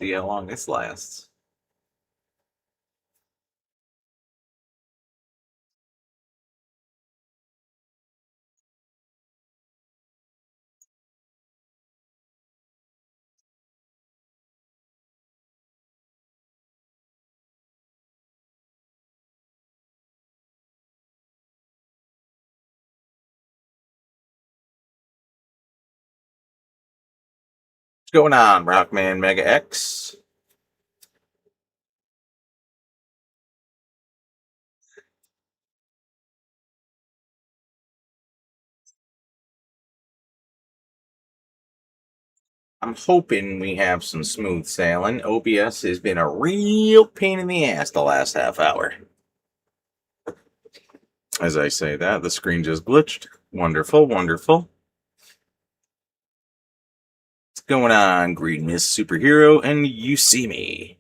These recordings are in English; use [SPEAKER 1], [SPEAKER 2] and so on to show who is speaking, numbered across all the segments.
[SPEAKER 1] See how long this lasts. What's going on, Rockman Mega X? I'm hoping we have some smooth sailing. OBS has been a real pain in the ass the last half hour. As I say that, the screen just glitched. Wonderful, wonderful. What's going on, Green Mist Superhero? And you see me.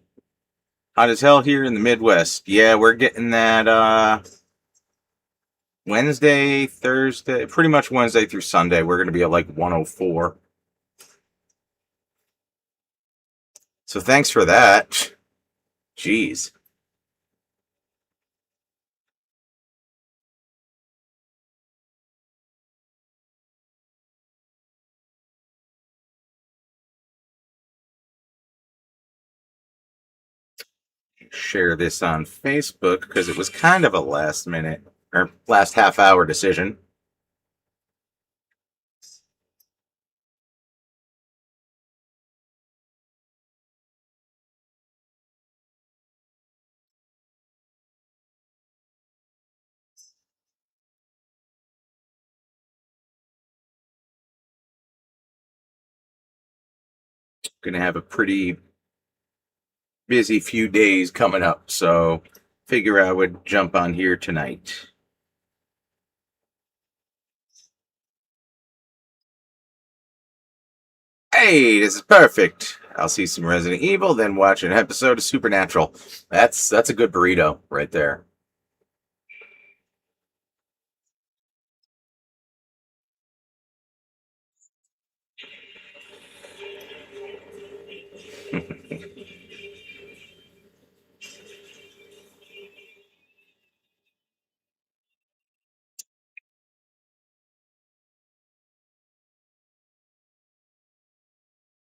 [SPEAKER 1] Hot as hell here in the Midwest. Yeah, we're getting that Wednesday, Thursday, pretty much Wednesday through Sunday. We're going to be at like 104. So thanks for that. Jeez. Share this on Facebook because it was kind of a last minute or last half hour decision. Going to have a pretty busy few days coming up, so figure I would jump on here tonight. Hey, this is perfect. I'll see some Resident Evil, then watch an episode of Supernatural. That's a good burrito right there.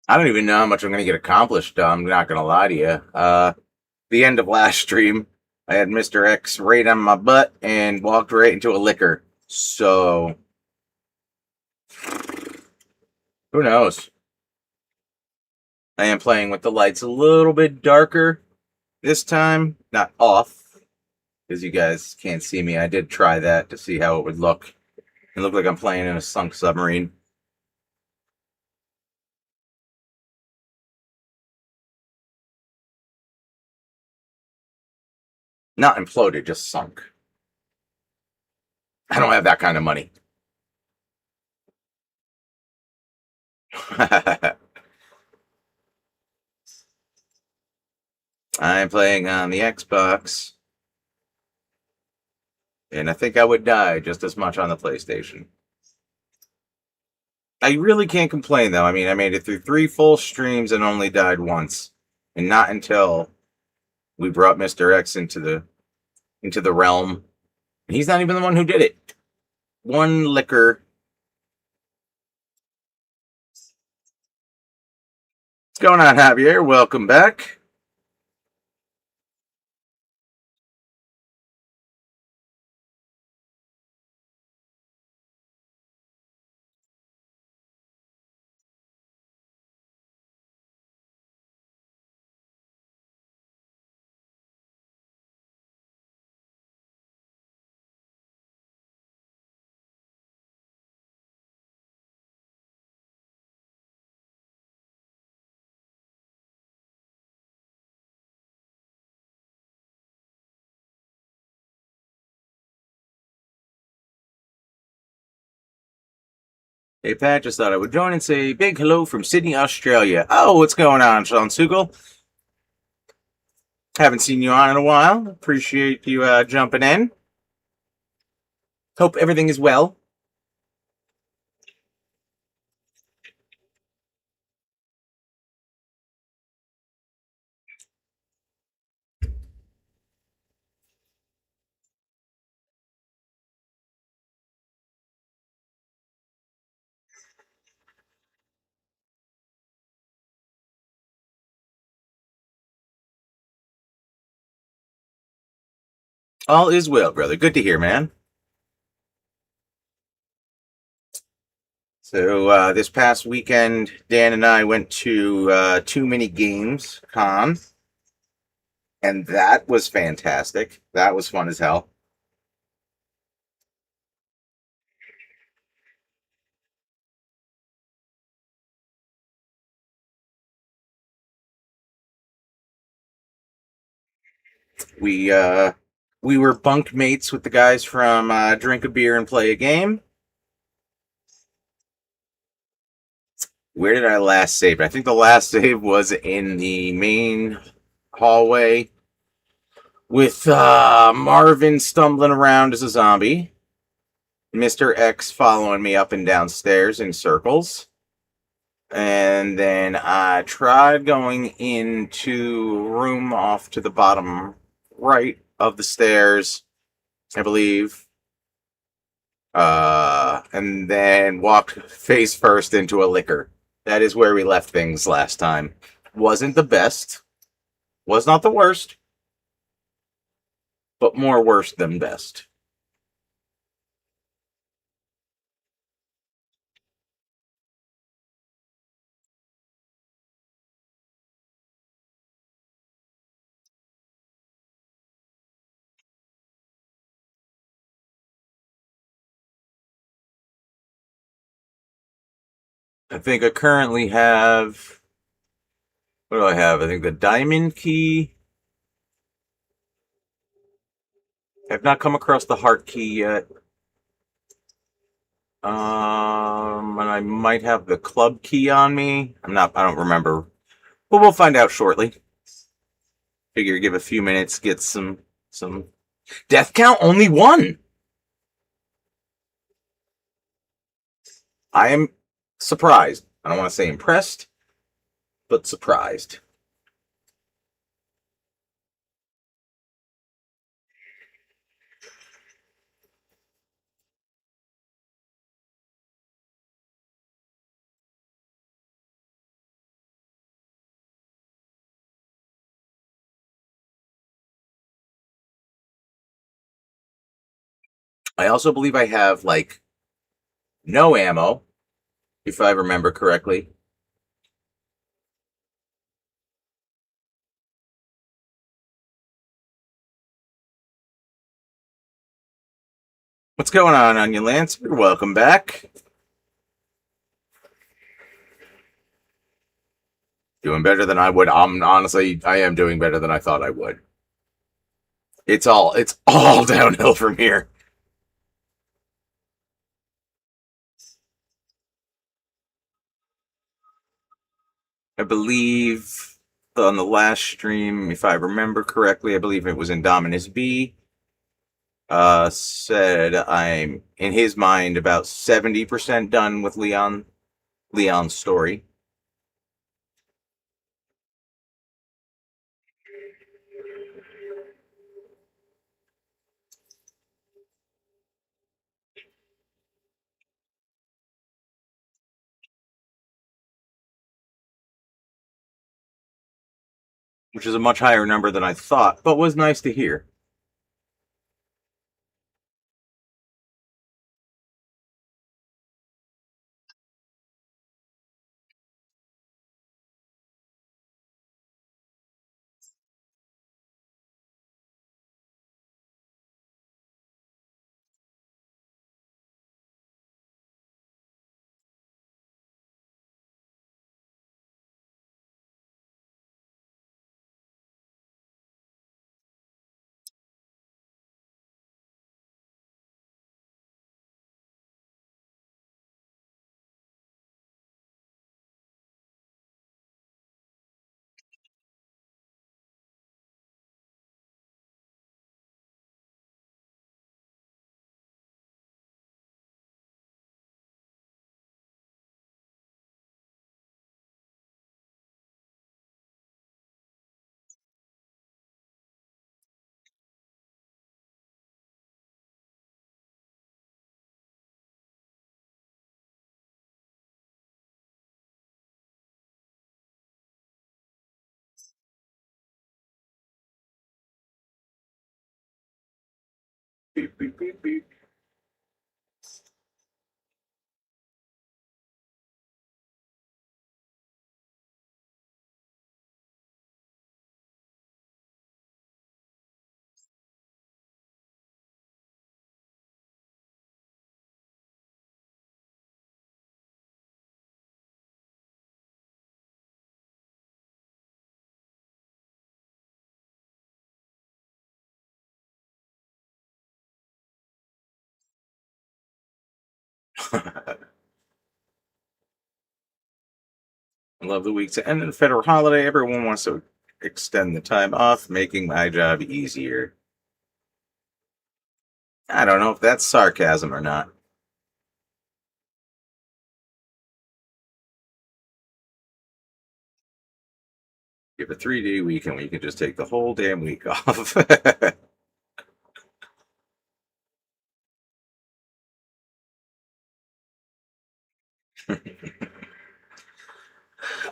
[SPEAKER 1] I don't even know how much I'm going to get accomplished. I'm not going to lie to you. The end of last stream, I had Mr. X right on my butt and walked right into a liquor. So, who knows? I am playing with the lights a little bit darker this time, not off, because you guys can't see me. I did try that to see how it would look. It looked like I'm playing in a sunk submarine. Not imploded, just sunk. I don't have that kind of money. I'm playing on the Xbox, and I think I would die just as much on the PlayStation. I really can't complain, though. I mean, I made it through 3 full streams and only died once. And not until we brought Mr. X into the realm. And he's not even the one who did it. One liquor. What's going on, Javier? Welcome back. Hey, Pat, just thought I would join and say big hello from Sydney, Australia. Oh, what's going on, Sean Sugel? Haven't seen you on in a while. Appreciate you jumping in. Hope everything is well. All is well, brother. Good to hear, man. So this past weekend, Dan and I went to Too Many Games Con, and that was fantastic. That was fun as hell. We uh, we were bunk mates with the guys from Drink a Beer and Play a Game. Where did I last save? I think the last save was in the main hallway with Marvin stumbling around as a zombie, Mr. X following me up and down stairs in circles. And then I tried going into a room off to the bottom right of the stairs, I believe. And then walked face first into a liquor. That is where we left things last time. Wasn't the best, was not the worst, but more worse than best. I think I currently have. What do I have? I think the diamond key. I've not come across the heart key yet. And I might have the club key on me. I don't remember. But we'll find out shortly. Figure give a few minutes, get some death count, only one. I am surprised. I don't want to say impressed, but surprised. I also believe I have like no ammo, if I remember correctly. What's going on, Onion Lancer? Welcome back. Doing better than I would. Honestly, I am doing better than I thought I would. It's all downhill from here. I believe on the last stream, if I remember correctly, I believe it was Indominus B. Said I'm in his mind about 70% done with Leon's story, which is a much higher number than I thought, but was nice to hear. Beep, beep, beep, beep. I love the week to end of the federal holiday. Everyone wants to extend the time off, making my job easier. I don't know if that's sarcasm or not. Give a 3 day weekend where you can just take the whole damn week off.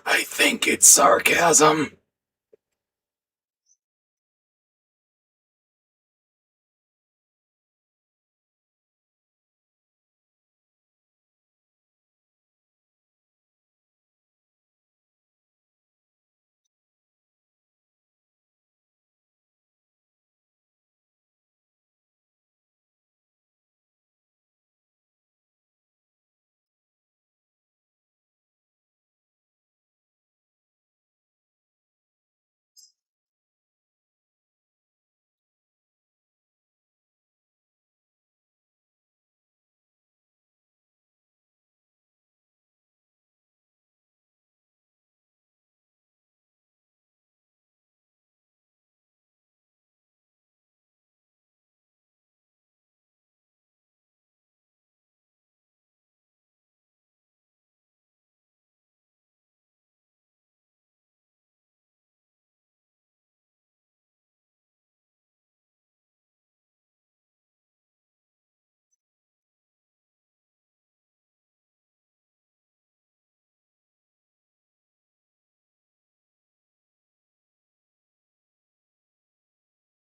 [SPEAKER 1] I think it's sarcasm.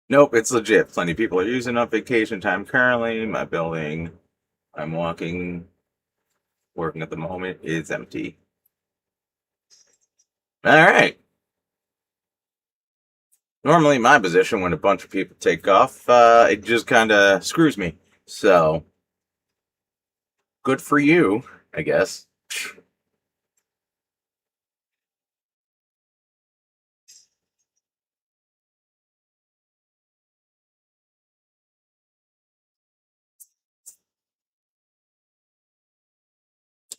[SPEAKER 1] Nope, it's legit. Plenty of people are using up vacation time currently. My building, I'm working at the moment, is empty. All right. Normally, my position when a bunch of people take off, it just kind of screws me. So, good for you, I guess.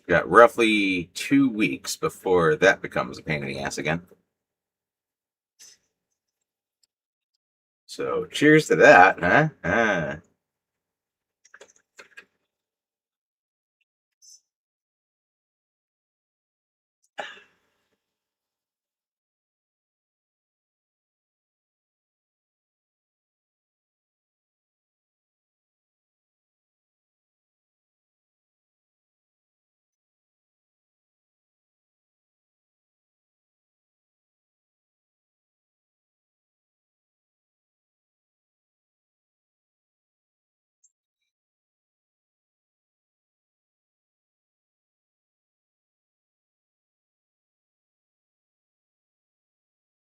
[SPEAKER 1] Got roughly 2 weeks before that becomes a pain in the ass again. So, cheers to that, huh?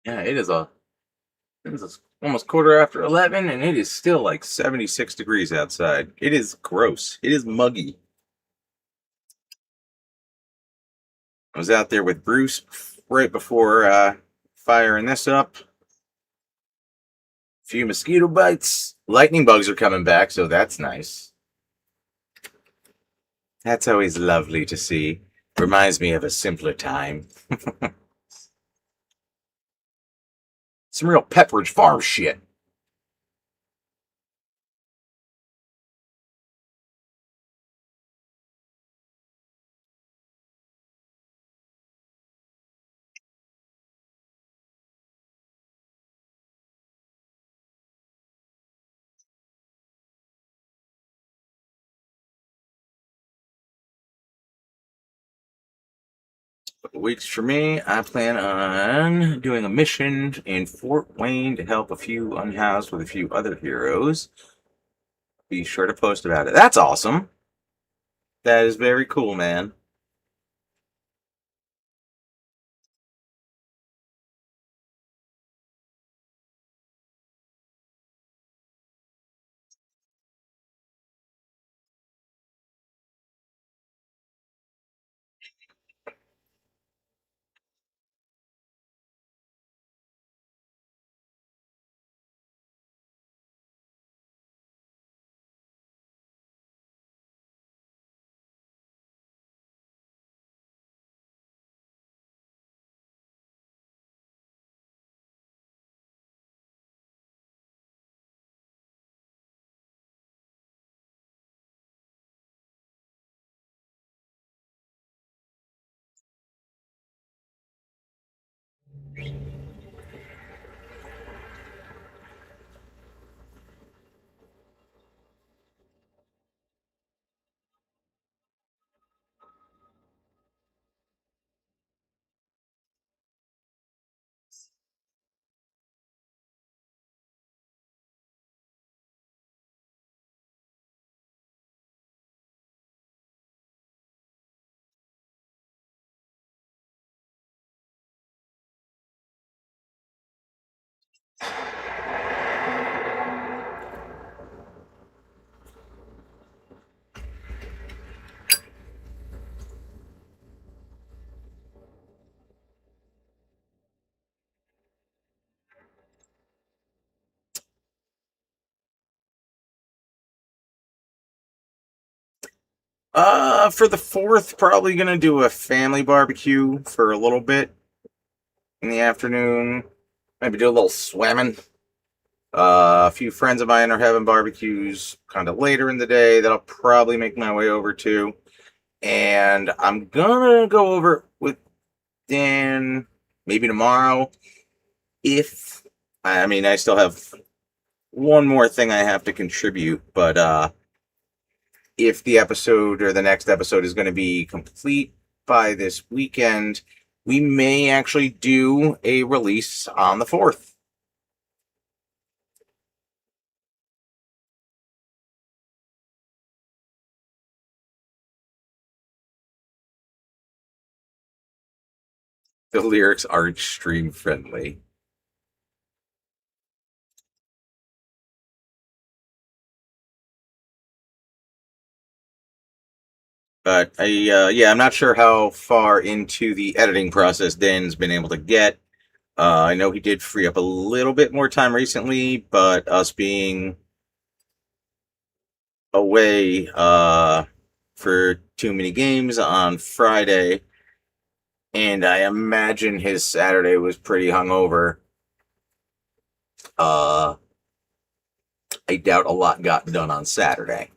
[SPEAKER 1] Yeah, it is almost quarter after 11, and it is still like 76 degrees outside. It is gross. It is muggy. I was out there with Bruce right before firing this up. Few mosquito bites. Lightning bugs are coming back, so that's nice. That's always lovely to see. Reminds me of a simpler time. Some real Pepperidge Farm shit. Weeks for me, I plan on doing a mission in Fort Wayne to help a few unhoused with a few other heroes. Be sure to post about it. That's awesome. That is very cool, man. For the fourth, probably gonna do a family barbecue for a little bit in the afternoon. Maybe do a little swimming. A few friends of mine are having barbecues kind of later in the day that I'll probably make my way over to. And I'm gonna go over with Dan maybe tomorrow. If I mean, I still have one more thing I have to contribute, but if the episode or the next episode is going to be complete by this weekend, we may actually do a release on the 4th. The lyrics are extreme friendly. But yeah, I'm not sure how far into the editing process Dan's been able to get. I know he did free up a little bit more time recently, but us being away for too many games on Friday, and I imagine his Saturday was pretty hungover. Uh, I doubt a lot got done on Saturday.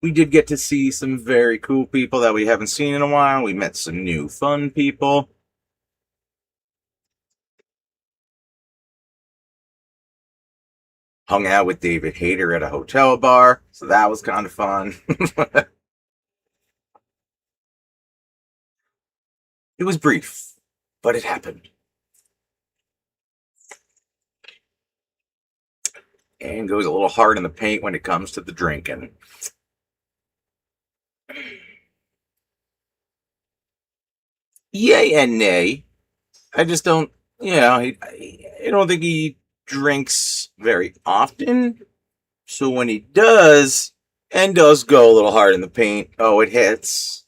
[SPEAKER 1] We did get to see some very cool people that we haven't seen in a while. We met some new fun people. Hung out with David Hayter at a hotel bar, so that was kind of fun. It was brief, but it happened. And goes a little hard in the paint when it comes to the drinking. Yay and nay. I just don't, I don't think he drinks very often. So when he does, and does go a little hard in the paint, oh, it hits.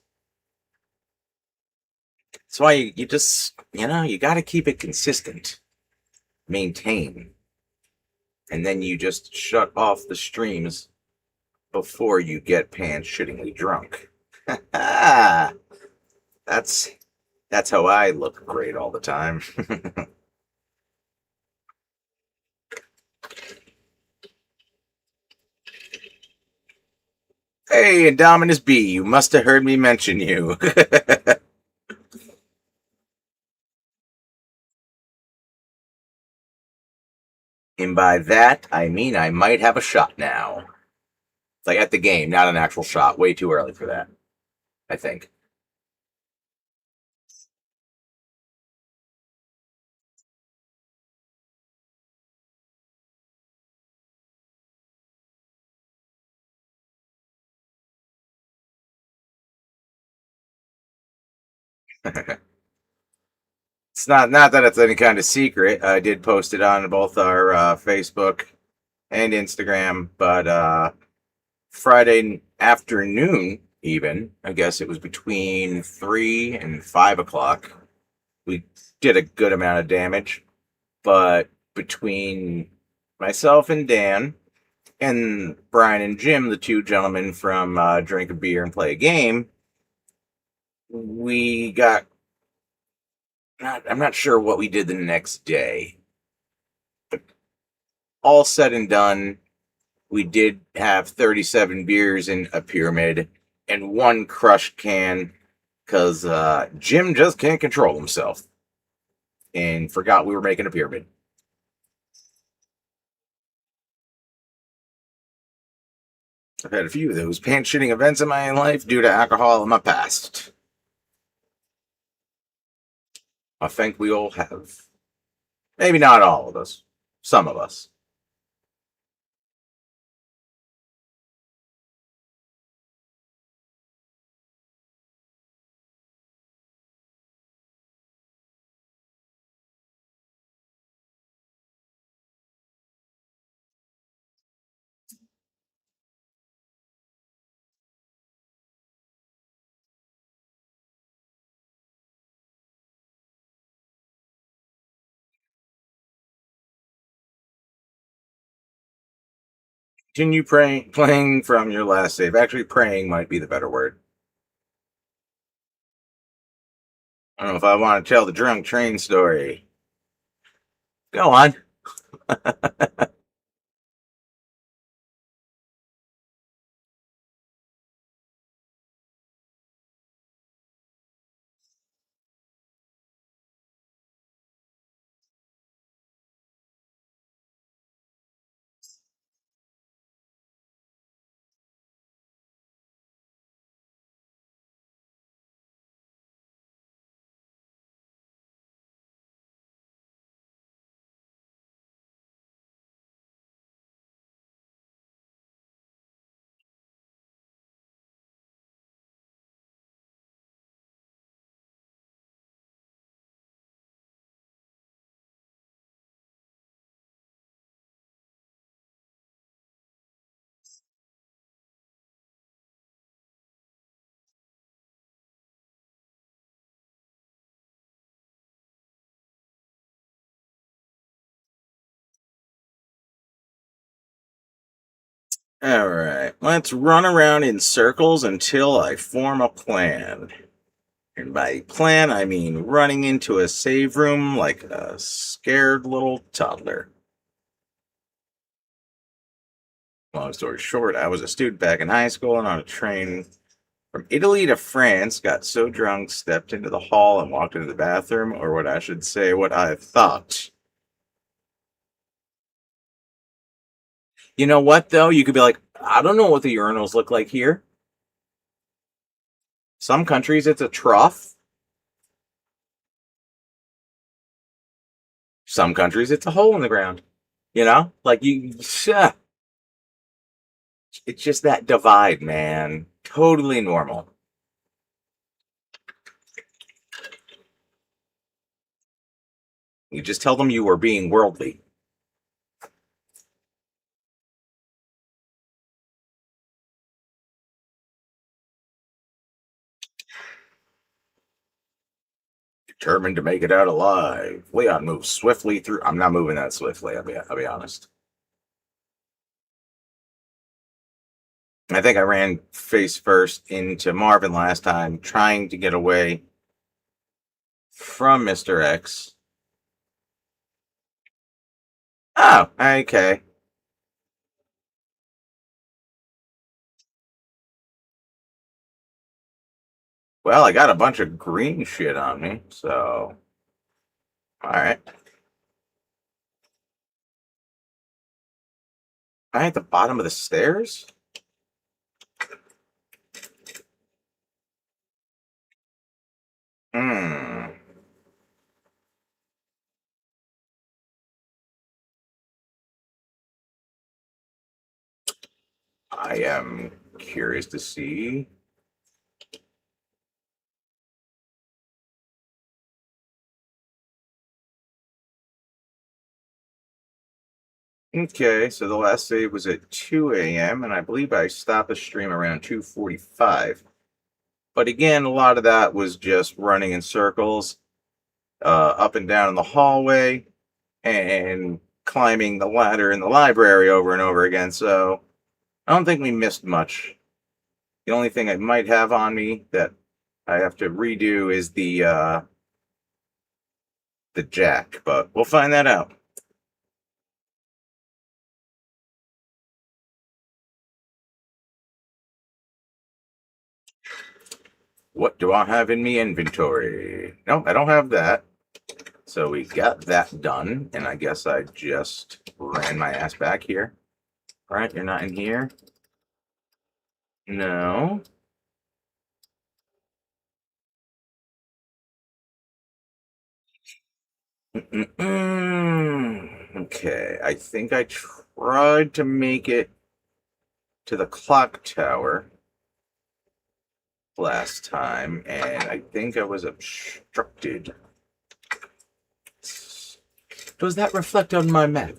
[SPEAKER 1] That's why you just, you got to keep it consistent, maintain, and then you just shut off the streams before you get pants shittingly drunk. that's that's how I look great all the time. Hey, Indominus B, you must have heard me mention you. And by that, I mean I might have a shot now. It's like at the game, not an actual shot. Way too early for that, I think. It's not that it's any kind of secret. I did post it on both our Facebook and Instagram, but Friday afternoon, even I guess it was between 3 and 5 o'clock. We did a good amount of damage, but between myself and Dan and Brian and Jim, the two gentlemen from Drink a Beer and Play a Game, we got. I'm not sure what we did the next day. But all said and done, we did have 37 beers in a pyramid and one crushed can because Jim just can't control himself and forgot we were making a pyramid. I've had a few of those pants shitting events in my life due to alcohol in my past. I think we all have. Maybe not all of us. Some of us. Continue playing from your last save. Actually, praying might be the better word. I don't know if I want to tell the drunk train story. Go on. All right, let's run around in circles until I form a plan. And by plan, I mean running into a save room like a scared little toddler. Long story short, I was a student back in high school and on a train from Italy to France, got so drunk, stepped into the hall and walked into the bathroom, or what I should say, what I thought. You know what, though? You could be like, I don't know what the urinals look like here. Some countries, it's a trough. Some countries, it's a hole in the ground. You know? Like, it's just that divide, man. Totally normal. You just tell them you were being worldly. Determined to make it out alive. Leon moves swiftly through. I'm not moving that swiftly, I'll be honest. I think I ran face first into Marvin last time, trying to get away from Mr. X. Oh, okay. Well, I got a bunch of green shit on me, so. Alright. I at the bottom of the stairs? Hmm. I am curious to see. Okay, so the last save was at 2 a.m. and I believe I stopped the stream around 2:45. But again, a lot of that was just running in circles, up and down in the hallway, and climbing the ladder in the library over and over again. So I don't think we missed much. The only thing I might have on me that I have to redo is the jack, but we'll find that out. What do I have in me inventory? Nope, I don't have that. So we got that done, and I guess I just ran my ass back here. All right, you're not in here. No. Okay, I think I tried to make it to the clock tower last time, and I think I was obstructed. Does that reflect on my map?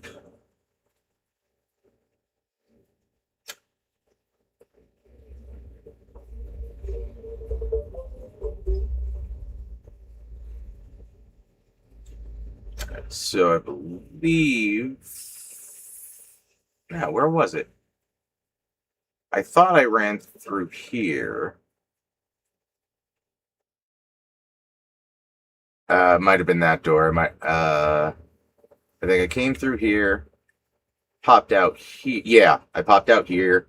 [SPEAKER 1] So I believe. Now, where was it? I thought I ran through here. Might have been that door. I think I came through here, popped out here. Yeah, I popped out here,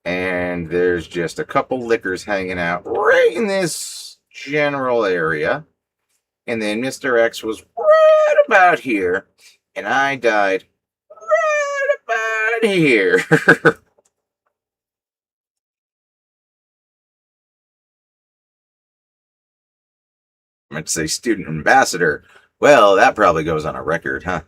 [SPEAKER 1] and there's just a couple liquors hanging out right in this general area. And then Mr. X was right about here, and I died right about here. I meant to say student ambassador. Well, that probably goes on a record, huh?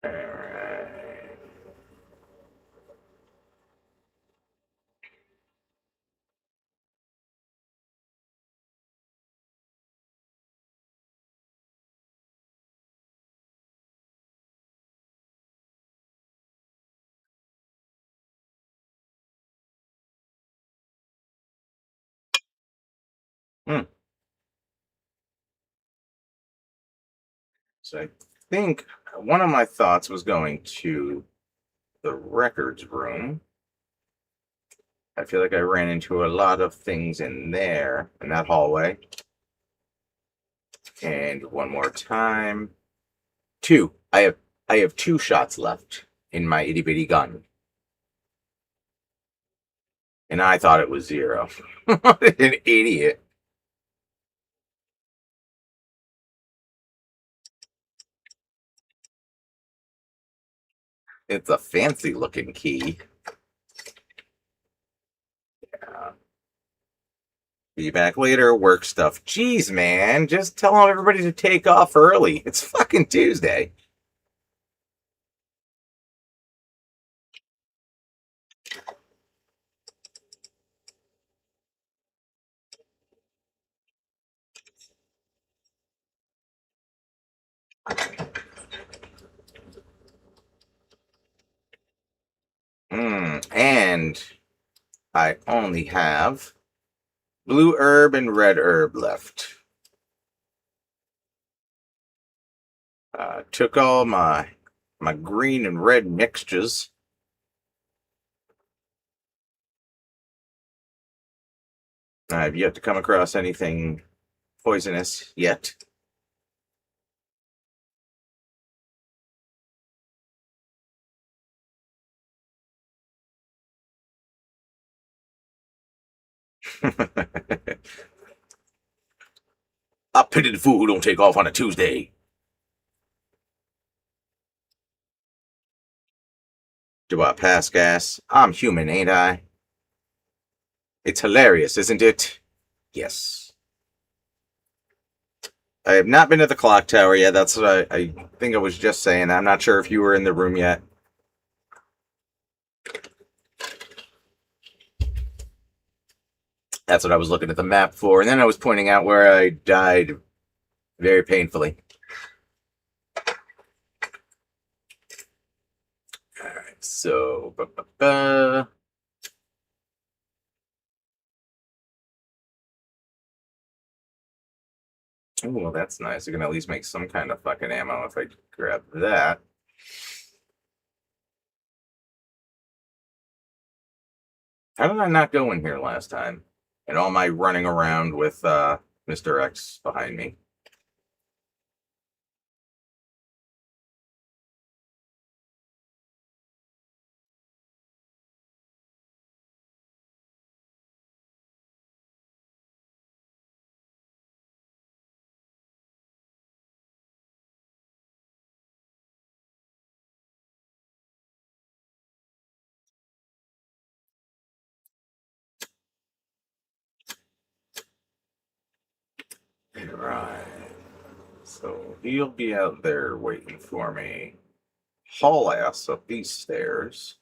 [SPEAKER 1] All right. Hmm. So I think one of my thoughts was going to the records room. I feel like I ran into a lot of things in there, in that hallway. And one more time. Two. I have two shots left in my itty bitty gun. And I thought it was zero. An idiot. It's a fancy looking key. Be back later, work stuff. Jeez, man, just tell everybody to take off early. It's fucking Tuesday. And I only have blue herb and red herb left. Took all my green and red mixtures. I've yet to come across anything poisonous yet. I pity the fool who don't take off on a Tuesday. Do I pass gas? I'm human, ain't I? It's hilarious, isn't it? Yes. I have not been to the clock tower yet. That's what I think I was just saying. I'm not sure if you were in the room yet. That's what I was looking at the map for. And then I was pointing out where I died very painfully. Alright, so. Oh, well, that's nice. You can at least make some kind of fucking ammo if I grab that. How did I not go in here last time? And all my running around with Mr. X behind me. Right. So he'll be out there waiting for me. Haul ass up these stairs.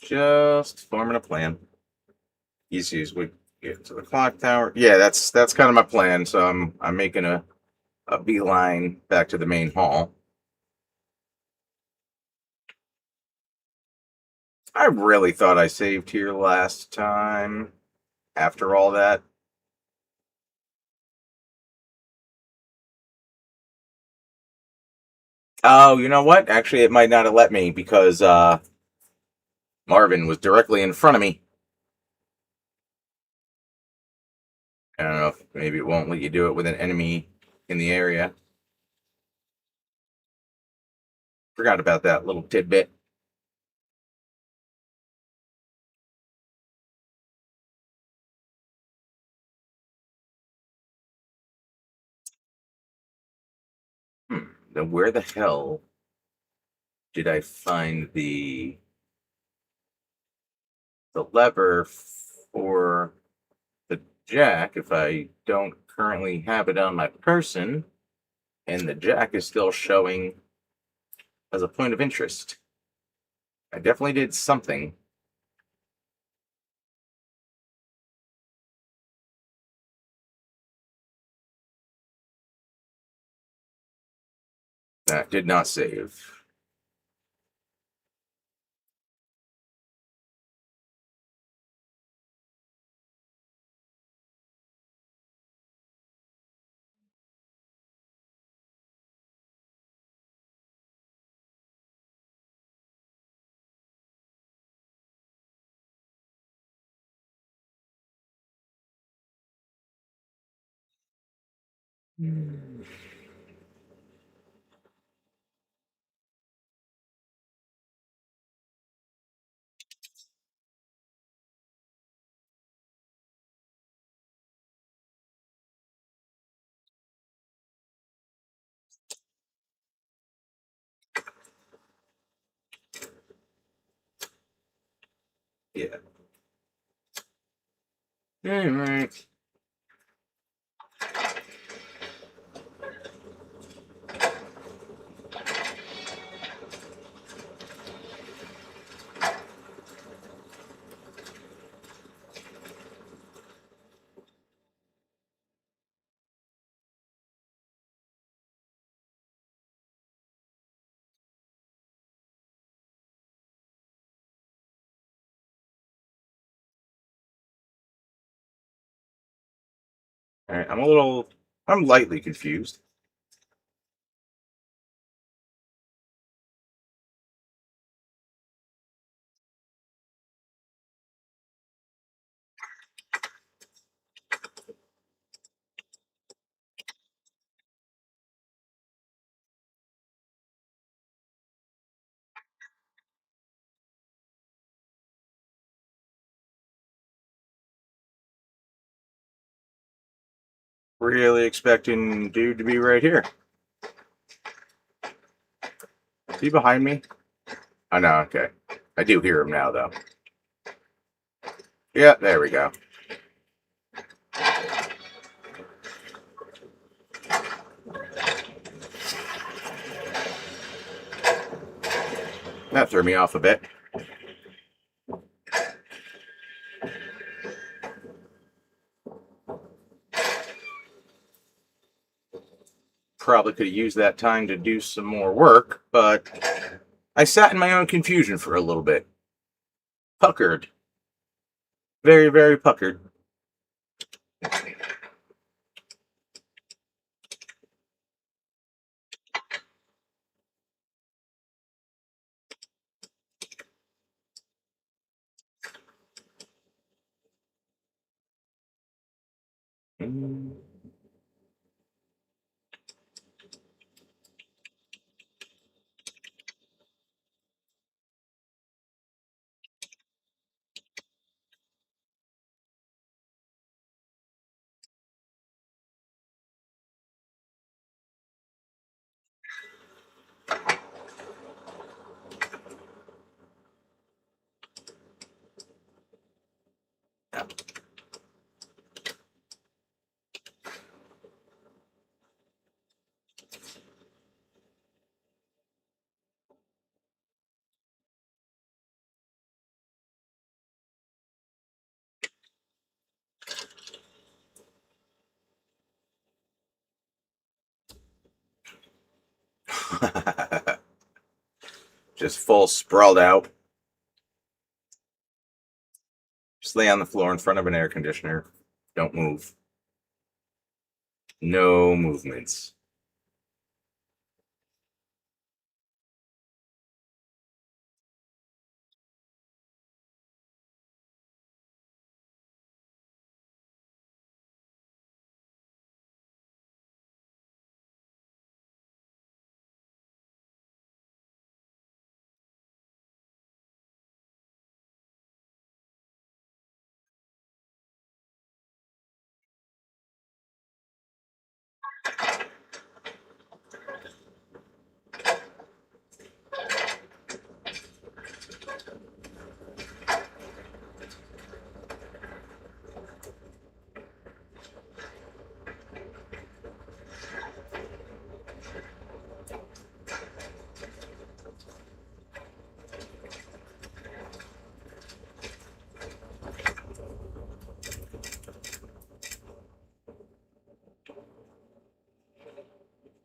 [SPEAKER 1] Just forming a plan. Easiest we get to the clock tower. Yeah, that's kind of my plan. So I'm making a beeline back to the main hall. I really thought I saved here last time. After all that, oh, you know what? Actually, it might not have let me because Marvin was directly in front of me. I don't know if maybe it won't let you do it with an enemy in the area. Forgot about that little tidbit. Then where the hell did I find the lever for the jack if I don't currently have it on my person, and the jack is still showing as a point of interest? I definitely did something. That did not save. Yeah. All right. All right. I'm lightly confused. Really expecting dude to be right here. Is he behind me? Oh no, okay. I do hear him now though. Yeah, there we go. That threw me off a bit. Probably could have used that time to do some more work, but I sat in my own confusion for a little bit. Puckered. Very, very puckered. Just full sprawled out. Just lay on the floor in front of an air conditioner. Don't move. No movements.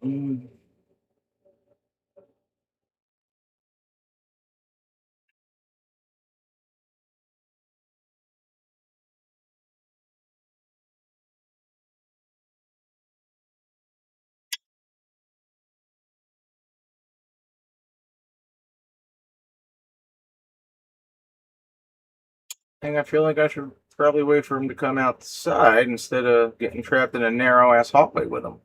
[SPEAKER 1] Mm. I feel like I should probably wait for him to come outside instead of getting trapped in a narrow ass hallway with him.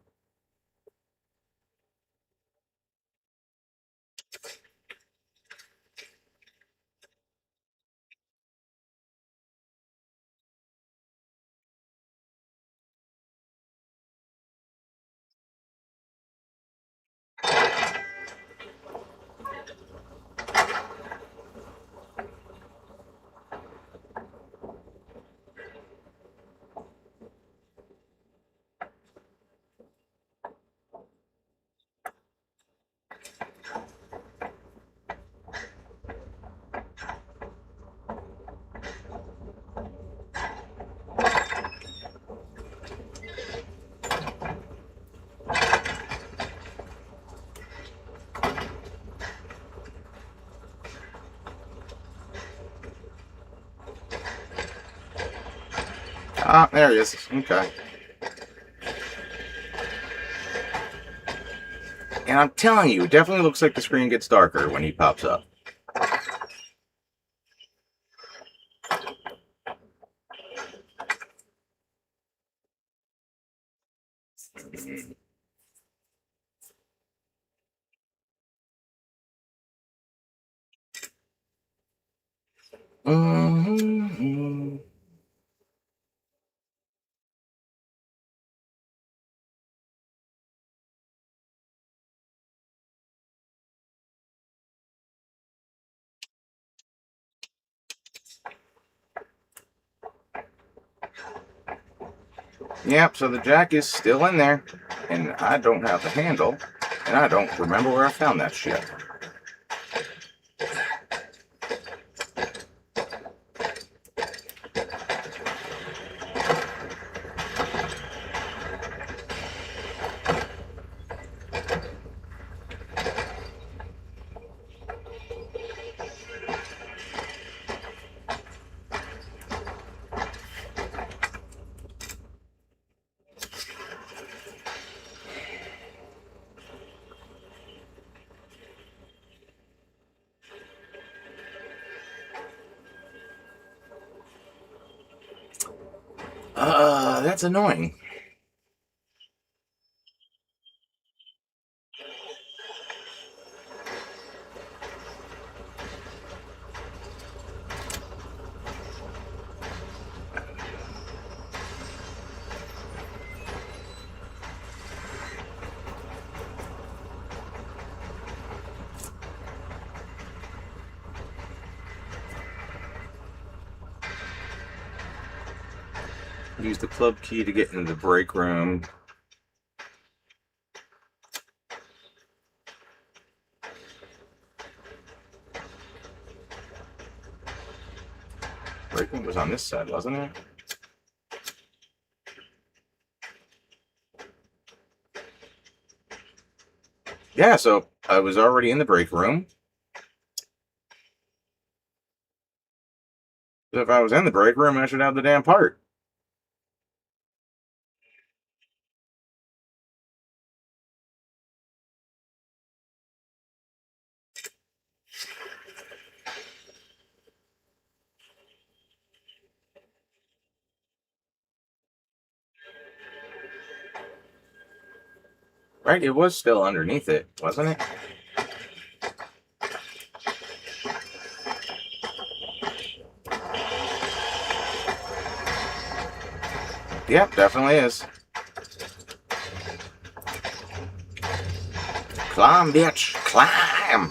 [SPEAKER 1] Ah, there he is. Okay. And I'm telling you, it definitely looks like the screen gets darker when he pops up. Mm-hmm. Yep, so the jack is still in there, and I don't have the handle, and I don't remember where I found that shit. That's annoying. Use the club key to get into the break room. Break room was on this side, wasn't it? Yeah, so I was already in the break room. So if I was in the break room, I should have the damn part. Right? It was still underneath it, wasn't it? Yep, definitely is. Climb, bitch! Climb!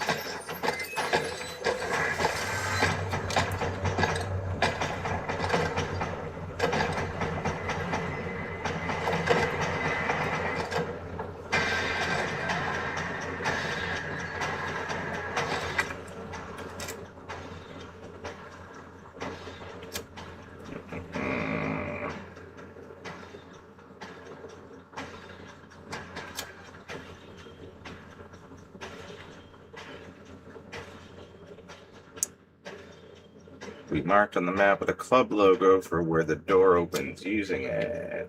[SPEAKER 1] We marked on the map with a club logo for where the door opens using it.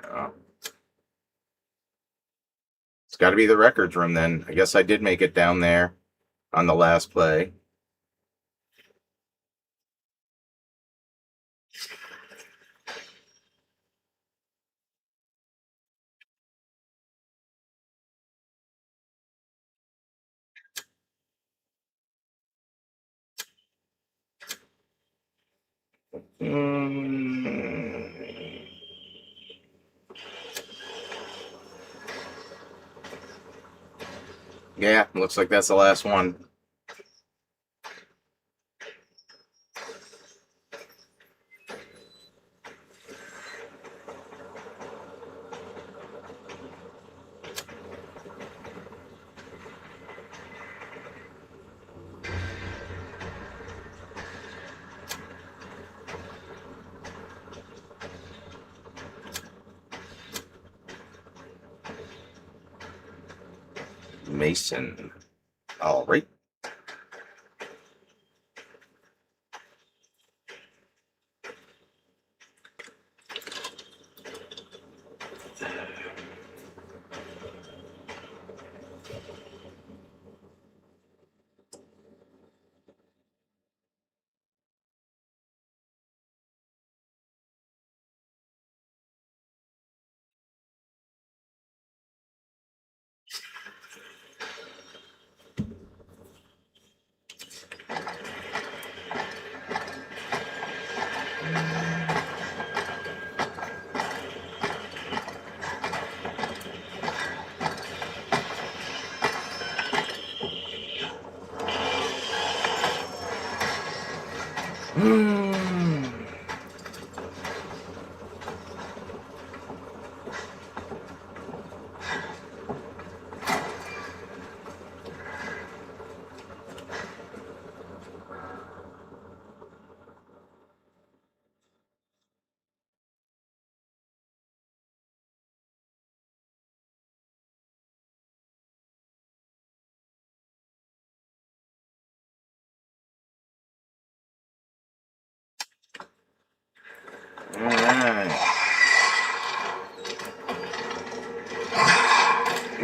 [SPEAKER 1] Oh. It's got to be the records room then. I guess I did make it down there on the last play. Mm. Yeah, looks like that's the last one. Mason. All right.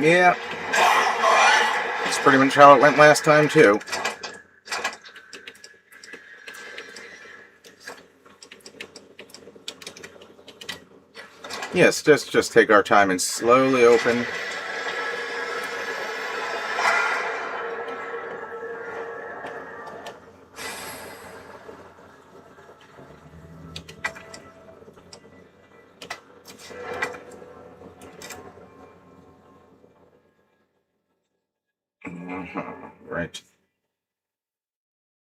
[SPEAKER 1] Yeah, that's pretty much how it went last time, too. Yes, just take our time and slowly open. Right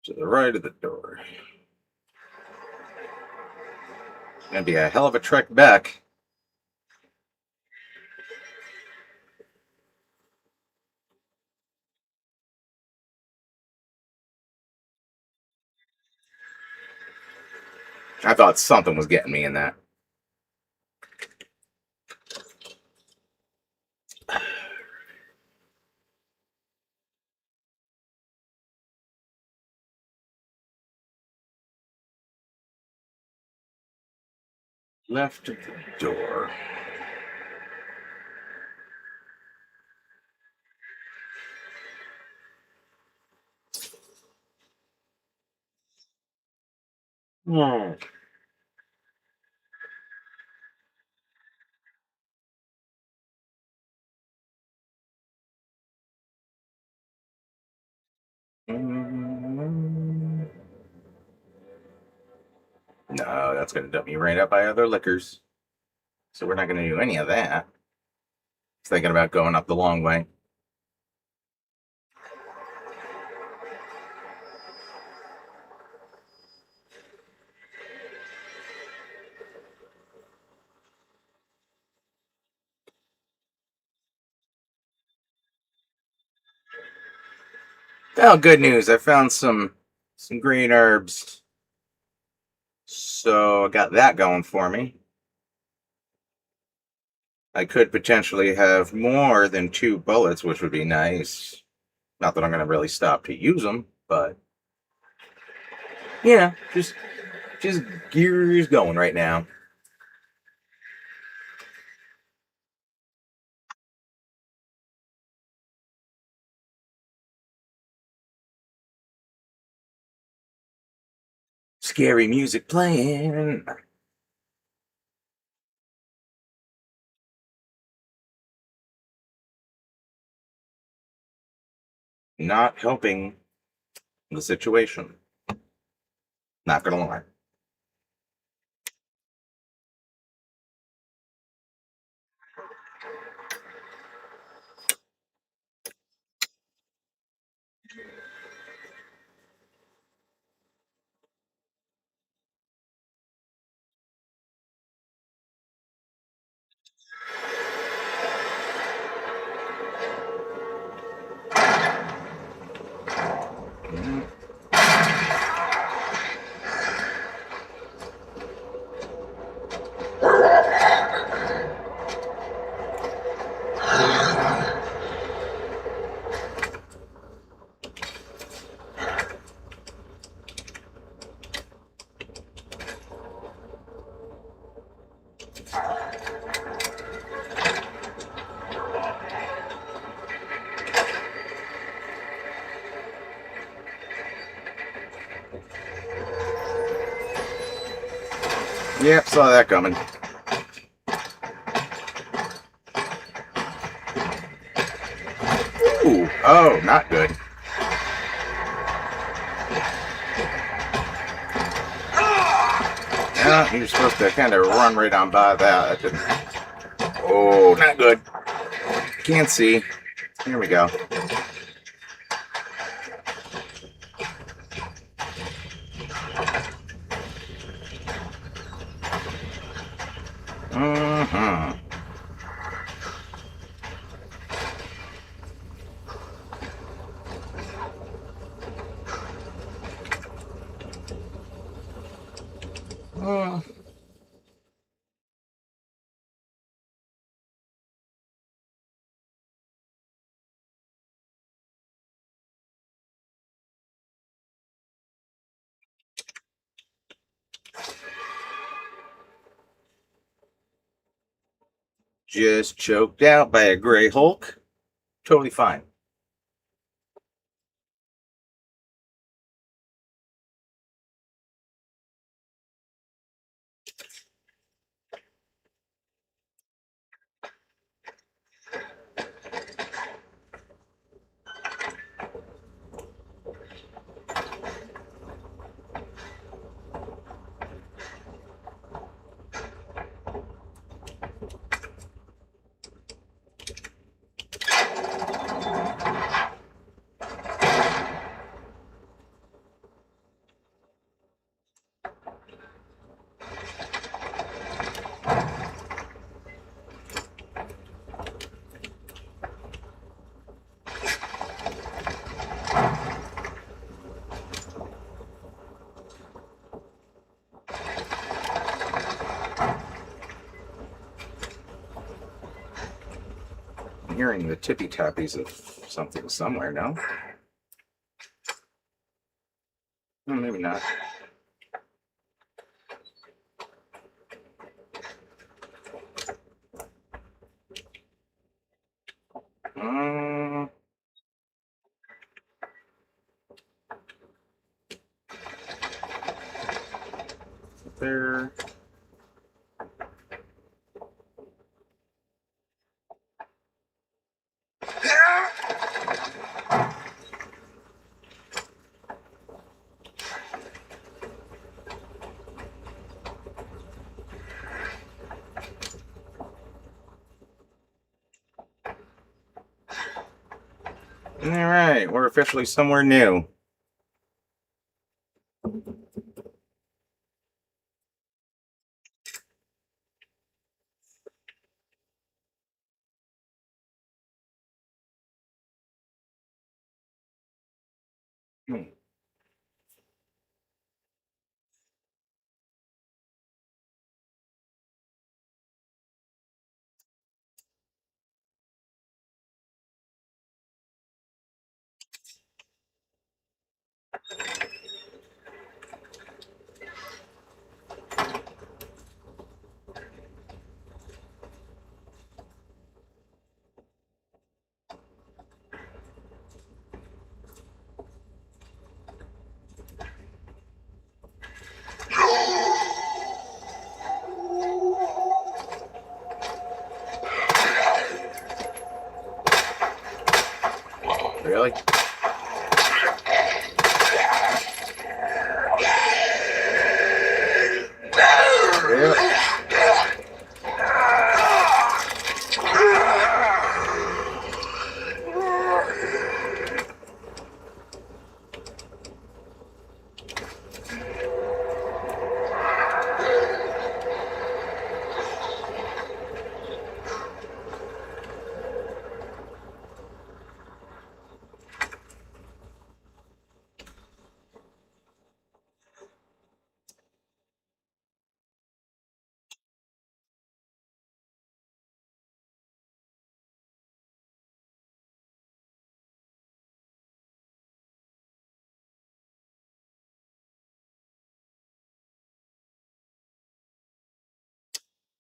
[SPEAKER 1] to the right of the door. Gonna be a hell of a trek back. I thought something was getting me in that. Left of the door. Hmm. Mm. No, that's gonna dump me right up by other liquors. So we're not gonna do any of that. Thinking about going up the long way. Oh, good news! I found some green herbs, so I got that going for me. I could potentially have more than 2 bullets, which would be nice. Not that I'm gonna really stop to use them, but yeah, just gears going right now. Scary music playing. Not helping the situation. Not gonna lie. Yep, saw that coming. Ooh, oh, not good. Yeah, you're supposed to kind of run right on by that. That didn't. Oh, not good. Can't see. Here we go. Mm-hmm. Uh, just choked out by a gray Hulk. Totally fine. I'm hearing the tippy tappies of something somewhere, no? Maybe not. Um, there. All right, we're officially somewhere new. Hmm. Really? Really?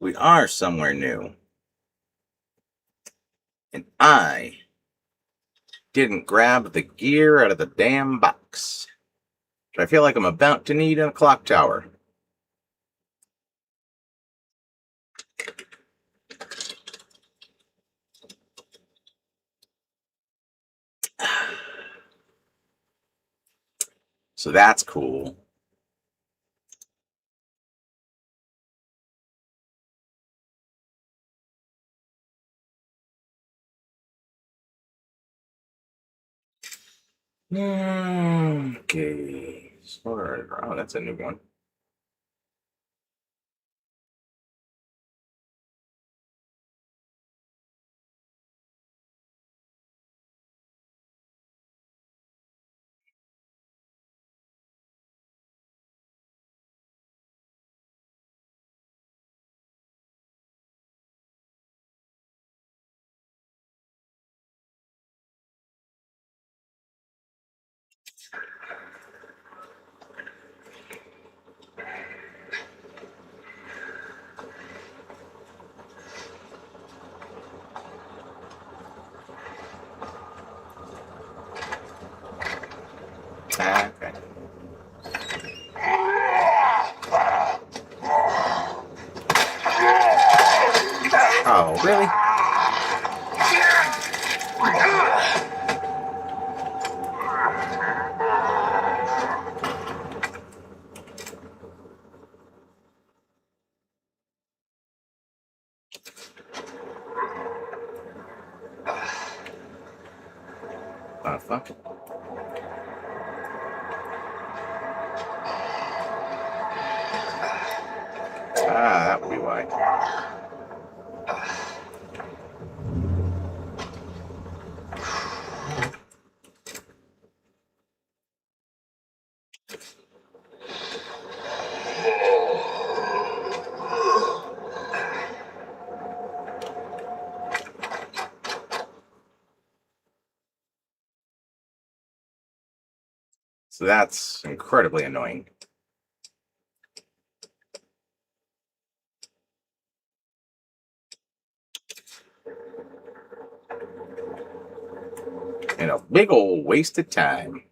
[SPEAKER 1] We are somewhere new. And I didn't grab the gear out of the damn box. I feel like I'm about to need a clock tower. So that's cool. Okay. Oh, that's a new one. Oh, really? Oh, fuck. Ah, that would be why. So that's incredibly annoying. And a big old waste of time.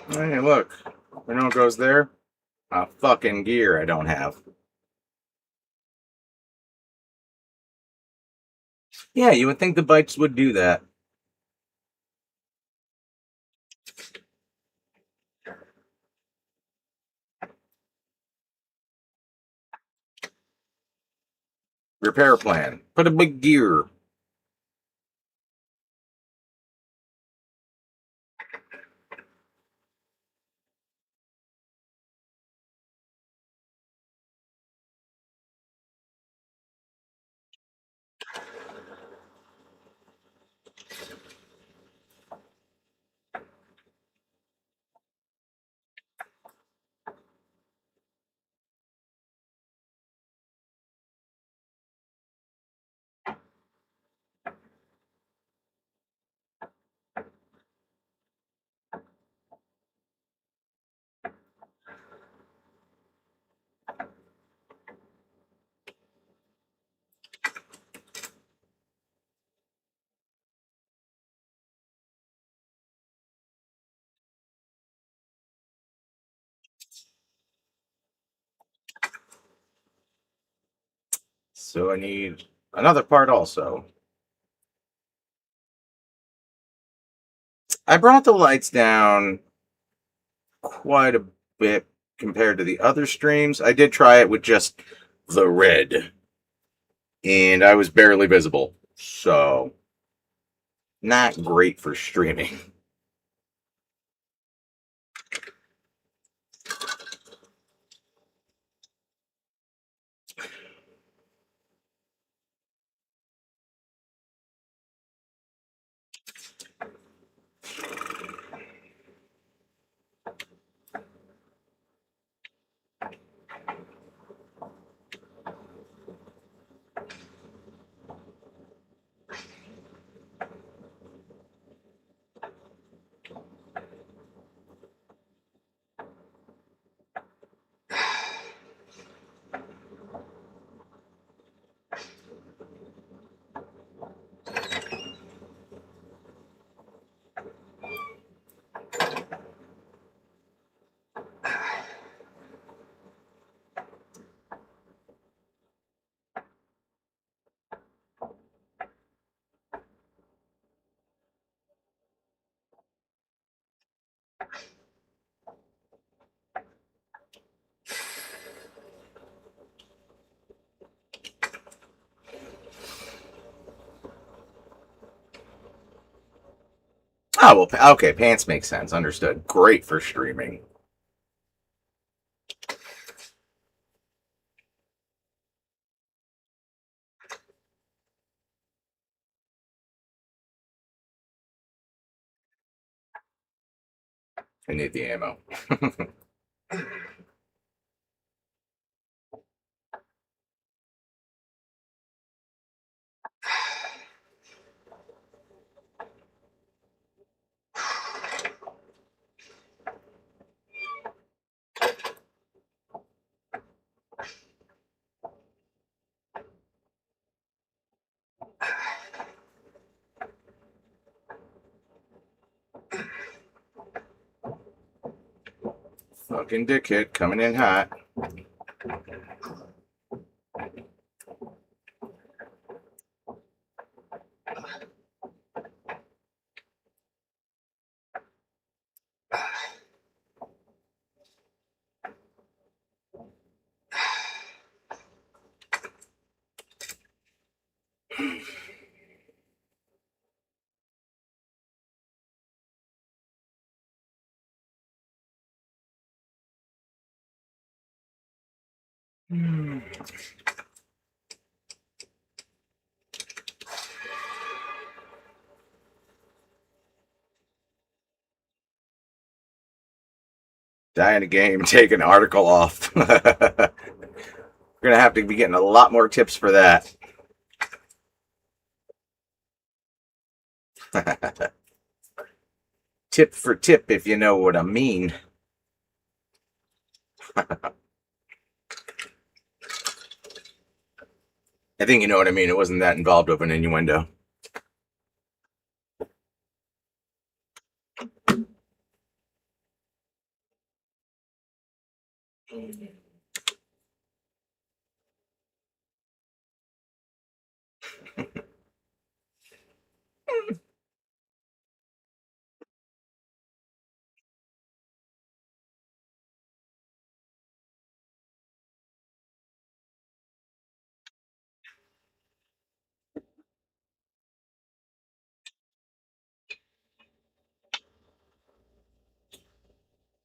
[SPEAKER 1] Hey, look. You know what goes there? A fucking gear I don't have. Yeah, you would think the bikes would do that. Repair plan. Put a big gear. So I need another part also. I brought the lights down quite a bit compared to the other streams. I did try it with just the red, and I was barely visible. So, not great for streaming. Oh, well, okay, pants make sense. Understood. Great for streaming. I need the ammo. Fucking dickhead coming in hot. Die in a game, take an article off. We're gonna have to be getting a lot more tips for that. Tip for tip, if you know what I mean. I think you know what I mean. It wasn't that involved of an innuendo.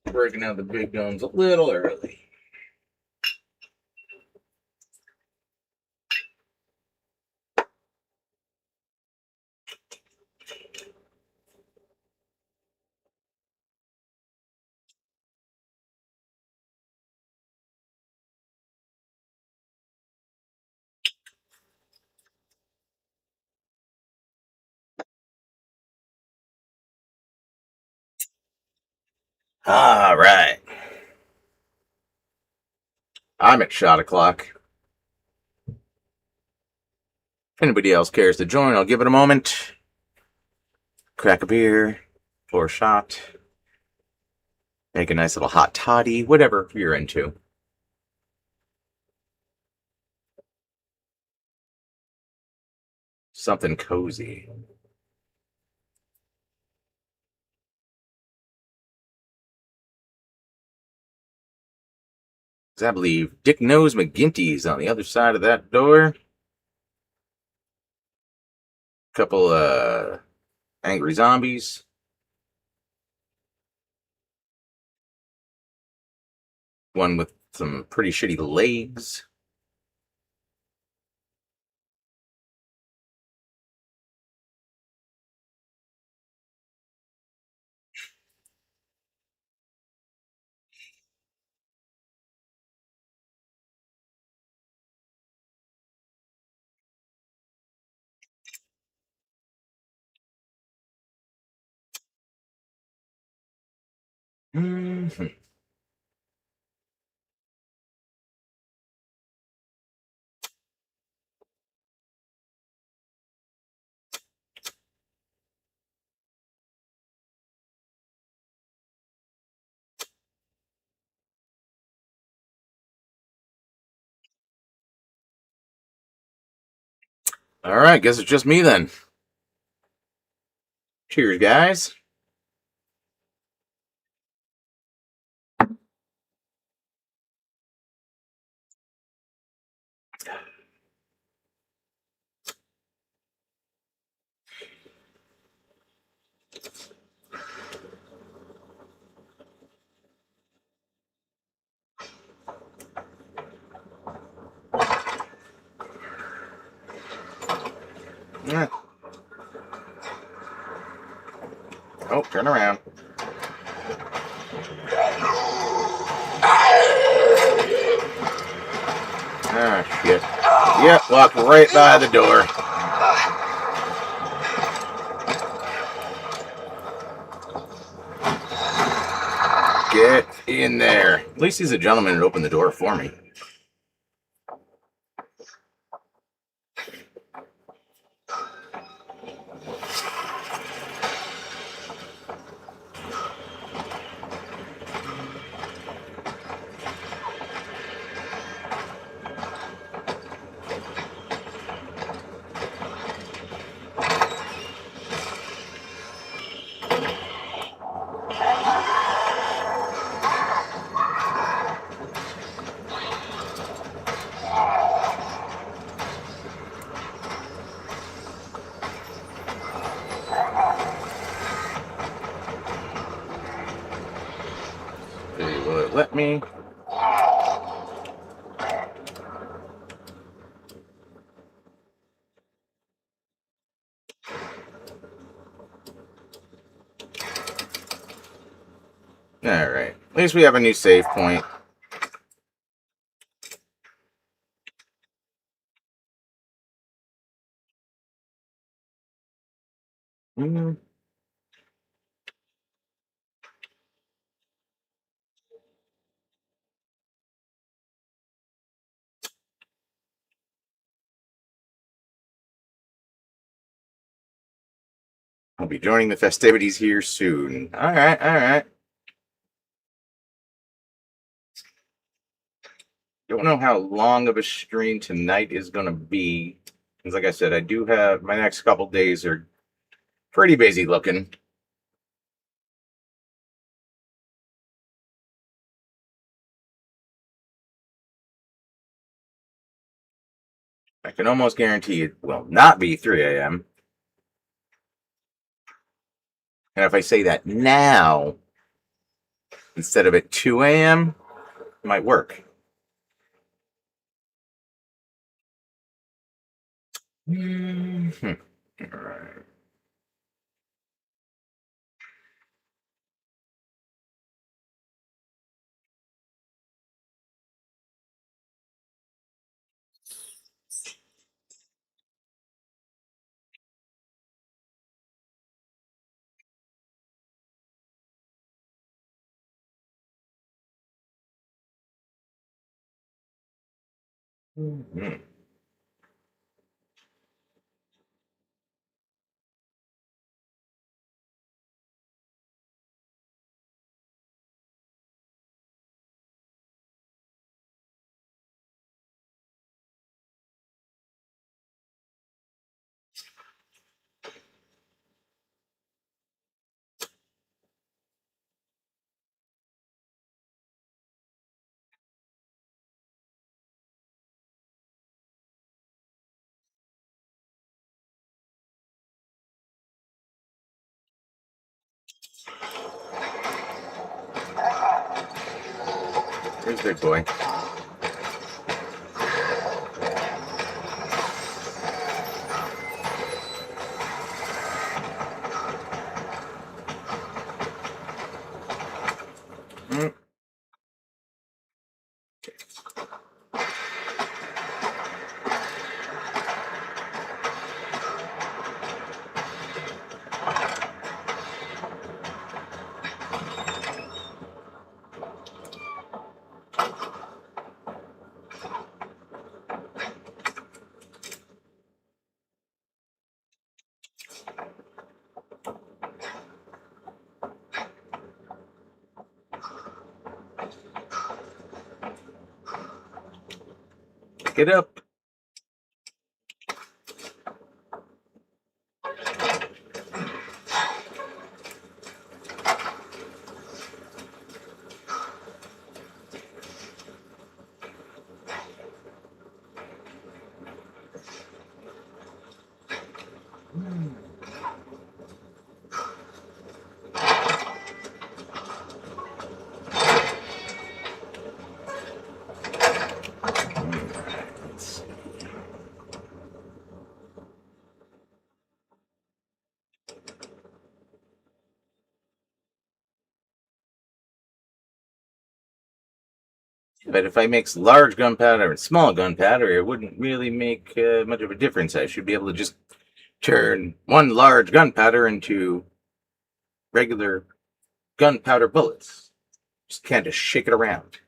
[SPEAKER 1] Breaking out the big guns a little early. All right. I'm at shot o'clock. If anybody else cares to join, I'll give it a moment. Crack a beer, pour a shot, make a nice little hot toddy, whatever you're into. Something cozy. 'Cause I believe Dick knows McGinty's on the other side of that door. Couple angry zombies. One with some pretty shitty legs. Mhm. All right, guess it's just me then. Cheers, guys. No, turn around. Ah, shit. Yep, walk right by the door. Get in there. At least he's a gentleman and opened the door for me. Okay, will it let me? Alright. At least we have a new save point. I'll be joining the festivities here soon. Alright, alright. Don't know how long of a stream tonight is going to be. Because like I said, I do have my next couple days are pretty busy looking. I can almost guarantee it will not be 3 a.m. And if I say that now, instead of at 2 a.m., it might work. Mm-hmm. All right. Mm-hmm. Here's big boy. Mm. Get up. But if I mix large gunpowder and small gunpowder, it wouldn't really make much of a difference. I should be able to just turn one large gunpowder into regular gunpowder bullets. Just kind of shake it around.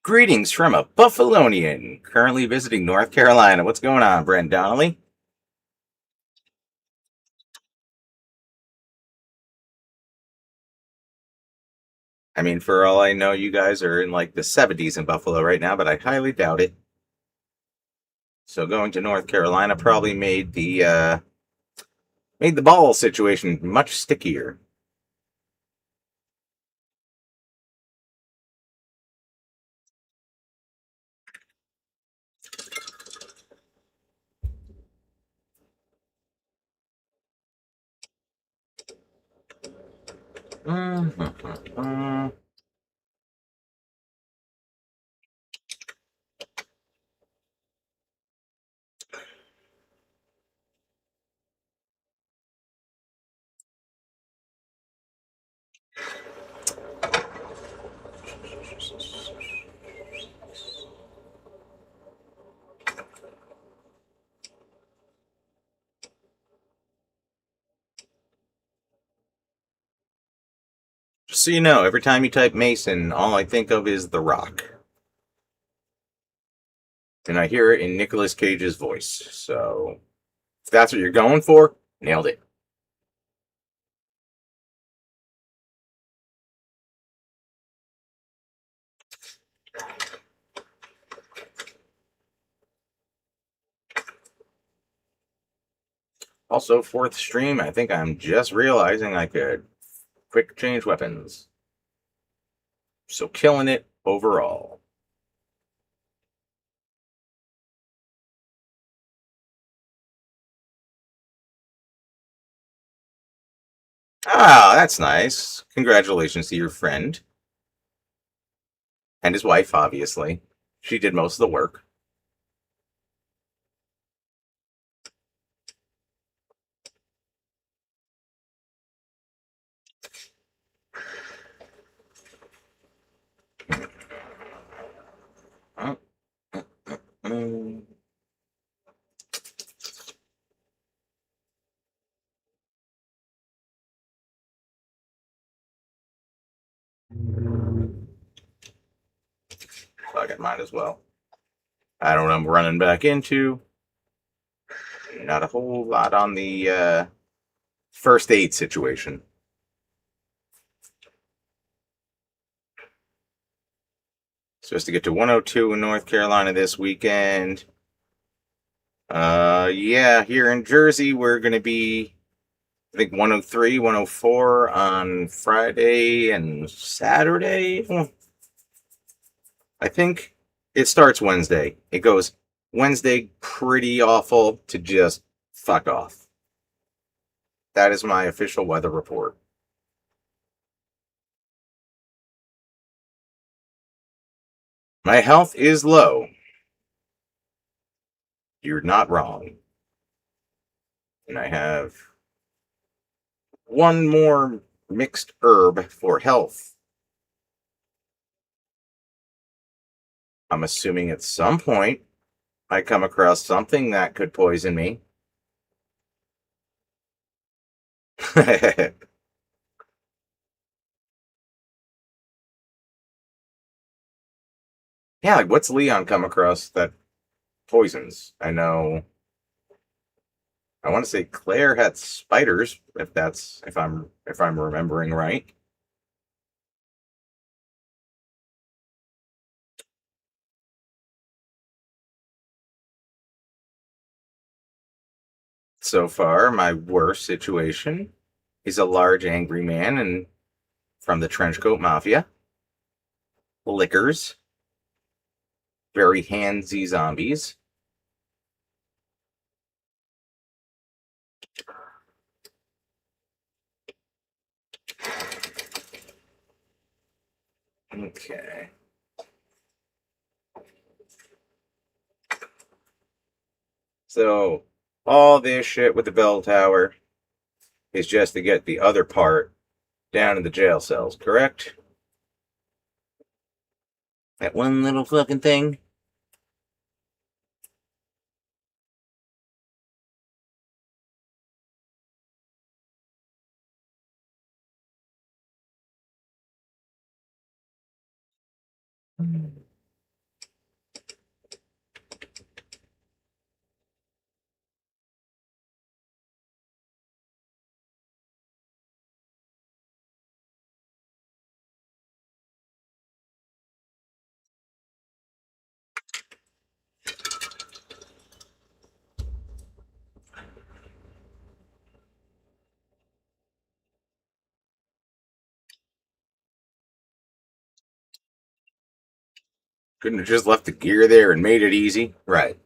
[SPEAKER 1] Greetings from a Buffalonian, currently visiting North Carolina. What's going on, Brent Donnelly? I mean, for all I know, you guys are in like the 70s in Buffalo right now, but I highly doubt it. So going to North Carolina probably made the ball situation much stickier. Mm-hmm. Just so you know, every time you type Mason, all I think of is The Rock. And I hear it in Nicolas Cage's voice. So if that's what you're going for, nailed it. Also, fourth stream, I think I'm just realizing I could quick change weapons. So killing it overall. Ah, that's nice. Congratulations to your friend. And his wife, obviously. She did most of the work. Oh, mm. Fuck it, might as well. I don't know, I'm running back into. Not a whole lot on the first aid situation. Supposed to get to 102 in North Carolina this weekend. Yeah, here in Jersey, we're going to be, I think, 103, 104 on Friday and Saturday. I think it starts Wednesday. It goes Wednesday pretty awful to just fuck off. That is my official weather report. My health is low. You're not wrong. And I have one more mixed herb for health. I'm assuming at some point I come across something that could poison me. Yeah, like what's Leon come across that poisons? I know. I want to say Claire had spiders, if I'm remembering right. So far, my worst situation is a large angry man and from the Trenchcoat Mafia. Lickers, very handsy zombies. Okay. So all this shit with the bell tower is just to get the other part down in the jail cells, correct? That one little fucking thing. Couldn't have just left the gear there and made it easy. Right.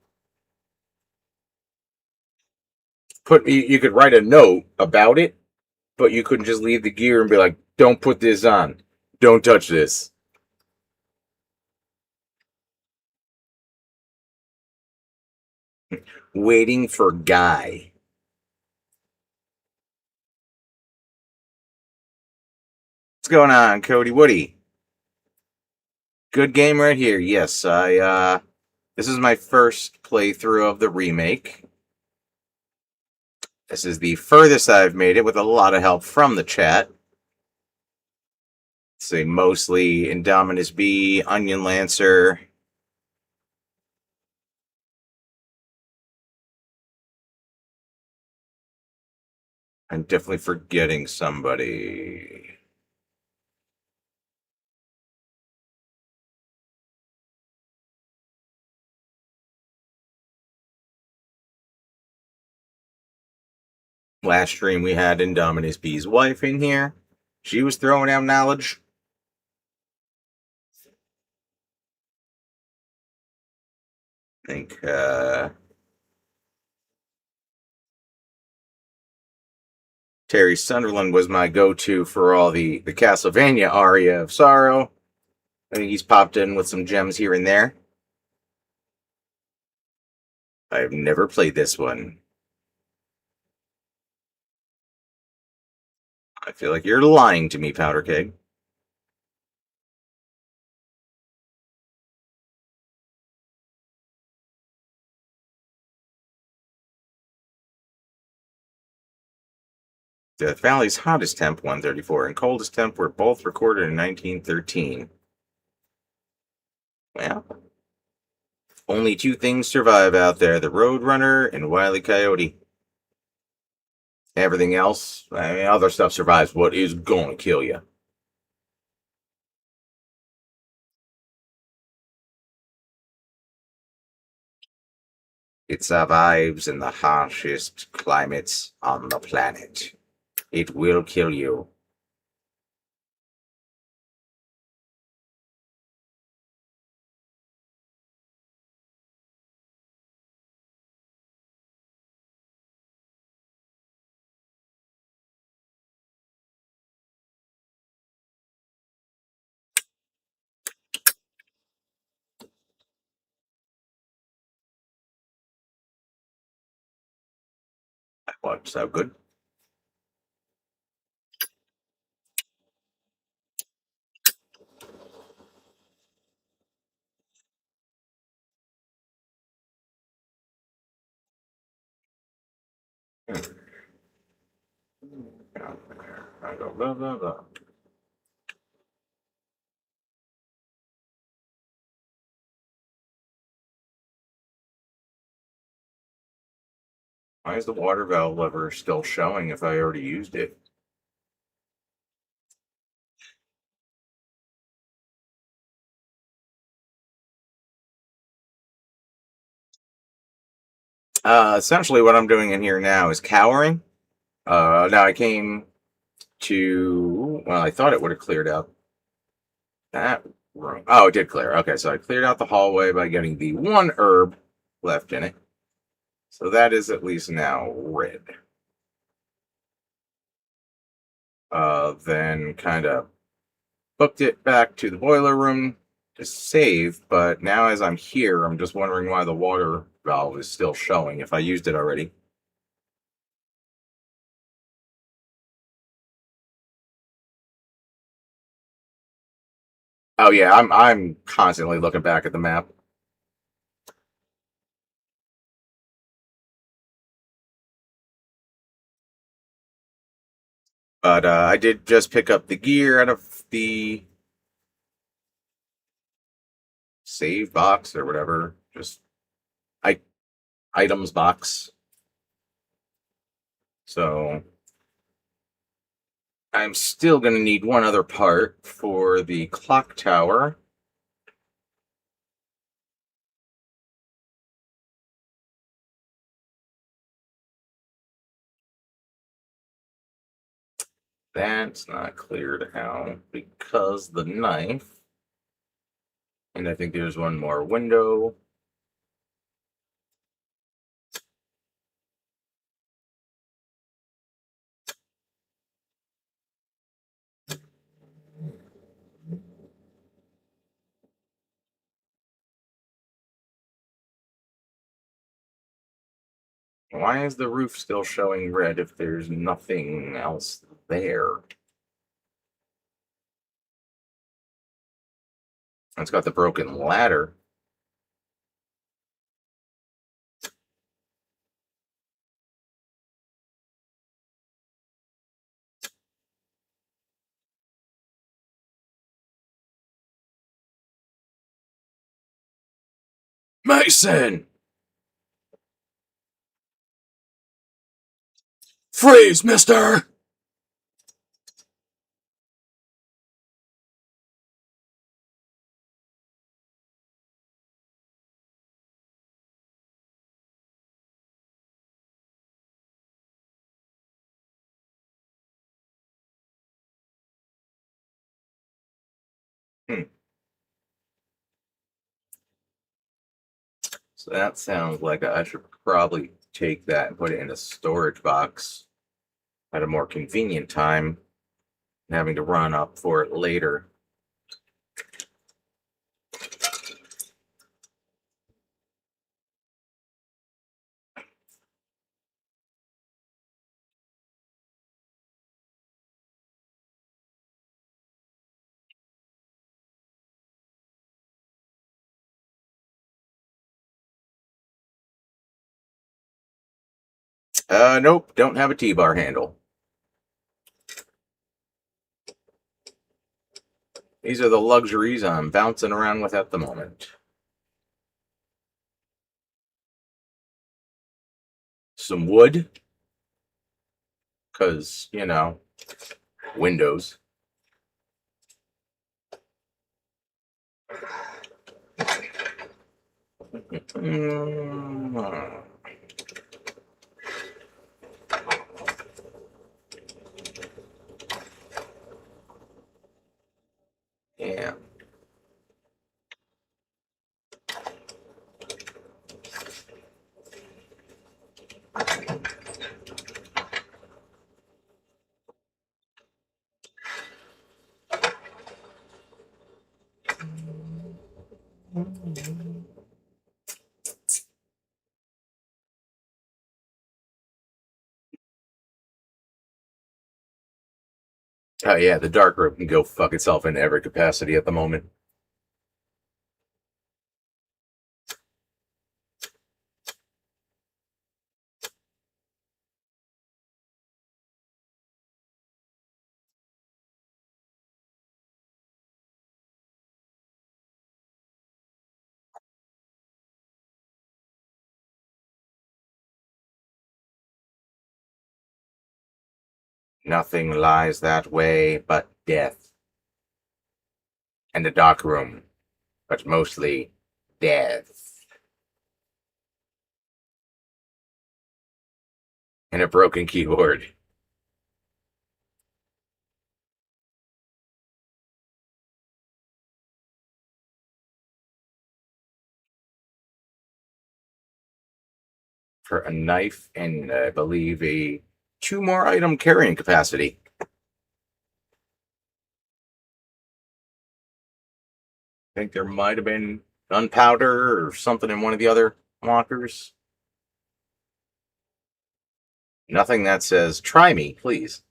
[SPEAKER 1] You could write a note about it, but you couldn't just leave the gear and be like, "Don't put this on. Don't touch this." Waiting for Guy. What's going on, Cody Woody? Good game right here. Yes, I this is my first playthrough of the remake. This is the furthest I've made it with a lot of help from the chat. Say mostly Indominus B, Onion Lancer. I'm definitely forgetting somebody. Last stream we had Indominus B's wife in here. She was throwing out knowledge. I think Terry Sunderland was my go-to for all the Castlevania aria of sorrow. I think he's popped in with some gems here and there. I've never played this one. I feel like you're lying to me, Powder Keg. Death Valley's hottest temp, 134, and coldest temp were both recorded in 1913. Well, only two things survive out there, the Roadrunner and Wile E. Coyote. Everything else, other stuff survives what is going to kill you. It survives in the harshest climates on the planet. It will kill you. What's so good? I go blah blah blah. Why is the water valve lever still showing if I already used it? Essentially, what I'm doing in here now is cowering. Now I came to. Well, I thought it would have cleared out that room. Oh, it did clear. Okay, so I cleared out the hallway by getting the one herb left in it. So that is at least now red. Then kind of booked it back to the boiler room to save, but now as I'm here, I'm just wondering why the water valve is still showing if I used it already. Oh yeah, I'm constantly looking back at the map. But I did just pick up the gear out of the save box or whatever. Just I items box. So I'm still gonna need one other part for the clock tower. That's not cleared out because the knife. And I think there's one more window. Why is the roof still showing red if there's nothing else there? It's got the broken ladder. Mason! Freeze, mister! Hmm. So that sounds like I should probably take that and put it in a storage box at a more convenient time, having to run up for it later. Nope, don't have a T-bar handle. These are the luxuries I'm bouncing around with at the moment. Some wood, because, windows. Mm, yeah. Oh yeah, the dark room can go fuck itself in every capacity at the moment. Nothing lies that way but death. And the dark room, but mostly death. And a broken keyboard. For a knife and I believe a two more item carrying capacity. I think there might have been gunpowder or something in one of the other lockers. Nothing that says, try me, please.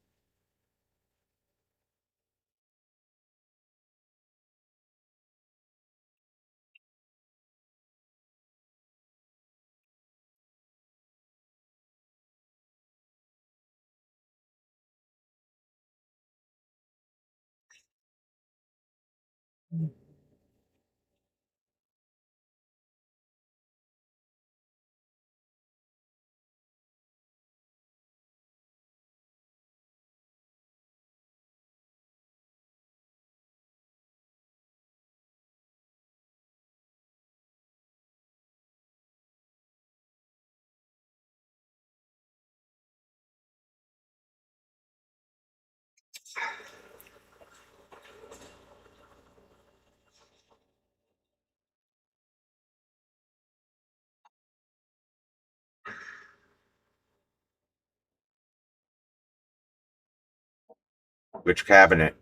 [SPEAKER 1] Which cabinet?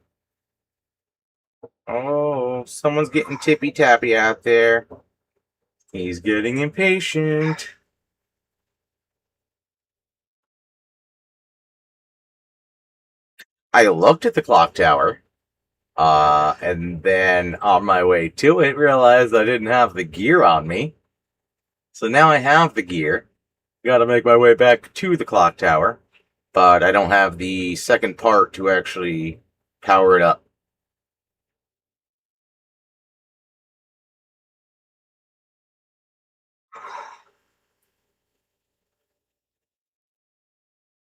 [SPEAKER 1] Oh, someone's getting tippy tappy out there. He's getting impatient. I looked at the clock tower, and then on my way to it, realized I didn't have the gear on me. So now I have the gear. Gotta make my way back to the clock tower, but I don't have the second part to actually power it up.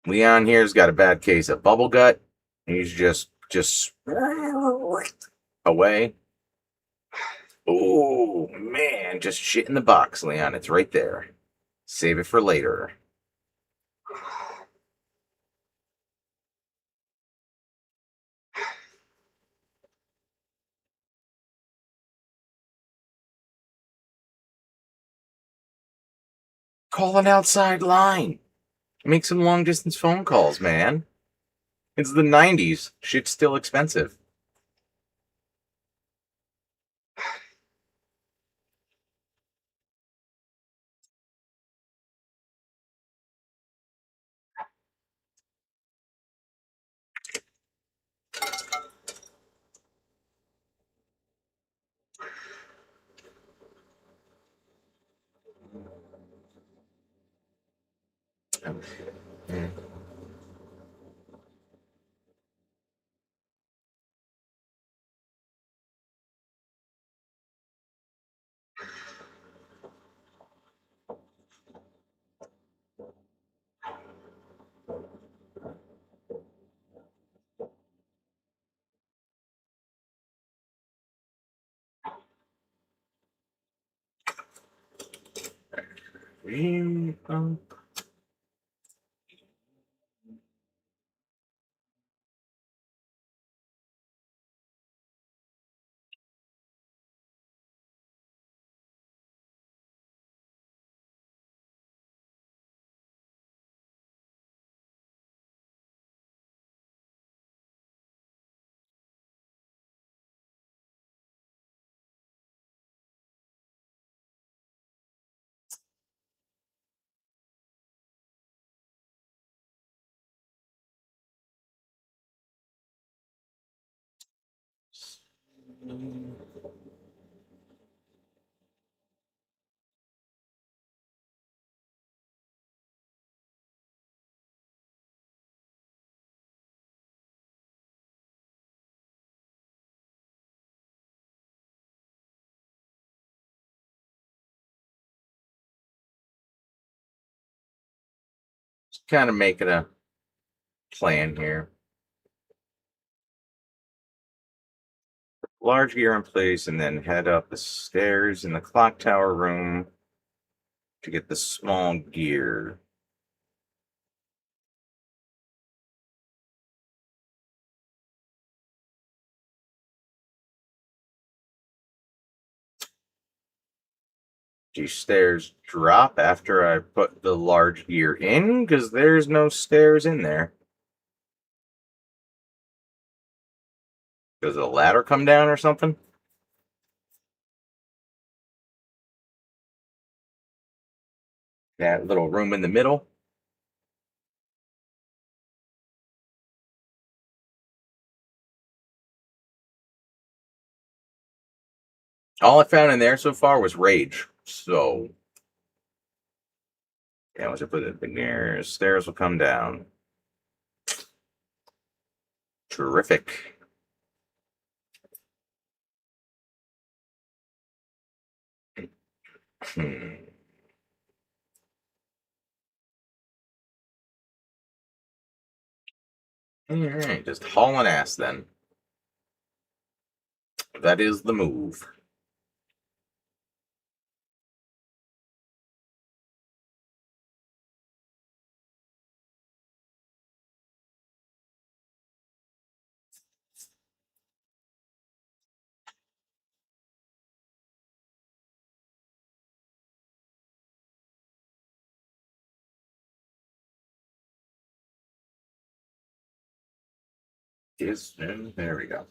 [SPEAKER 1] Leon here's got a bad case of bubble gut. He's just away. Oh man, just shit in the box, Leon. It's right there. Save it for later. Call an outside line. Make some long distance phone calls, man. It's the 90s. Shit's still expensive. Just kind of making a plan here. Large gear in place, and then head up the stairs in the clock tower room to get the small gear. Do stairs drop after I put the large gear in? Because there's no stairs in there. Does a ladder come down or something? That little room in the middle? All I found in there so far was rage. So, yeah, once I put it in there, stairs will come down. Terrific. Hmm. Alright, just hauling ass then. That is the move. And there we go.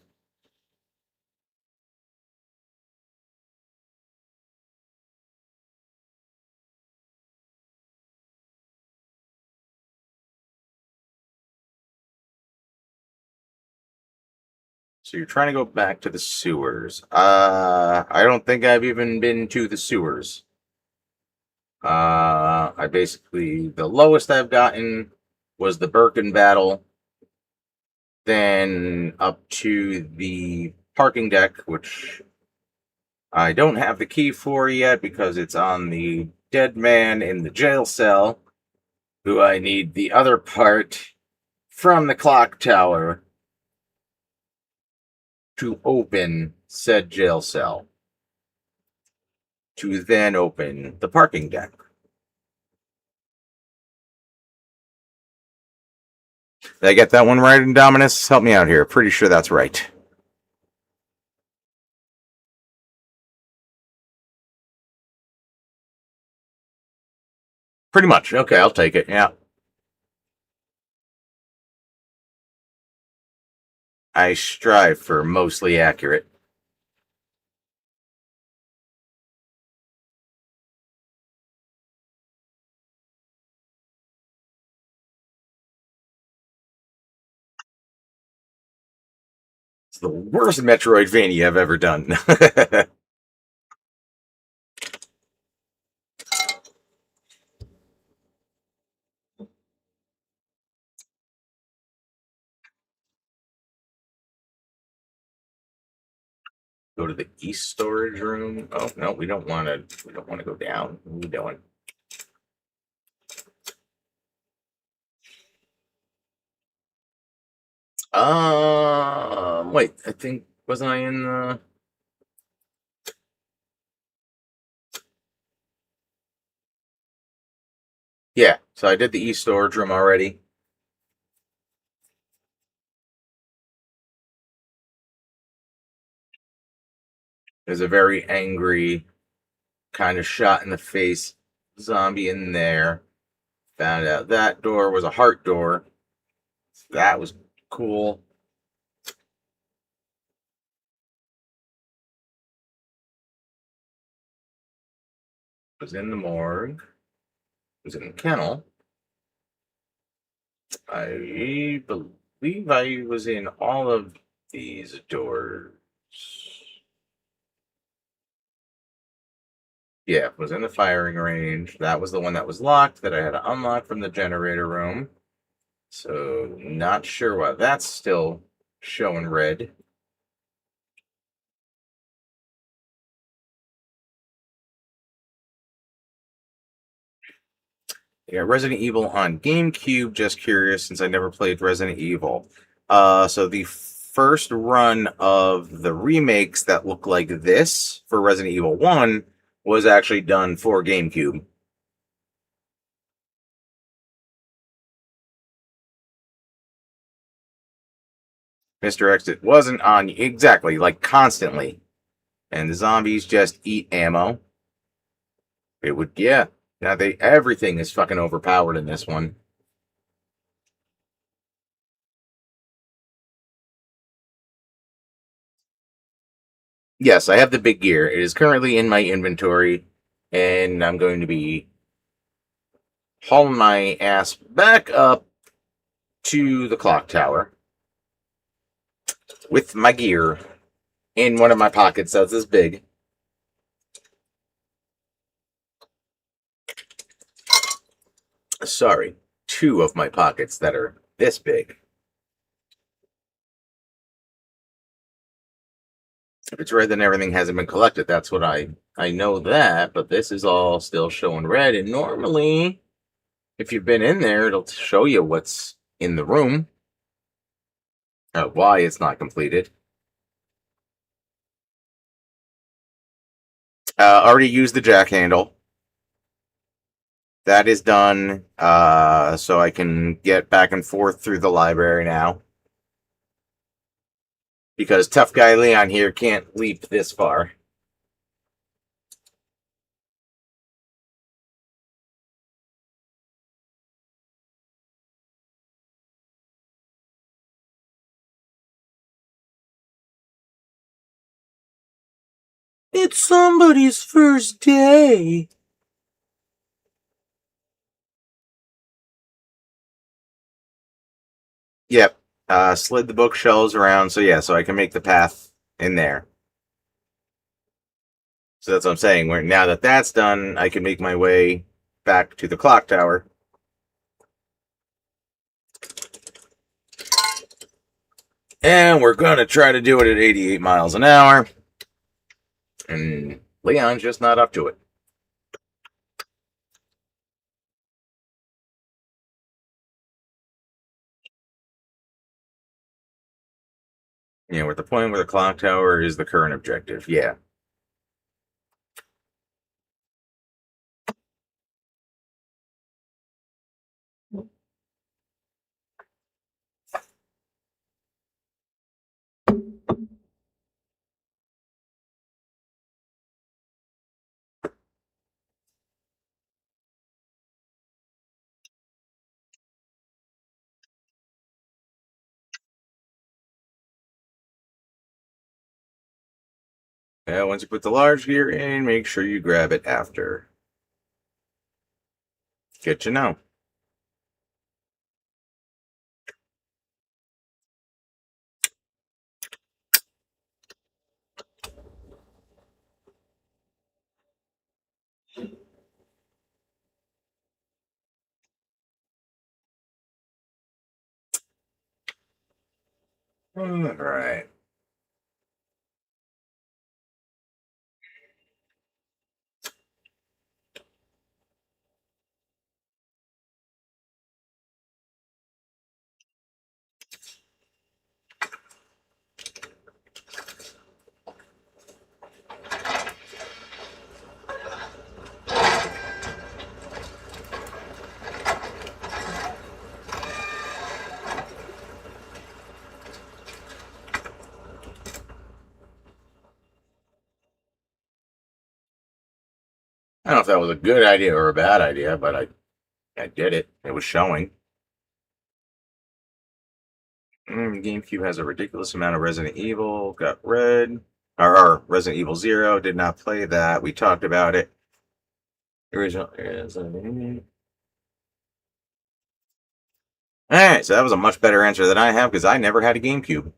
[SPEAKER 1] So you're trying to go back to the sewers. I don't think I've even been to the sewers. I basically, the lowest I've gotten was the Birkin battle, then up to the parking deck, which I don't have the key for yet because it's on the dead man in the jail cell, who I need the other part from the clock tower to open said jail cell, to then open the parking deck. Did I get that one right, Indominus? Help me out here. Pretty sure that's right. Pretty much. Okay, I'll take it. Yeah. I strive for mostly accurate. It's the worst Metroidvania I've ever done. Go to the east storage room. Oh no, we don't want to. We don't want to go down. What are we doing? Wait. I think wasn't I in the? Yeah. So I did the east storage room already. There's a very angry, kind of shot in the face zombie in there. Found out that door was a heart door. That was cool. Was in the morgue. Was in the kennel. I believe I was in all of these doors. Yeah, was in the firing range. That was the one that was locked that I had to unlock from the generator room. So, not sure why that's still showing red. Yeah, Resident Evil on GameCube. Just curious since I never played Resident Evil. So the first run of the remakes that look like this for Resident Evil 1 was actually done for GameCube. Mr. X, it wasn't on exactly, like constantly. And the zombies just eat ammo. It would, yeah. Now everything is fucking overpowered in this one. Yes, I have the big gear. It is currently in my inventory, and I'm going to be hauling my ass back up to the clock tower with my gear in one of my pockets that's this big. Sorry, two of my pockets that are this big. If it's red, then everything hasn't been collected. That's what I know that, but this is all still showing red. And normally, if you've been in there, it'll show you what's in the room, why it's not completed. Already used the jack handle. That is done. So I can get back and forth through the library now. Because tough guy Leon here can't leap this far. It's somebody's first day. Yep. Slid the bookshelves around, so yeah, so I can make the path in there. So that's what I'm saying. Where now that that's done, I can make my way back to the clock tower. And we're gonna try to do it at 88 miles an hour. And Leon's just not up to it. Yeah, we're at the point where the clock tower is the current objective. Yeah. Yeah, once you put the large gear in, make sure you grab it after. Good to know. All right. I don't know if that was a good idea or a bad idea, but I did it. It was showing. GameCube has a ridiculous amount of Resident Evil. Got red. Or Resident Evil Zero. Did not play that. We talked about it. Original. Alright, so that was a much better answer than I have because I never had a GameCube.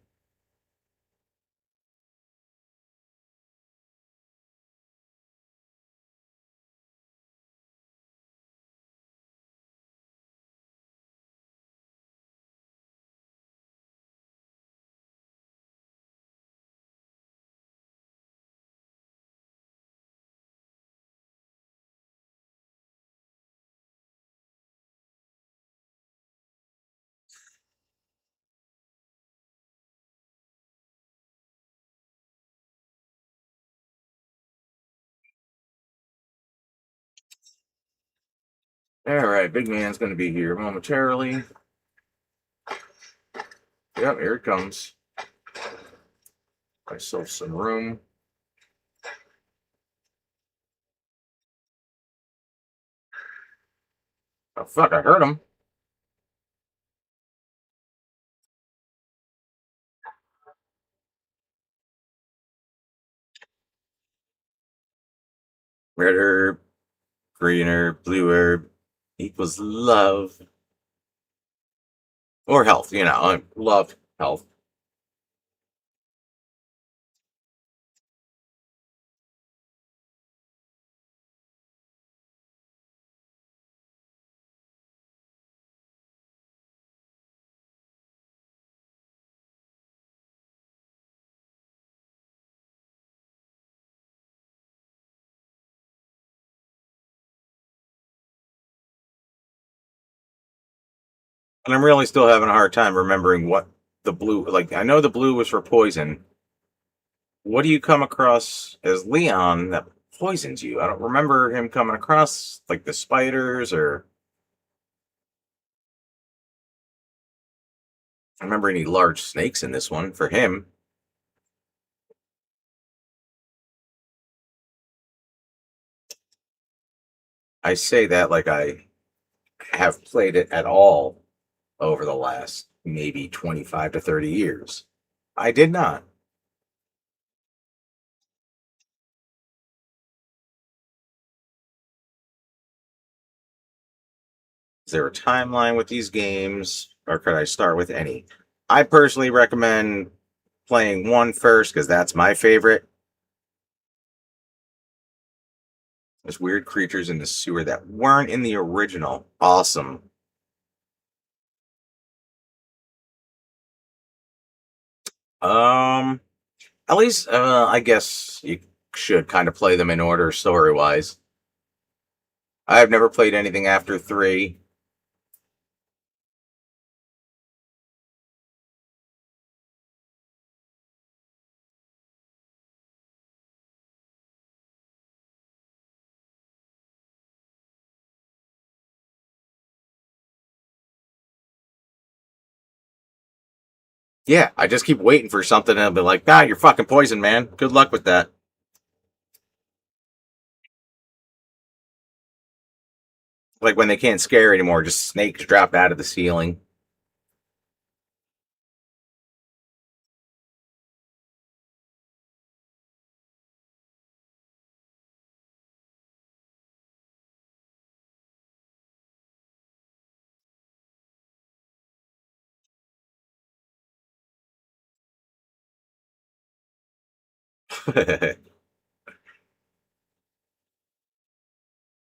[SPEAKER 1] Alright, big man's going to be here momentarily. Yep, here it comes. Myself some room. Oh, fuck, I heard him. Red herb, green herb, blue herb equals love. Or health, you know. I love health. And I'm really still having a hard time remembering what the blue, like, I know the blue was for poison. What do you come across as Leon that poisons you? I don't remember him coming across, like, the spiders or. I remember any large snakes in this one for him. I say that like I have played it at all over the last maybe 25 to 30 years. I did not. Is there a timeline with these games, or could I start with any? I personally recommend playing one first because that's my favorite. There's weird creatures in the sewer that weren't in the original. Awesome. Um, at least I guess you should kind of play them in order story wise. I've never played anything after three. Yeah, I just keep waiting for something and I'll be like, nah, you're fucking poisoned, man. Good luck with that. Like when they can't scare anymore, just snakes drop out of the ceiling.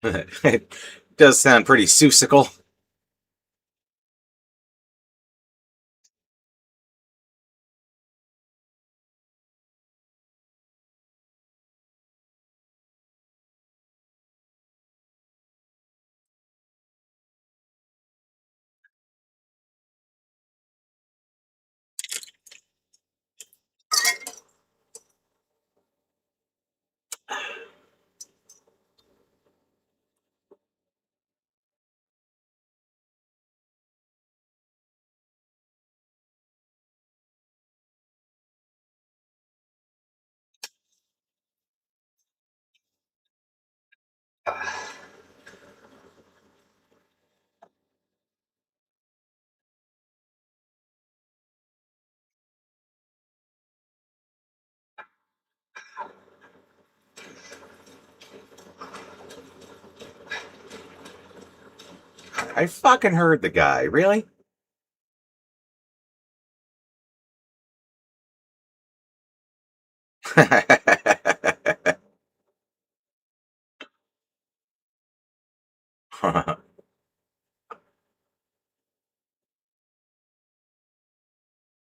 [SPEAKER 1] It does sound pretty susical. I fucking heard the guy. Really?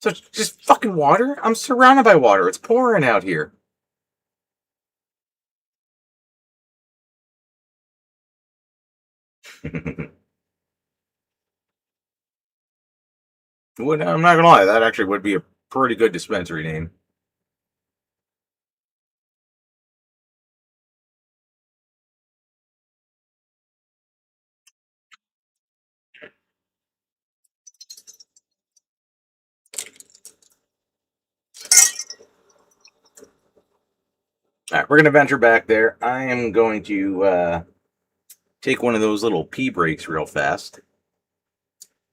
[SPEAKER 1] So it's just fucking water? I'm surrounded by water. It's pouring out here. I'm not gonna lie, that actually would be a pretty good dispensary name. All right, we're gonna venture back there. I am going to take one of those little pee breaks real fast.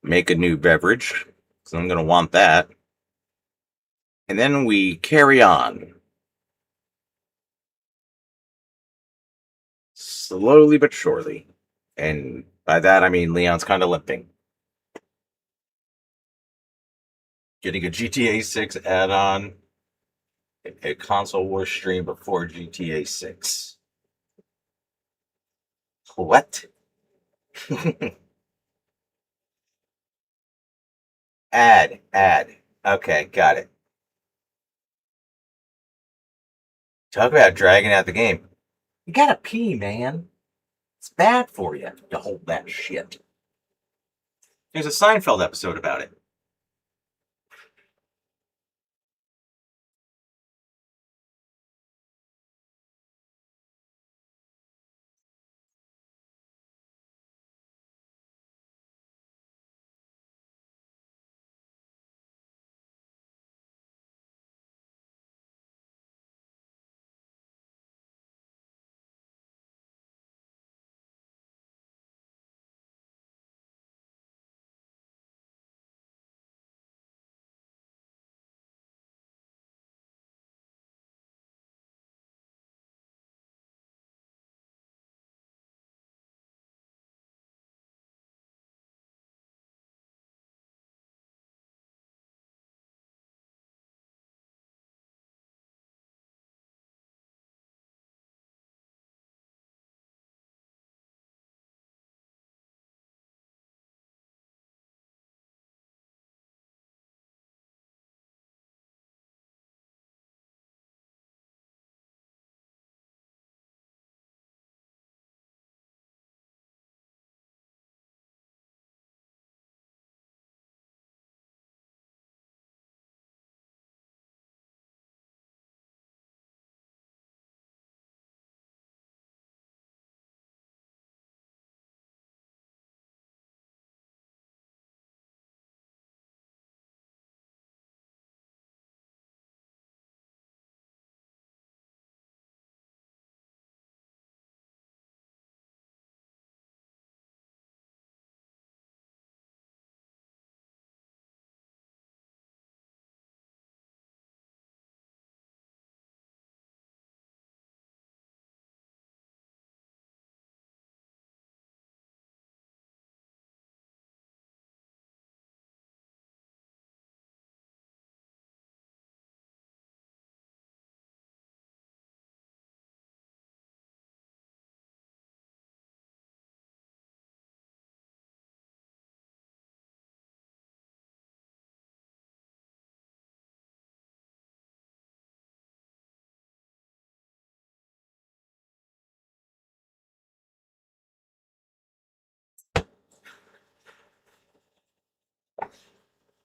[SPEAKER 1] Make a new beverage, so I'm gonna want that, and then we carry on slowly but surely. And by that I mean Leon's kind of limping. Getting a GTA 6 add-on, a console war stream before GTA 6. What? Add. Okay, got it. Talk about dragging out the game. You gotta pee, man. It's bad for you to hold that shit. There's a Seinfeld episode about it.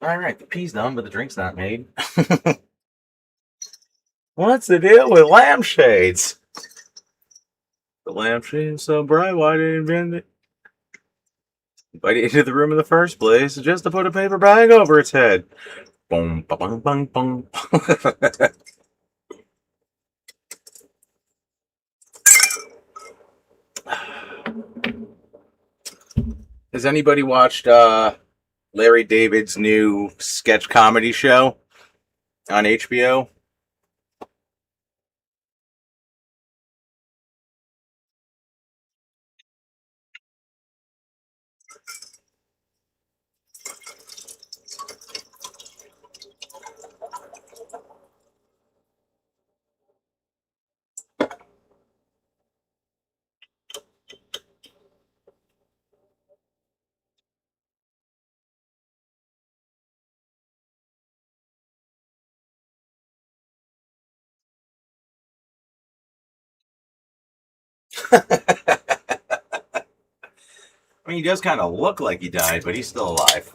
[SPEAKER 1] All right, the pea's done, but the drink's not made. What's the deal with lampshades? The lampshade's so bright, why did it bend it? Why did it into the room in the first place? Just to put a paper bag over its head. Boom, ba bang, bang, bang. Has anybody watched Larry David's new sketch comedy show on HBO? I mean, he does kind of look like he died, but he's still alive.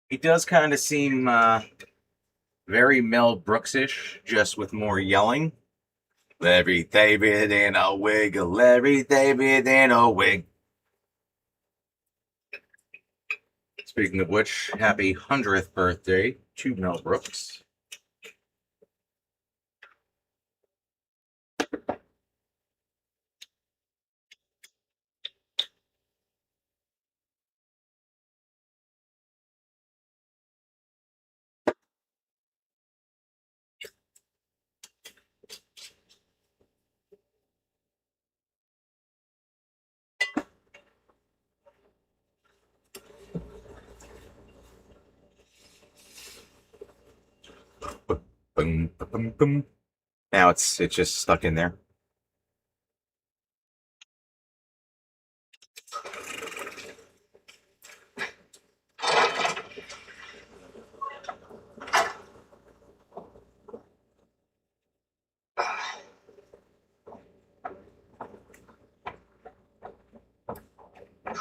[SPEAKER 1] He does kind of seem very Mel Brooksish, just with more yelling. Larry David in a wig, Larry David in a wig. Speaking of which, happy 100th birthday to Mel Brooks. Boom, boom, boom. Now it's just stuck in there.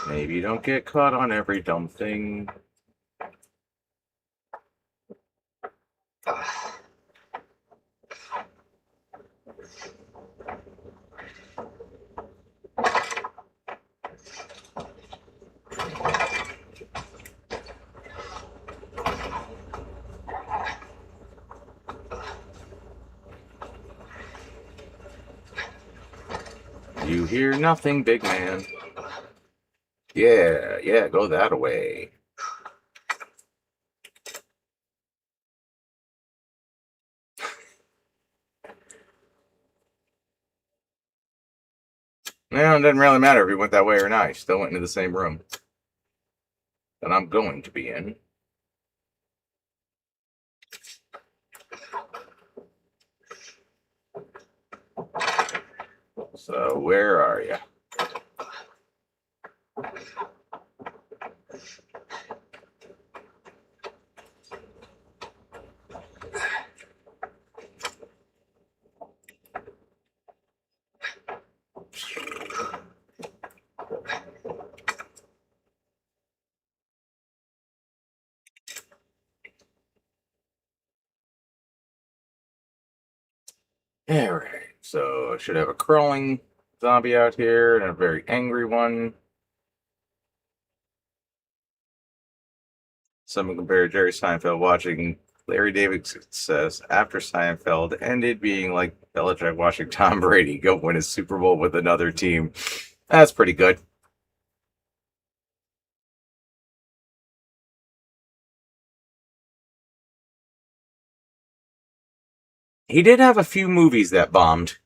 [SPEAKER 1] Maybe you don't get caught on every dumb thing. You hear nothing, big man. Yeah, yeah, go that way. No, it doesn't really matter if you went that way or not. You still went into the same room that I'm going to be in. So, where are you? Alright, so I should have a crawling zombie out here and a very angry one. Someone compared Jerry Seinfeld watching Larry David says after Seinfeld ended being like Belichick watching Tom Brady go win a Super Bowl with another team. That's pretty good. He did have a few movies that bombed.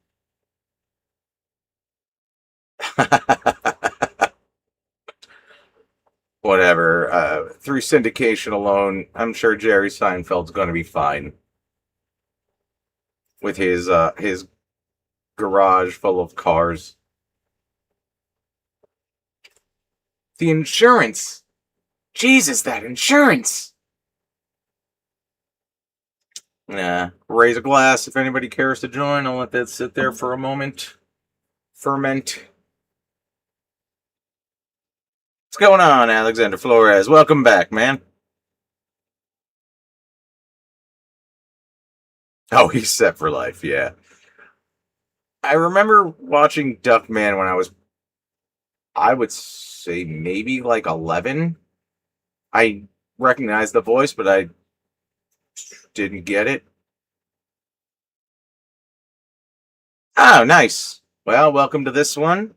[SPEAKER 1] Whatever. Through syndication alone, I'm sure Jerry Seinfeld's going to be fine with his garage full of cars. The insurance. Jesus, that insurance. Nah. Raise a glass if anybody cares to join. I'll let that sit there for a moment. Ferment. What's going on, Alexander Flores? Welcome back, man. Oh, he's set for life, yeah. I remember watching Duckman when I would say maybe like 11. I recognized the voice, but I didn't get it. Oh, nice. Well, welcome to this one.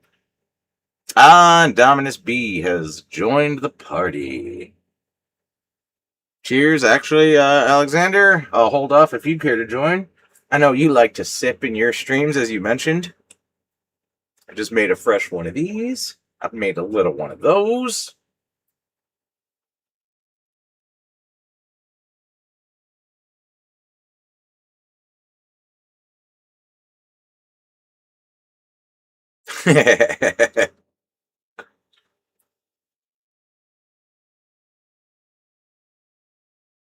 [SPEAKER 1] Dominus B has joined the party. Cheers. Actually, Alexander, I'll hold off if you care to join. I know you like to sip in your streams, as you mentioned. I just made a fresh one of these. I've made a little one of those.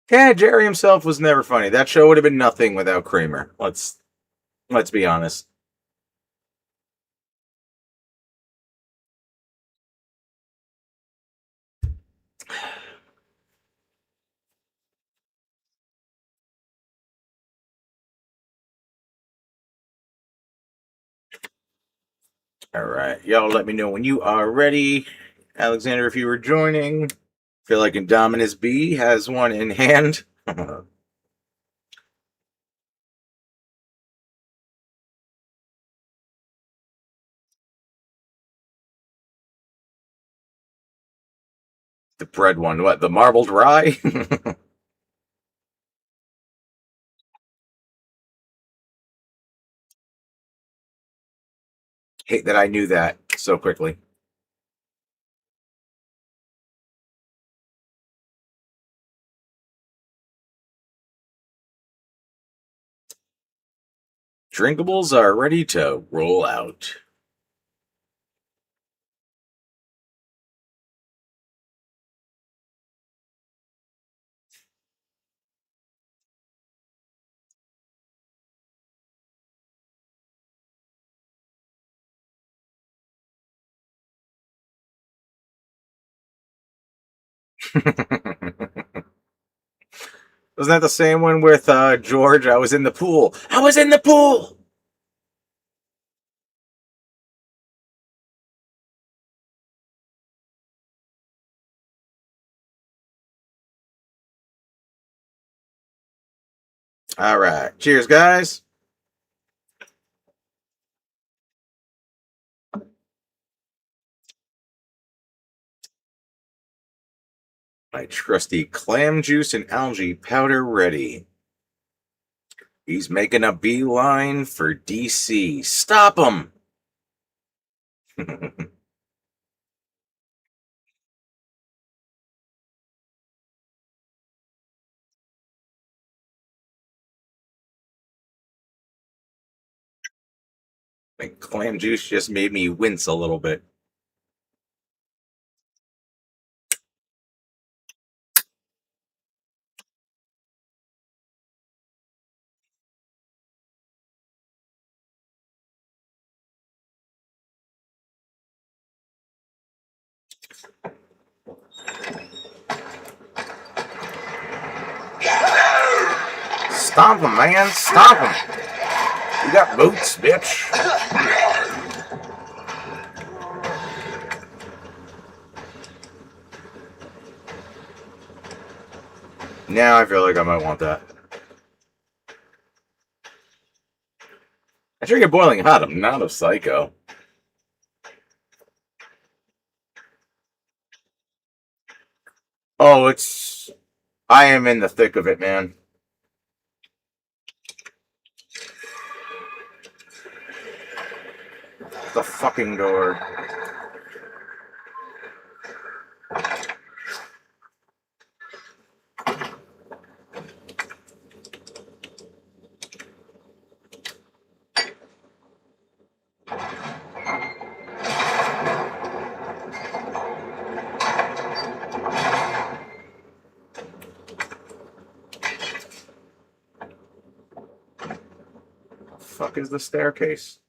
[SPEAKER 1] Yeah, Jerry himself was never funny. That show would have been nothing without Kramer. Let's be honest. All right, y'all. Let me know when you are ready, Alexander. If you were joining, feel like Indominus B has one in hand. The bread one, what? The marbled rye? Hate that I knew that so quickly. Drinkables are ready to roll out. Wasn't that the same one with George? I was in the pool. I was in the pool. All right. Cheers, guys. My trusty clam juice and algae powder ready. He's making a beeline for DC. Stop him! The clam juice just made me wince a little bit. Stomp him, man. Stomp him. You got boots, bitch. Now I feel like I might want that. I drink it boiling hot. I'm not a psycho. Oh, it's. I am in the thick of it, man. The fucking door. The fuck is the staircase?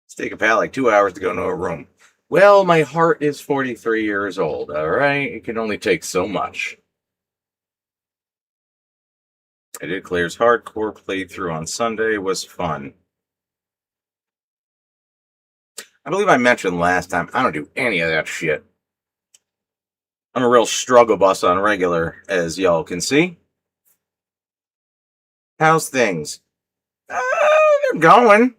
[SPEAKER 1] It's taking Pat like 2 hours to go into a room. Well, my heart is 43 years old, alright? It can only take so much. I did Claire's hardcore playthrough on Sunday. It was fun. I believe I mentioned last time, I don't do any of that shit. I'm a real struggle bus on regular, as y'all can see. How's things? They're going.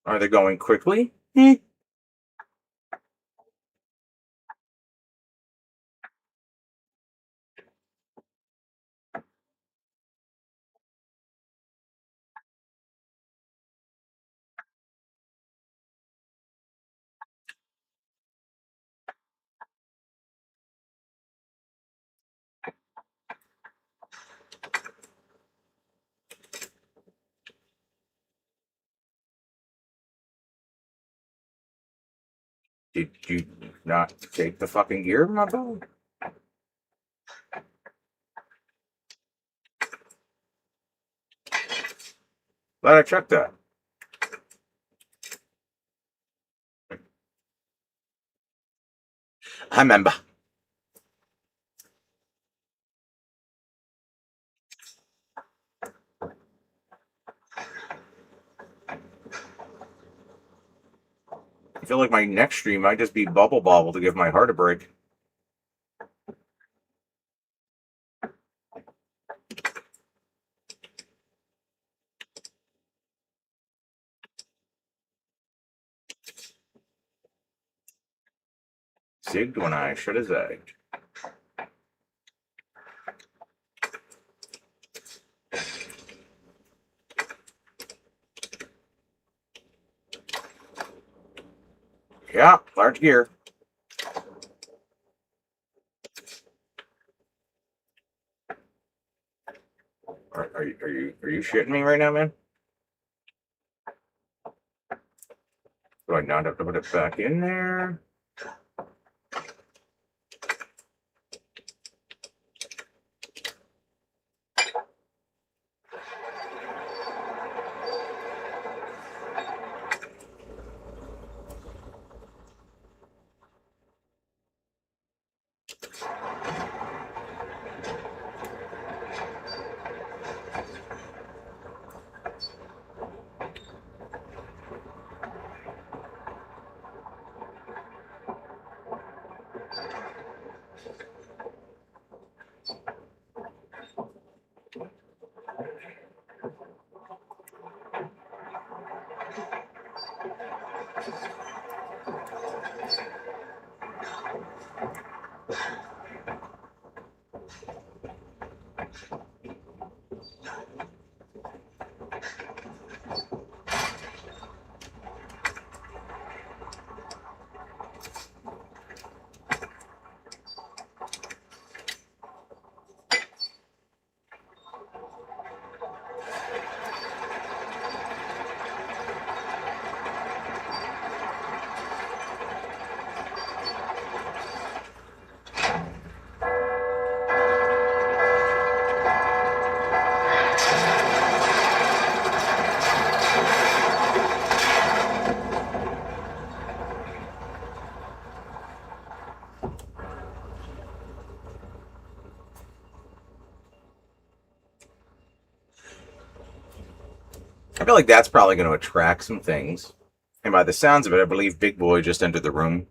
[SPEAKER 1] Are they going quickly? Did you not take the fucking gear, my boy? Glad I checked that. I remember. I feel like my next stream might just be Bubble Bobble to give my heart a break. Zigged when I should have zagged. Yeah, large gear. Are you shitting me right now, man? Do I not have to put it back in there? I feel like that's probably going to attract some things. And by the sounds of it, I believe Big Boy just entered the room.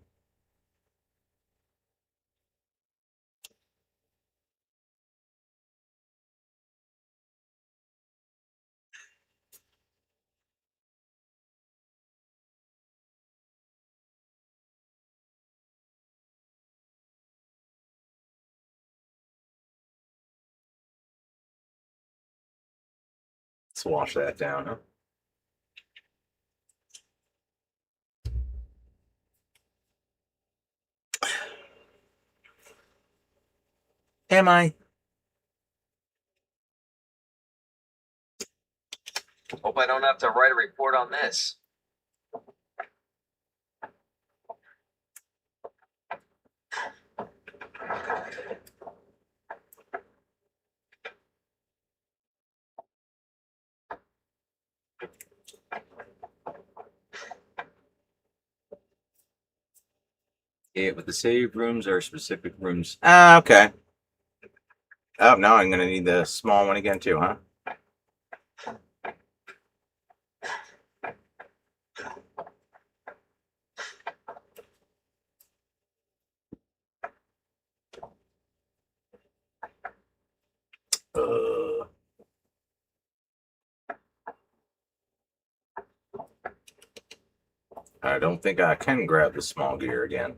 [SPEAKER 1] Let's wash that down, huh? Am I?
[SPEAKER 2] Hope I don't have to write a report on this.
[SPEAKER 1] Yeah, but the save rooms are specific rooms. Ah, okay. Oh, now I'm going to need the small one again, too, huh? I don't think I can grab the small gear again.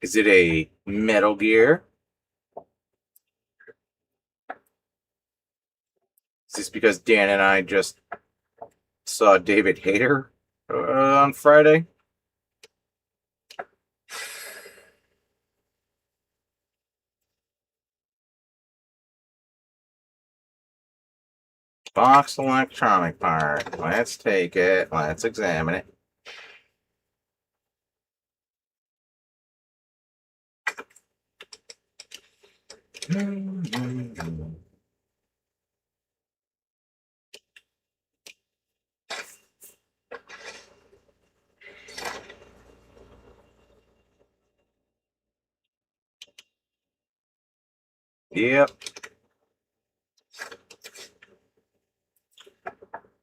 [SPEAKER 1] Is it a Metal Gear? Is this because Dan and I just saw David Hayter on Friday? Box electronic part. Let's take it. Let's examine it. Yep.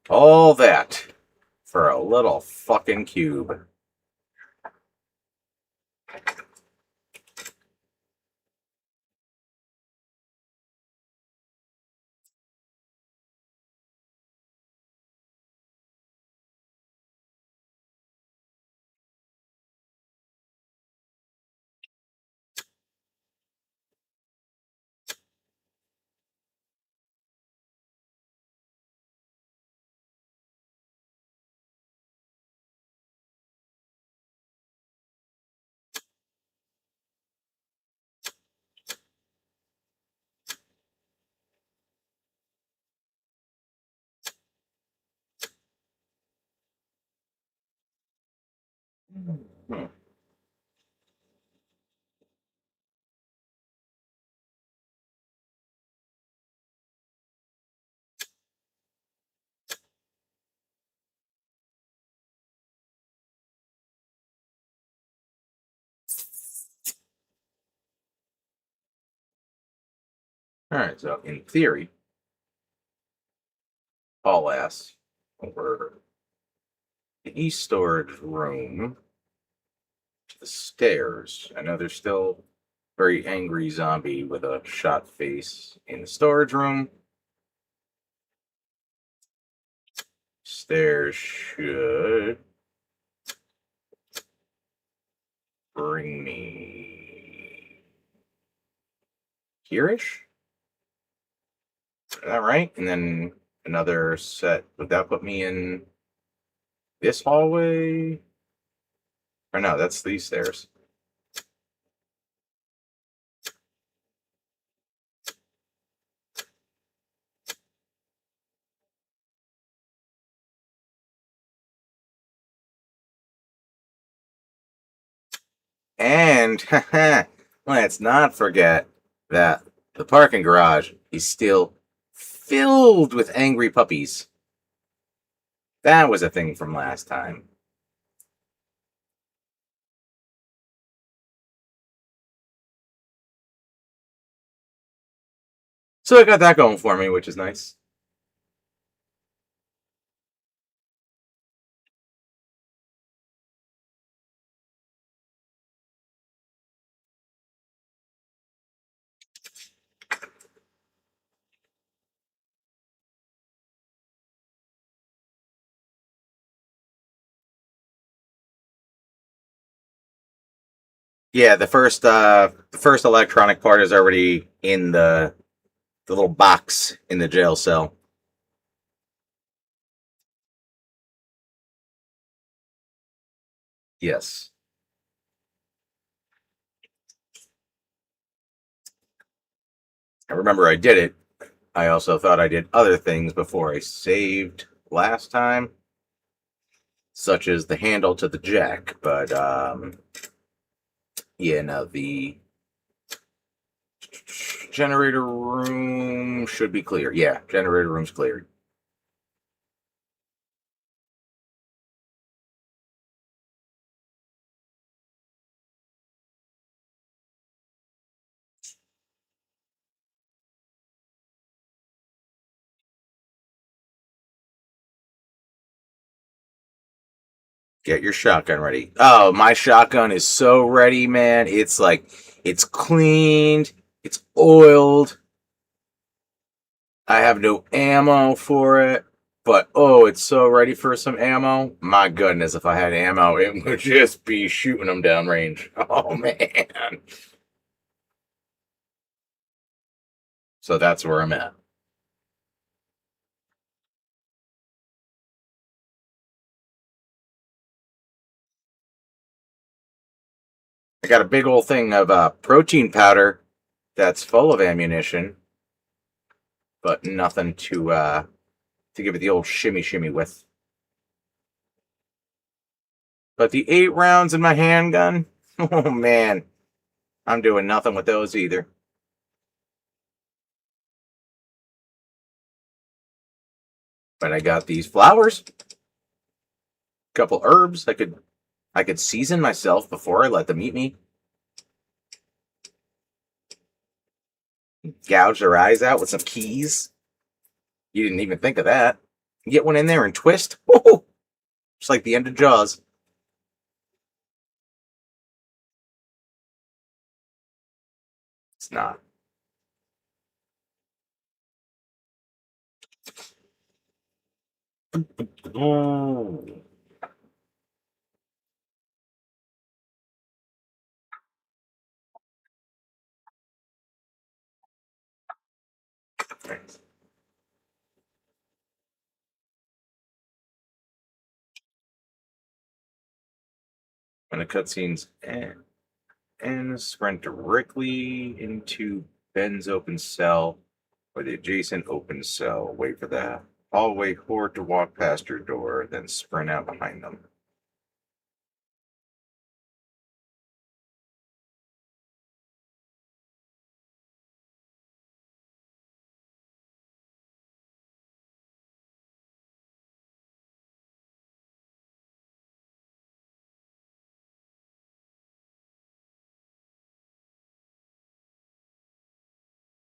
[SPEAKER 1] All that for a little fucking cube. Hmm. All right, so in theory, haul ass over the east storage room to the stairs. I know there's still very angry zombie with a shot face in the storage room. Stairs should bring me here-ish. Is that right? And then another set. Would that put me in this hallway? Or no, that's these stairs. And let's not forget that the parking garage is still filled with angry puppies. That was a thing from last time. So I got that going for me, which is nice. Yeah, the first electronic part is already in the little box in the jail cell. Yes. I remember I did it. I also thought I did other things before I saved last time, such as the handle to the jack. But yeah, no, the generator room should be clear. Yeah, generator room's cleared. Get your shotgun ready. Oh, my shotgun is so ready, man. It's like it's cleaned, it's oiled. I have no ammo for it, but oh, it's so ready for some ammo. My goodness, if I had ammo, it would just be shooting them down range. Oh man. So that's where I'm at. I got a big old thing of protein powder that's full of ammunition, but nothing to give it the old shimmy shimmy with. But the 8 rounds in my handgun, oh man, I'm doing nothing with those either. But I got these flowers, couple herbs. I could season myself before I let them eat me. Gouge their eyes out with some keys. You didn't even think of that. Get one in there and twist. Whoa! Just like the end of Jaws. It's not. Oh. Thanks. When the cutscenes and sprint directly into Ben's open cell or the adjacent open cell. Wait for that hallway horde to walk past your door, then sprint out behind them.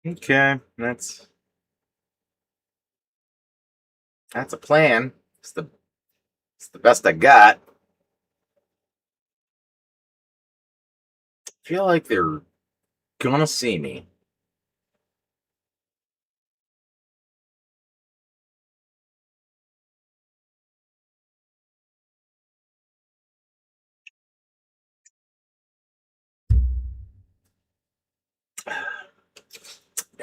[SPEAKER 1] Okay, that's a plan. It's the best I got. Feel like they're gonna see me.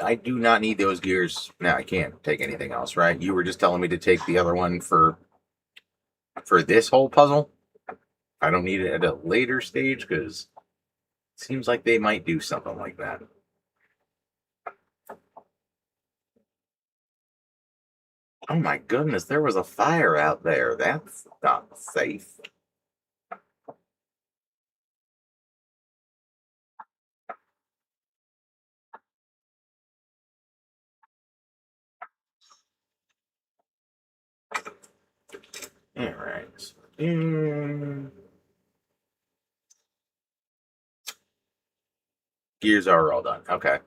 [SPEAKER 1] I do not need those gears. No, I can't take anything else, right? You were just telling me to take the other one for this whole puzzle. I don't need it at a later stage because it seems like they might do something like that. Oh my goodness, there was a fire out there. That's not safe. All right. Gears are all done. Okay.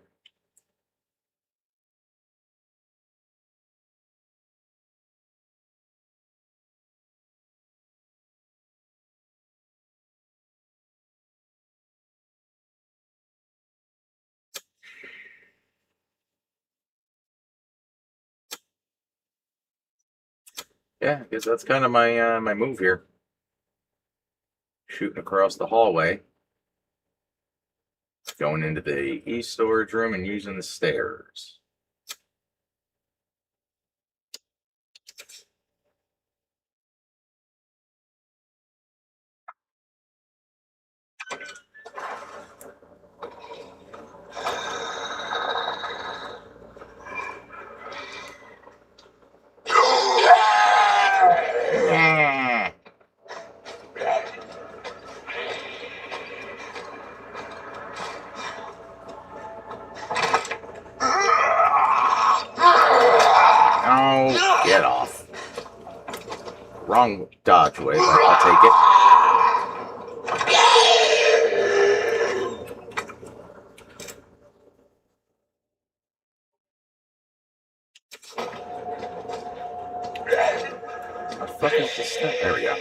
[SPEAKER 1] Yeah, I guess that's kind of my move here. Shooting across the hallway, going into the east storage room, and using the stairs. Oh, get off. Wrong dodge way, but I'll take it. What the fuck is this stuff? There we go.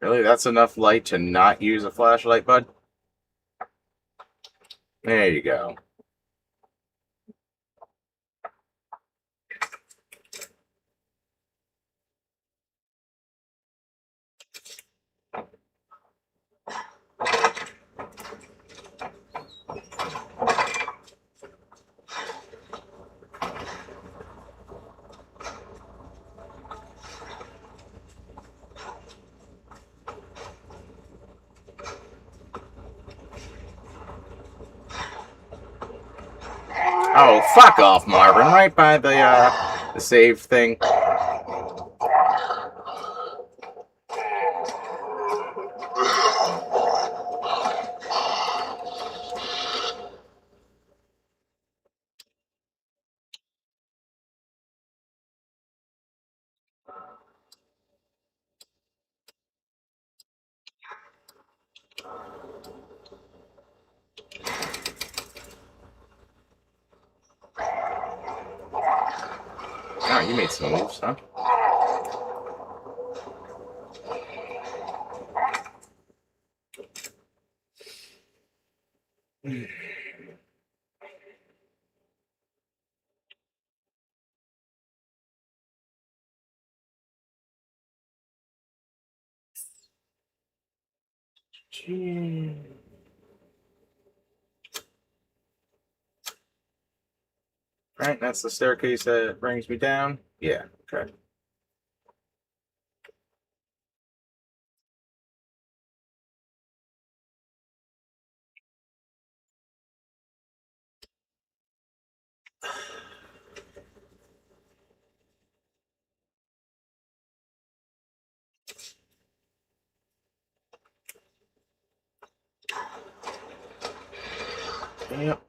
[SPEAKER 1] Really? That's enough light to not use a flashlight, bud? There you go. Oh, fuck off, Marvin! Right by the save thing. Oh, you made some moves, huh? Right, that's the staircase that brings me down. Yeah, okay. Yep.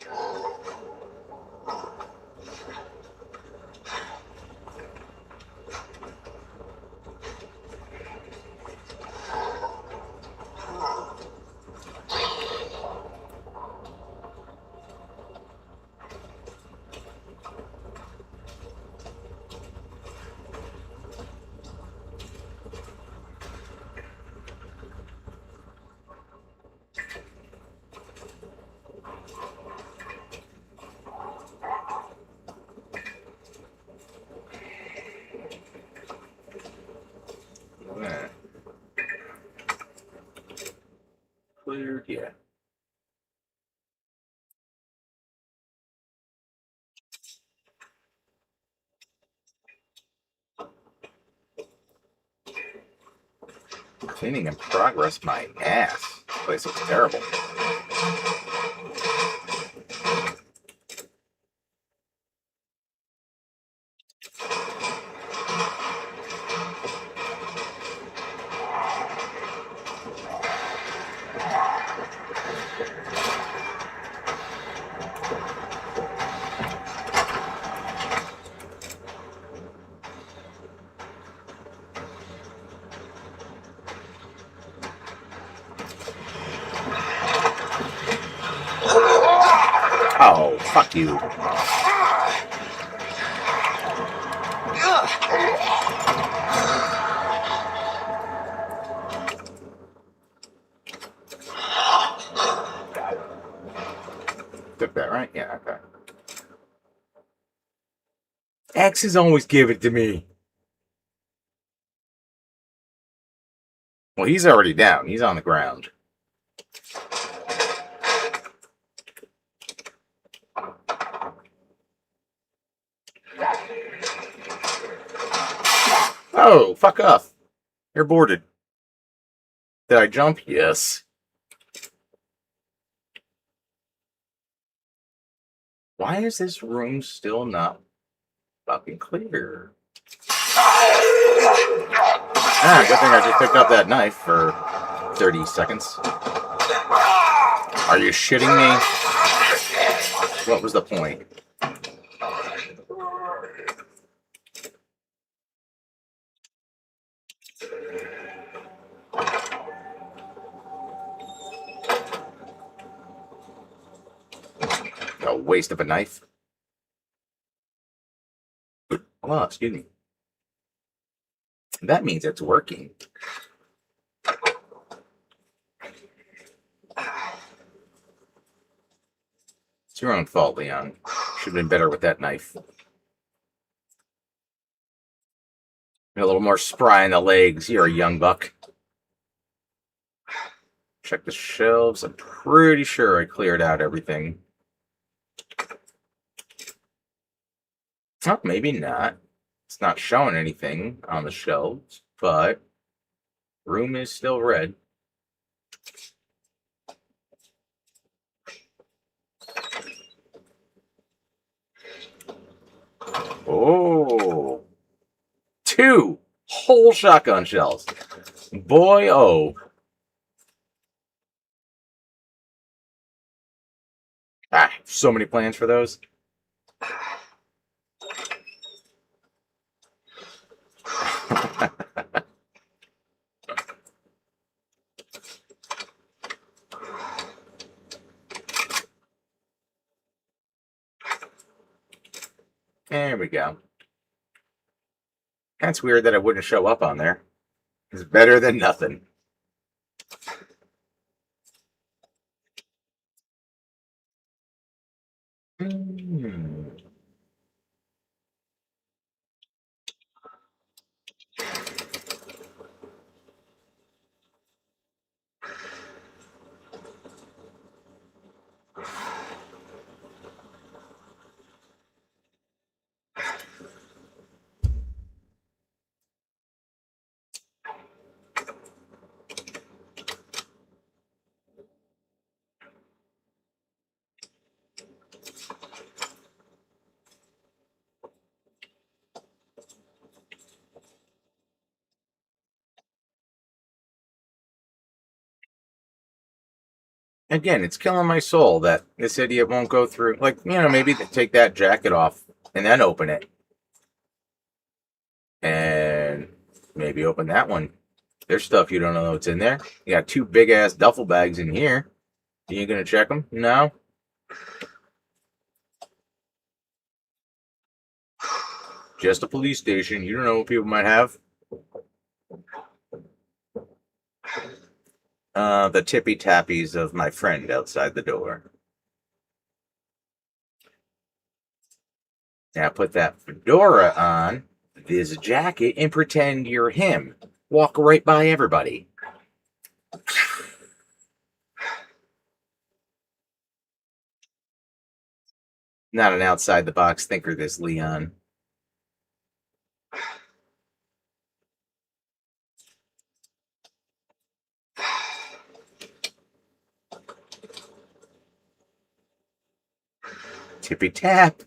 [SPEAKER 1] Yeah. Cleared, yeah. Cleaning in progress, my ass. This place looks terrible. Oh, fuck you. Took that, right? Yeah, okay. X's always give it to me. Well, he's already down. He's on the ground. Oh, fuck off. You're boarded. Did I jump? Yes. Why is this room still not fucking clear? Ah, good thing I just picked up that knife for 30 seconds. Are you shitting me? What was the point? A waste of a knife? Oh, excuse me. That means it's working. It's your own fault, Leon. Should have been better with that knife. A little more spry in the legs. You're a young buck. Check the shelves. I'm pretty sure I cleared out everything. Oh, maybe not. It's not showing anything on the shelves, but room is still red. Oh, two whole shotgun shells. Boy, oh. Ah, so many plans for those. There we go. That's weird that it wouldn't show up on there. It's better than nothing. Hmm. Again, it's killing my soul that this idiot won't go through. Like, maybe take that jacket off and then open it. And maybe open that one. There's stuff you don't know what's in there. You got two big ass duffel bags in here. You gonna check them? No? Just a police station. You don't know what people might have. The tippy tappies of my friend outside the door. Now put that fedora on, this jacket, and pretend you're him. Walk right by everybody. Not an outside the box thinker, this Leon. Tippy tap.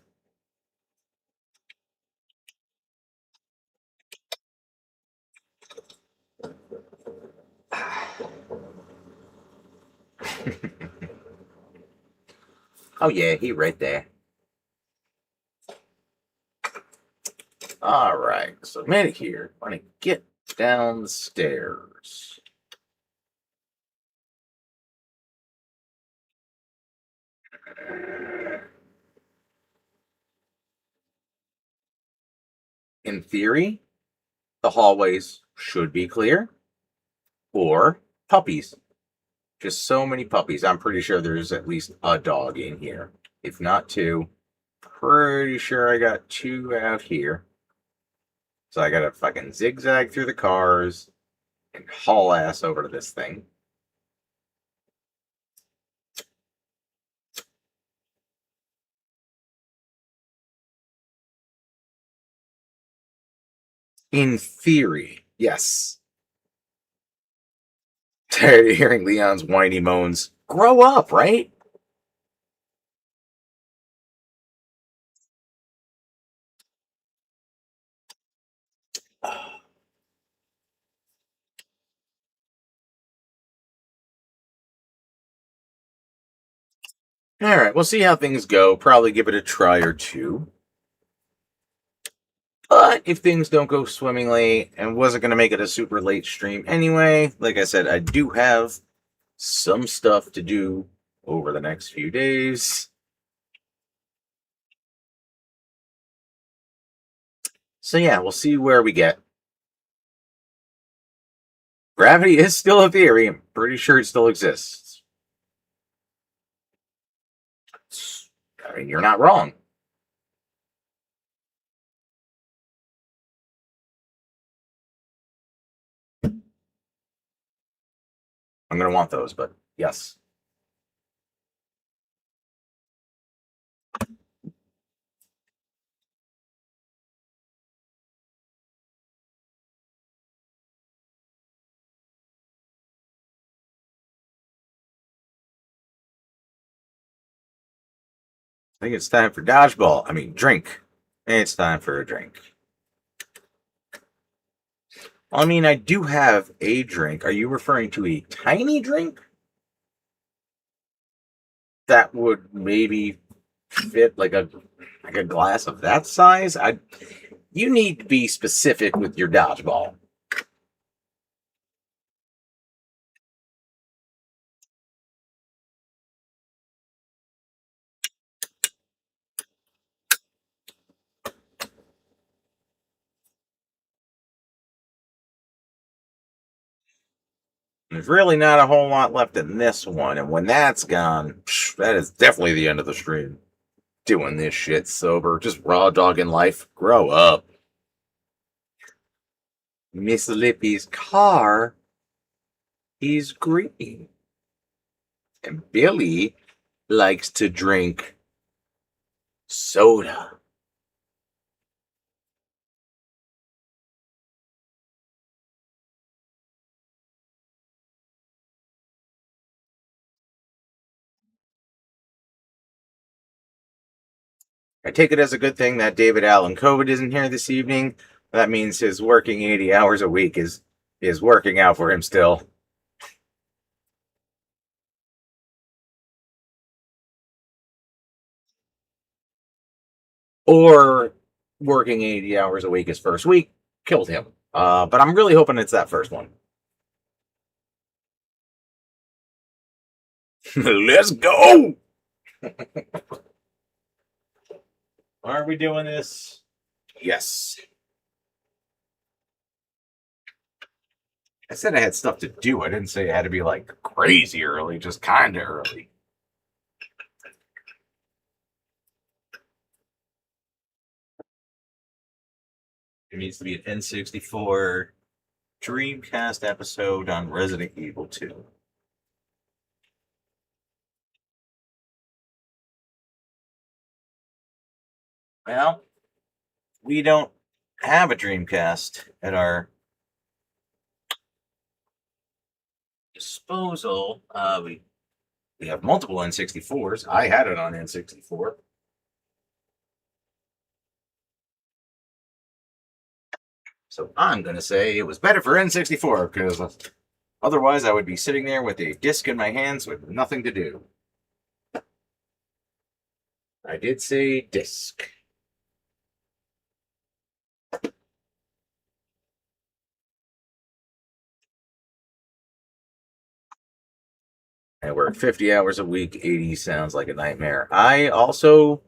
[SPEAKER 1] Oh yeah, he right there. All right, so minute here. I'm gonna get down the stairs. In theory, the hallways should be clear, or puppies. Just so many puppies. I'm pretty sure there's at least a dog in here, if not two. Pretty sure I got two out here. So I gotta fucking zigzag through the cars and haul ass over to this thing. In theory, yes. Tired of hearing Leon's whiny moans. Grow up, right? All right, we'll see how things go. Probably give it a try or two. But if things don't go swimmingly and wasn't going to make it a super late stream anyway, like I said, I do have some stuff to do over the next few days. So yeah, we'll see where we get. Gravity is still a theory. I'm pretty sure it still exists. I mean, you're not wrong. I'm going to want those, but yes. I think it's time for dodgeball. I mean, drink. It's time for a drink. I mean, I do have a drink. Are you referring to a tiny drink? That would maybe fit like a glass of that size? You need to be specific with your dodgeball. There's really not a whole lot left in this one, and when that's gone, that is definitely the end of the stream. Doing this shit sober, just raw dogging life. Grow up. Miss Lippy's car is green. And Billy likes to drink soda. I take it as a good thing that David Allen COVID isn't here this evening. That means his working 80 hours a week is working out for him still. Or working 80 hours a week his first week killed him. But I'm really hoping it's that first one. Let's go! Are we doing this? Yes. I said I had stuff to do. I didn't say it had to be like crazy early, just kind of early. It needs to be an N64 Dreamcast episode on Resident Evil 2. Well, we don't have a Dreamcast at our disposal. We have multiple N64s. I had it on N64. So I'm going to say it was better for N64 because otherwise I would be sitting there with a disc in my hands with nothing to do. I did say disc. I work 50 hours a week. 80 sounds like a nightmare. I also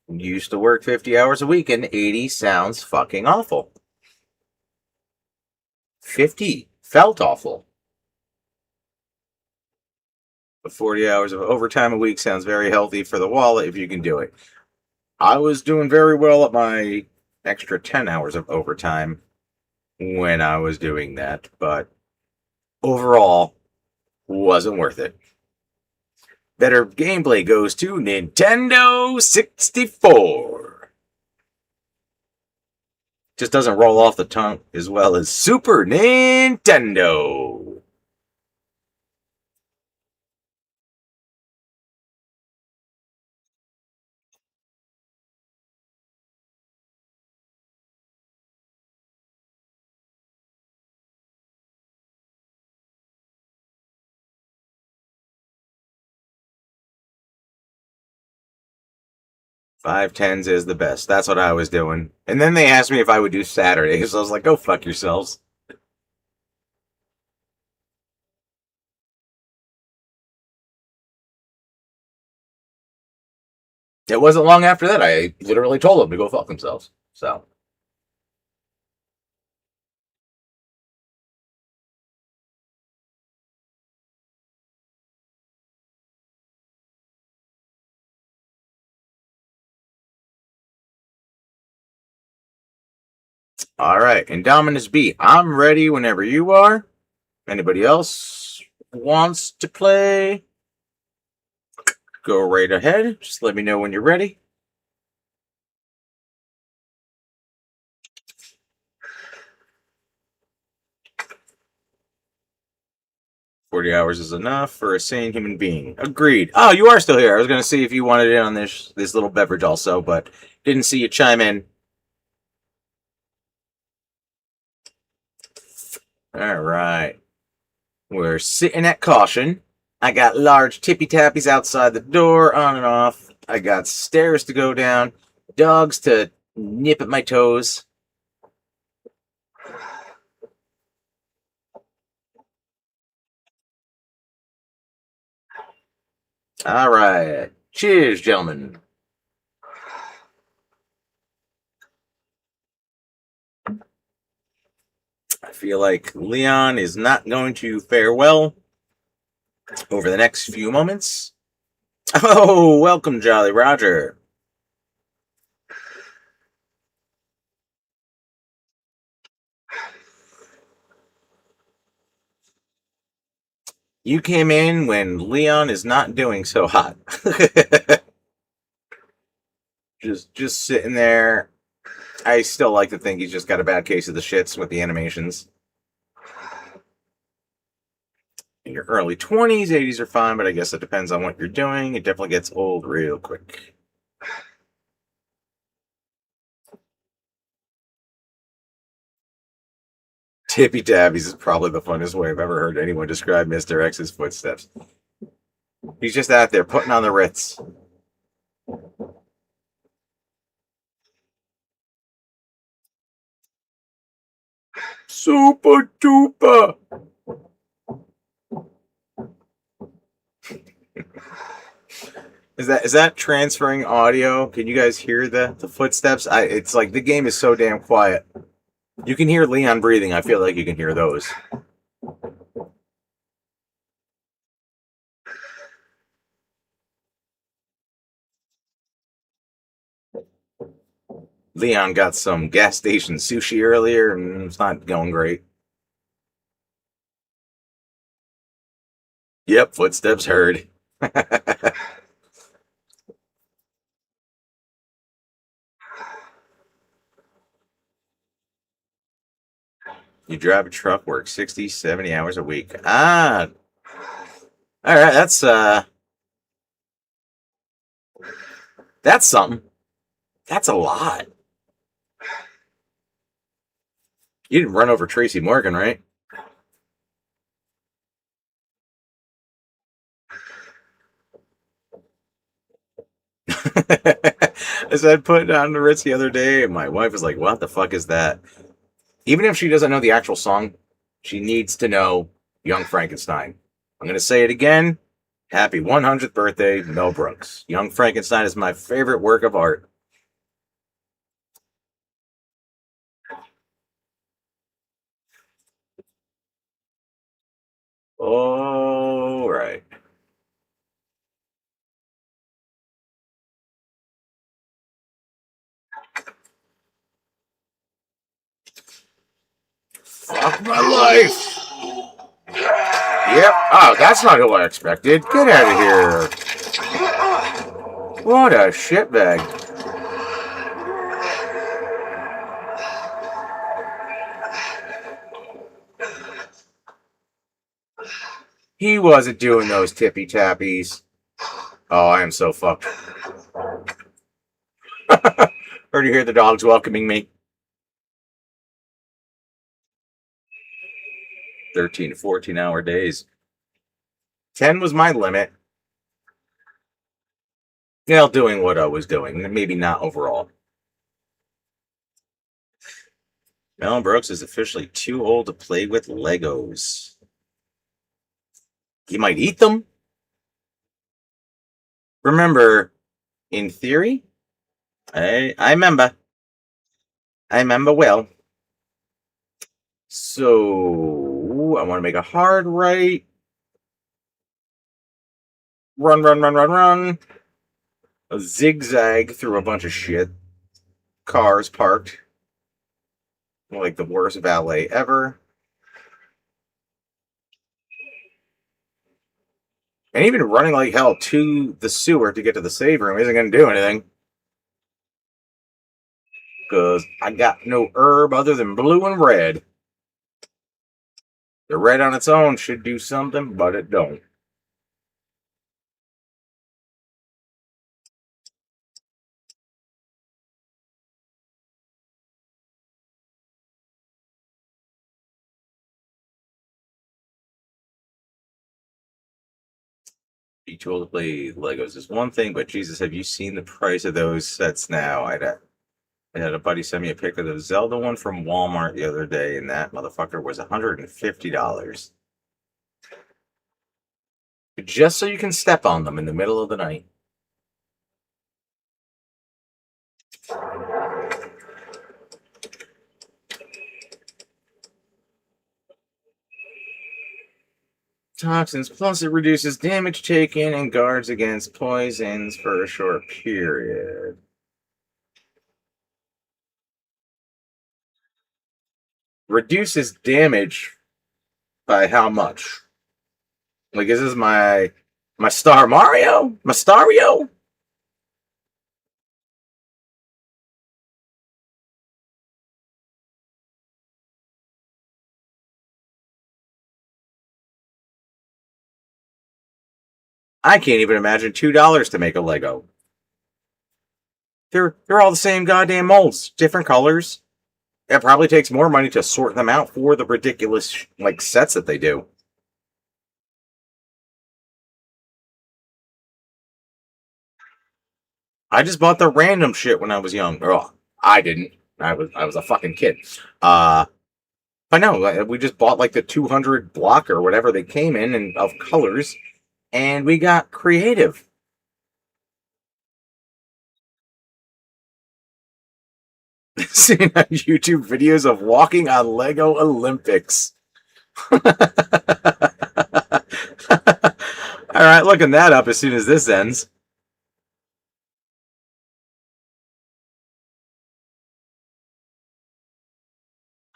[SPEAKER 1] used to work 50 hours a week, and 80 sounds fucking awful. 50 felt awful. But 40 hours of overtime a week sounds very healthy for the wallet if you can do it. I was doing very well at my extra 10 hours of overtime when I was doing that, but overall, wasn't worth it. Better gameplay goes to Nintendo 64. Just doesn't roll off the tongue as well as Super Nintendo. Five tens is the best. That's what I was doing. And then they asked me if I would do Saturdays. So I was like, go fuck yourselves. It wasn't long after that. I literally told them to go fuck themselves. So. All right. Indominus B. I'm ready whenever you are. Anybody else wants to play? Go right ahead. Just let me know when you're ready. "40 hours is enough for a sane human being." Agreed. Oh, you are still here. I was going to see if you wanted in on this little beverage also, but didn't see you chime in. All right. We're sitting at caution. I got large tippy tappies outside the door, on and off. I got stairs to go down, dogs to nip at my toes. All right. Cheers, gentlemen. I feel like Leon is not going to fare well over the next few moments. Oh, welcome, Jolly Roger. You came in when Leon is not doing so hot. just sitting there. I still like to think he's just got a bad case of the shits with the animations. In your early 20s, 80s are fine, but I guess it depends on what you're doing. It definitely gets old real quick. Tippy Tabbies is probably the funnest way I've ever heard anyone describe Mr. X's footsteps. He's just out there putting on the Ritz. Super duper. Is that transferring audio? Can you guys hear the footsteps? It's like the game is so damn quiet. You can hear Leon breathing. I feel like you can hear those. Leon got some gas station sushi earlier, and it's not going great. Yep, footsteps heard. You drive a truck, work 60, 70 hours a week. Ah, all right, that's something. That's a lot. You didn't run over Tracy Morgan, right? I said put it on the Ritz the other day, and my wife was like, "What the fuck is that?" Even if she doesn't know the actual song, she needs to know Young Frankenstein. I'm gonna say it again. Happy 100th birthday, Mel Brooks. Young Frankenstein is my favorite work of art. All right. Fuck my life. Yep. Oh, that's not who I expected. Get out of here. What a shitbag. He wasn't doing those tippy tappies. Oh, I am so fucked. Heard you hear the dogs welcoming me. 13 to 14 hour days. 10 was my limit. Yeah, doing what I was doing. Maybe not overall. Mel Brooks is officially too old to play with Legos. He might eat them. Remember, in theory, I remember. I remember well. So I want to make a hard right. Run, run, run, run, run. A zigzag through a bunch of shit. Cars parked. Like the worst valet ever. And even running like hell to the sewer to get to the save room isn't going to do anything. Because I got no herb other than blue and red. The red on its own should do something, but it don't. Be too old to play Legos is one thing, but Jesus, have you seen the price of those sets now? I had a buddy send me a pic of the Zelda one from Walmart the other day, and that motherfucker was $150. Just so you can step on them in the middle of the night. Toxins, plus it reduces damage taken and guards against poisons for a short period. Reduces damage by how much? Like, is this my Star Mario? My Stario? I can't even imagine $2 to make a Lego. They're all the same goddamn molds, different colors. It probably takes more money to sort them out for the ridiculous like sets that they do. I just bought the random shit when I was young. Oh, I didn't. I was a fucking kid. But no, we just bought like the 200 block or whatever they came in and of colors, and we got creative. Seeing on YouTube videos of walking on Lego Olympics. All right, looking that up as soon as this ends.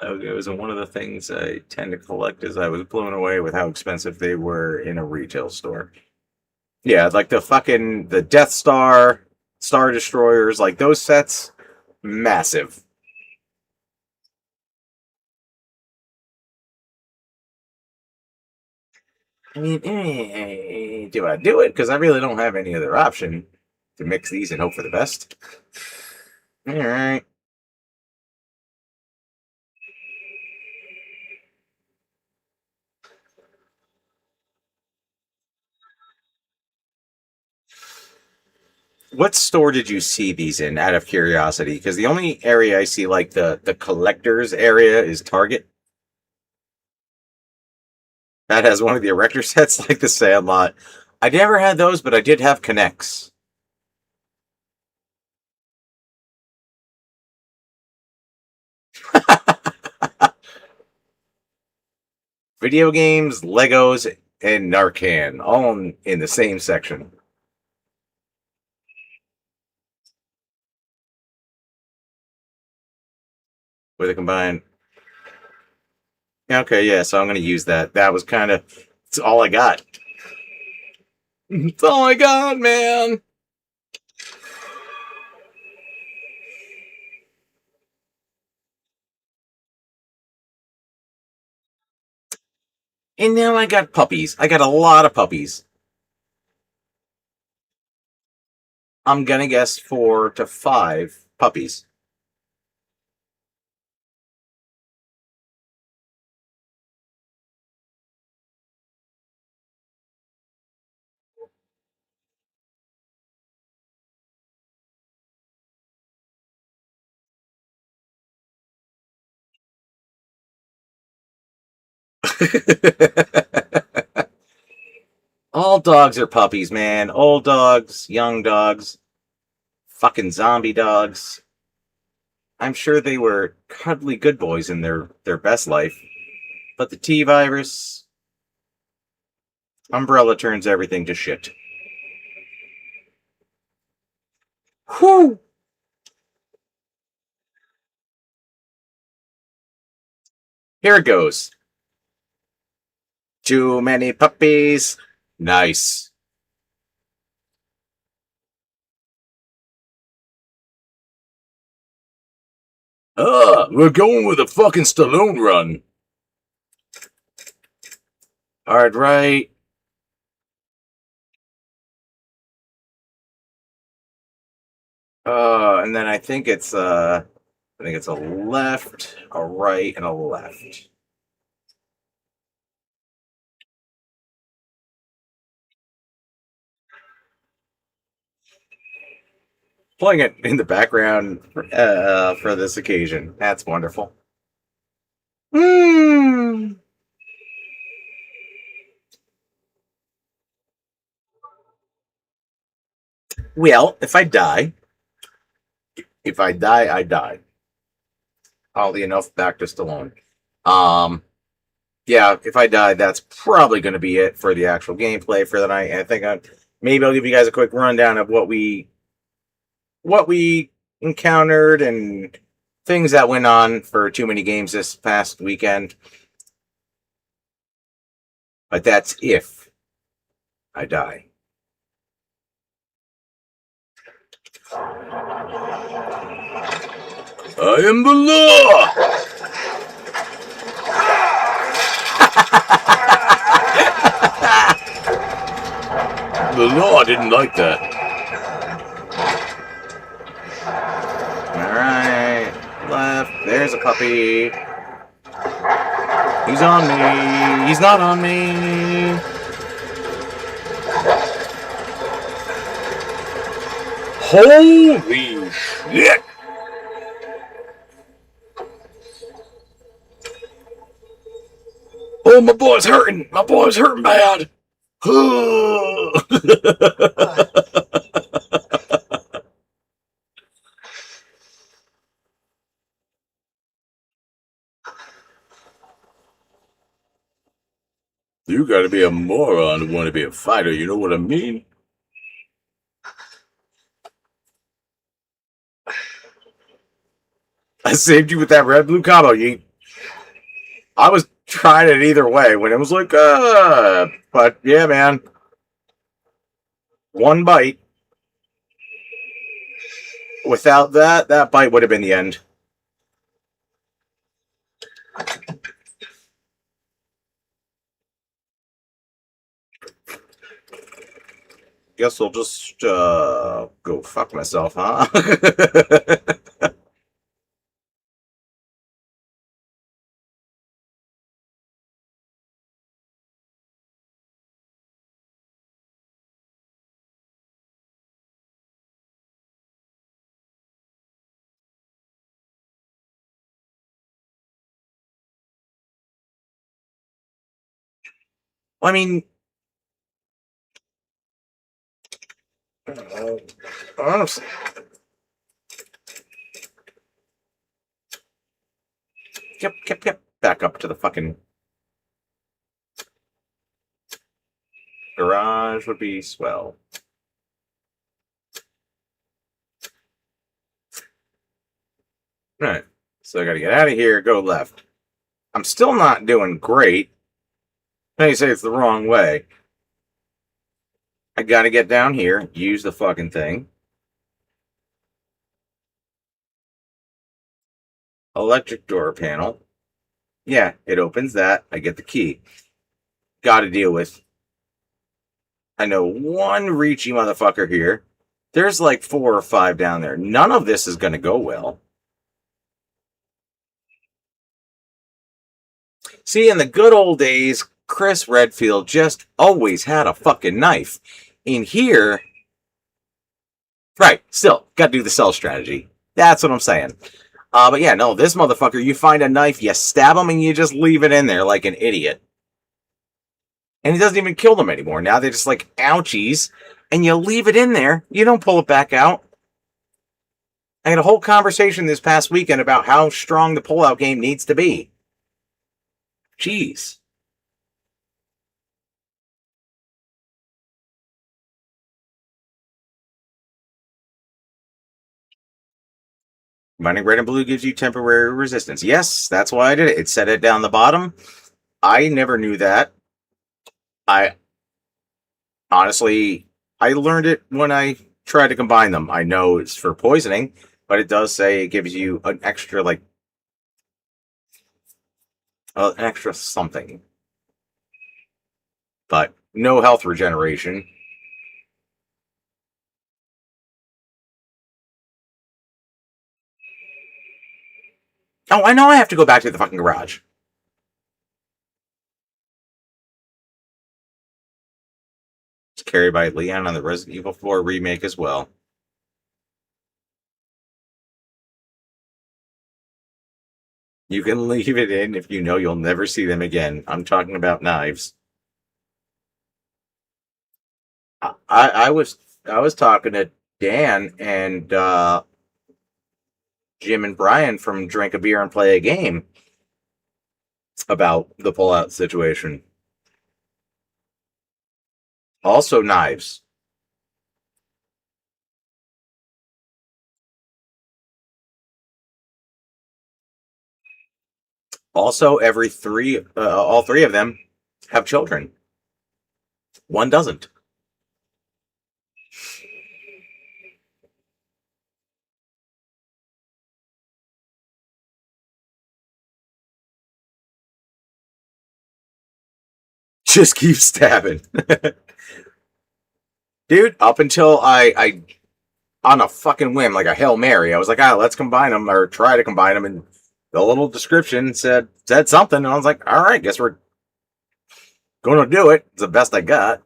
[SPEAKER 1] Okay, it was one of the things I tend to collect is I was blown away with how expensive they were in a retail store. Yeah, like the Death Star, Star Destroyers, like those sets, massive. I mean, do I do it? Because I really don't have any other option to mix these and hope for the best. All right. What store did you see these in, out of curiosity? Because the only area I see like the collectors area is Target. That has one of the erector sets, like the Sandlot. I never had those, but I did have Connects. Video games, Legos, and Narcan, all in the same section. With a combined. Okay, yeah, so I'm going to use that. That was kind of. It's all I got. It's all I got, man. And now I got puppies. I got a lot of puppies. I'm going to guess 4 to 5 puppies. All dogs are puppies, man. Old dogs, young dogs, fucking zombie dogs. I'm sure they were cuddly good boys in their best life, but the T virus, Umbrella turns everything to shit. Whew! Here it goes. Too many puppies. Nice. We're going with a fucking Stallone run. Hard right. And then I think it's a left, a right, and a left. playing it in the background for this occasion. That's wonderful. Hmm. Well, if I die, I die. Oddly enough, back to Stallone. Um, yeah, if I die, that's probably going to be it for the actual gameplay for the night. I think maybe I'll give you guys a quick rundown of what we encountered and things that went on for too many games this past weekend. But that's if I die. I am the law. The law didn't like that. All right, left. There's a puppy. He's on me. He's not on me. Holy shit! Oh, my boy's hurting. My boy's hurting bad. You gotta be a moron to want to be a fighter, you know what I mean? I saved you with that red blue combo. I was trying it either way when it was like, but yeah, man. One bite. Without that bite would have been the end. Guess I'll just go fuck myself, huh? I mean, honestly, yep. Back up to the fucking garage would be swell. All right, so I gotta get out of here, go left. I'm still not doing great. Now you say it's the wrong way. I gotta get down here, use the fucking thing. Electric door panel. Yeah, it opens that. I get the key. Gotta deal with. I know one reachy motherfucker here. There's like 4 or 5 down there. None of this is gonna go well. See, in the good old days, Chris Redfield just always had a fucking knife. In here, right, still, gotta do the cell strategy. That's what I'm saying. But yeah, no, this motherfucker, you find a knife, you stab him, and you just leave it in there like an idiot. And he doesn't even kill them anymore. Now they're just like, ouchies, and you leave it in there. You don't pull it back out. I had a whole conversation this past weekend about how strong the pullout game needs to be. Jeez. Mining red and blue gives you temporary resistance. Yes, that's why I did it. It set it down the bottom. I never knew that. I honestly, I learned it when I tried to combine them. I know it's for poisoning, but it does say it gives you an extra, like, an extra something. But no health regeneration. Oh, I know I have to go back to the fucking garage. It's carried by Leon on the Resident Evil 4 remake as well. You can leave it in if you know you'll never see them again. I'm talking about knives. I was talking to Dan and Jim and Brian from Drink a Beer and Play a Game about the pullout situation. Also knives. Also, all three of them have children. One doesn't. Just keep stabbing. Dude, up until I on a fucking whim, like a Hail Mary, I was like, let's combine them or try to combine them. And the little description said something. And I was like, all right, guess we're going to do it. It's the best I got.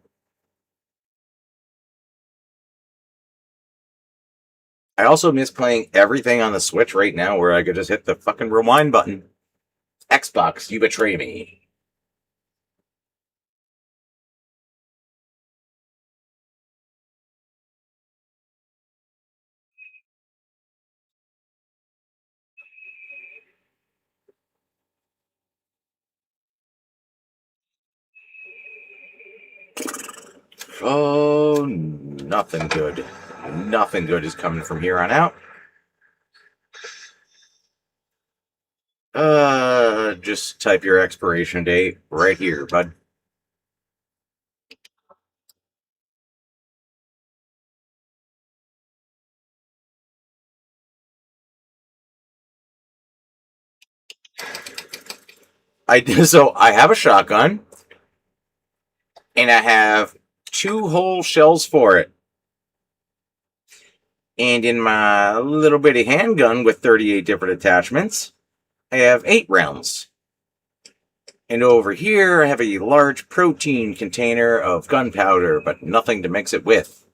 [SPEAKER 1] I also miss playing everything on the Switch right now where I could just hit the fucking rewind button. Xbox, you betray me. Oh, nothing good. Nothing good is coming from here on out. Just type your expiration date right here, bud. I have a shotgun, and I have two whole shells for it. And in my little bitty handgun with 38 different attachments, I have 8 rounds. And over here, I have a large protein container of gunpowder, but nothing to mix it with.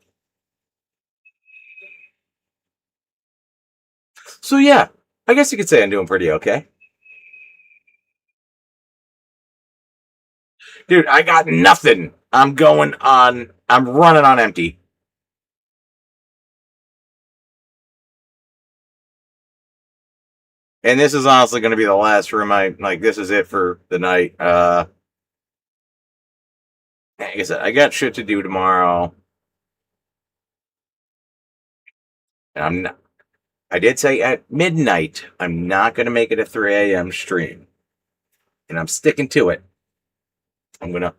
[SPEAKER 1] So yeah, I guess you could say I'm doing pretty okay. Dude, I got nothing. I'm running on empty. And this is honestly going to be the last room this is it for the night. Like I said, I got shit to do tomorrow. And I'm not, I did say at midnight, I'm not going to make it a 3 a.m. stream. And I'm sticking to it. I'm going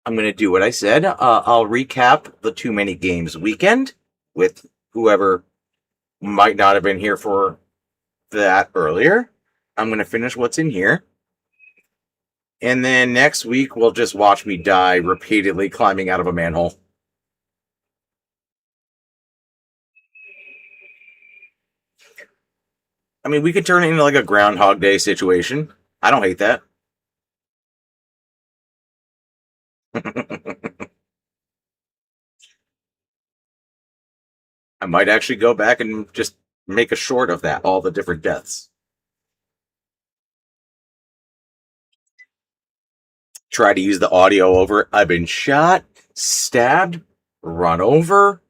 [SPEAKER 1] to do what I said. I'll recap the Too Many Games weekend with whoever might not have been here for that earlier. I'm going to finish what's in here. And then next week, we'll just watch me die repeatedly climbing out of a manhole. I mean, we could turn it into like a Groundhog Day situation. I don't hate that. I might actually go back and just make a short of that, all the different deaths. Try to use the audio over it. I've been shot, stabbed, run over.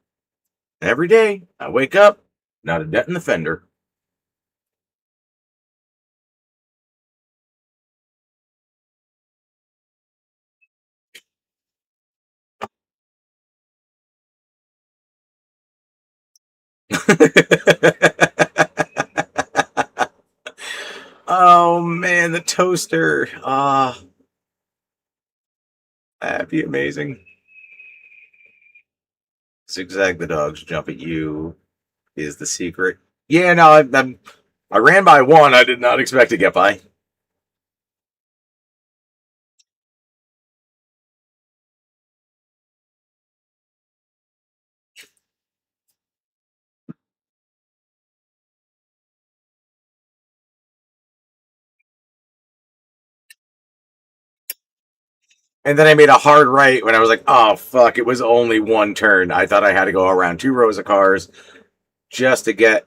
[SPEAKER 1] Every day, I wake up, not a dent in the fender. Oh man, the toaster. That'd be amazing. Zigzag the dogs jump at you is the secret. Yeah, no, I ran by one. I did not expect to get by. And then I made a hard right when I was like, oh, fuck, it was only one turn. I thought I had to go around 2 rows of cars just to get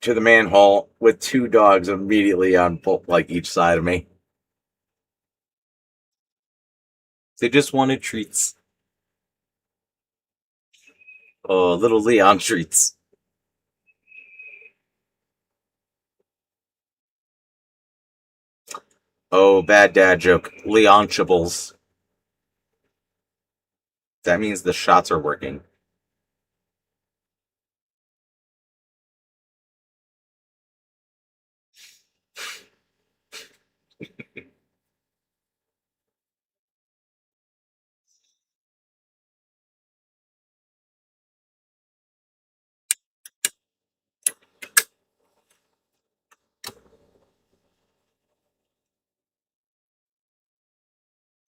[SPEAKER 1] to the manhole with two dogs immediately on like each side of me. They just wanted treats. Oh, little Leon treats. Oh, bad dad joke. Leonchables. That means the shots are working.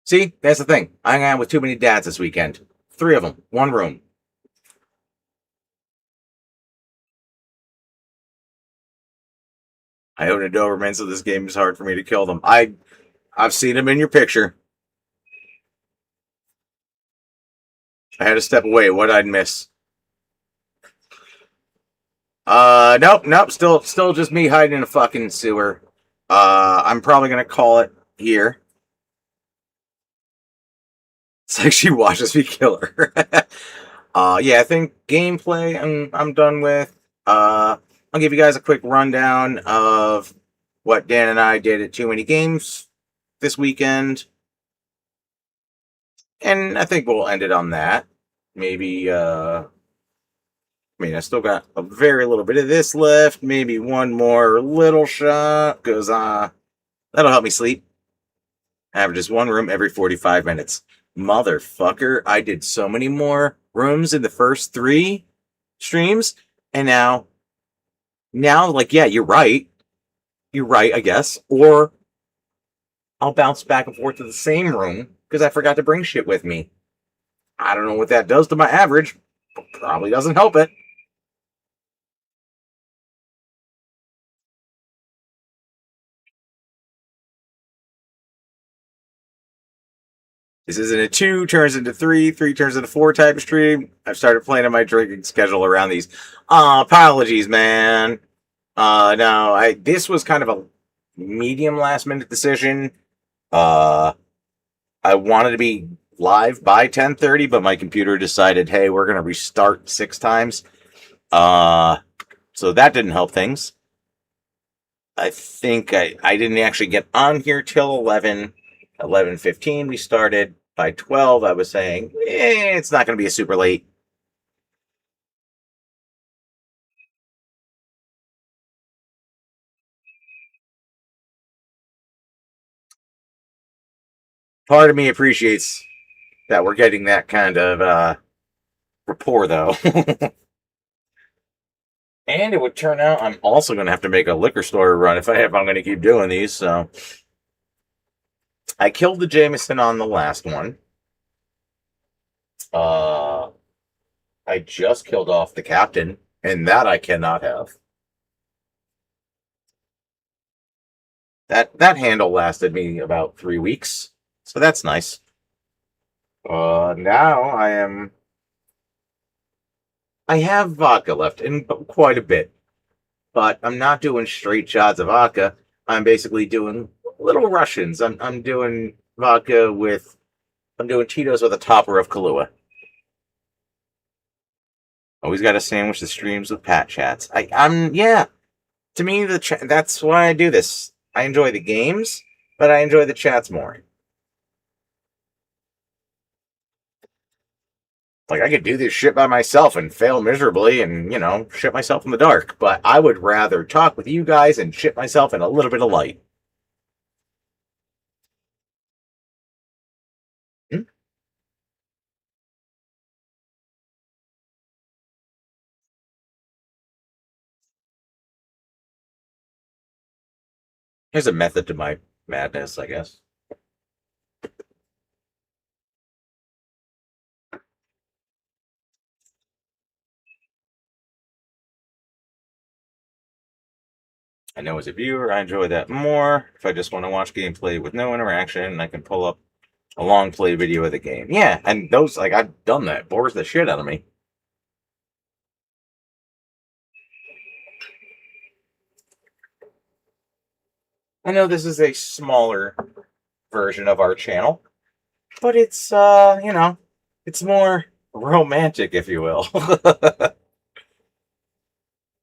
[SPEAKER 1] See, that's the thing. I hung out with too many dads this weekend. Three of them, one room. I own a Doberman, so this game is hard for me to kill them. I've seen them in your picture. I had to step away. What I'd miss. Nope. Still just me hiding in a fucking sewer. I'm probably gonna call it here. It's like she watches me kill her. Yeah, I think gameplay I'm done with. I'll give you guys a quick rundown of what Dan and I did at Too Many Games this weekend. And I think we'll end it on that. Maybe I still got a very little bit of this left. Maybe one more little shot, because that'll help me sleep. I have just one room every 45 minutes. Motherfucker, I did so many more rooms in the first 3 streams, and now, like, yeah, you're right. You're right, I guess. Or I'll bounce back and forth to the same room because I forgot to bring shit with me. I don't know what that does to my average, but probably doesn't help it. This isn't a 2 turns into 3, 3 turns into 4 type of stream. I've started planning my drinking schedule around these. Apologies, man. No, this was kind of a medium last minute decision. I wanted to be live by 10:30, but my computer decided, hey, we're gonna restart 6 times. So that didn't help things. I think I didn't actually get on here till 11:15 we started. By 12 I was saying, it's not going to be a super late. Part of me appreciates that we're getting that kind of rapport, though. And it would turn out I'm also going to have to make a liquor store run if I'm going to keep doing these. So I killed the Jameson on the last one. I just killed off the captain, and that I cannot have. That handle lasted me about 3 weeks, so that's nice. Now I have vodka left, and quite a bit, but I'm not doing straight shots of vodka. I'm basically doing little Russians. I'm doing vodka with, I'm doing Tito's with a topper of Kahlua. Always got to sandwich the streams with Pat chats. Yeah. To me, that's why I do this. I enjoy the games, but I enjoy the chats more. Like, I could do this shit by myself and fail miserably and, shit myself in the dark, but I would rather talk with you guys and shit myself in a little bit of light. Hmm? There's a method to my madness, I guess. I know as a viewer, I enjoy that more. If I just want to watch gameplay with no interaction, I can pull up a long play video of the game. Yeah, and those, like, I've done that. Bores the shit out of me. I know this is a smaller version of our channel, but it's, it's more romantic, if you will.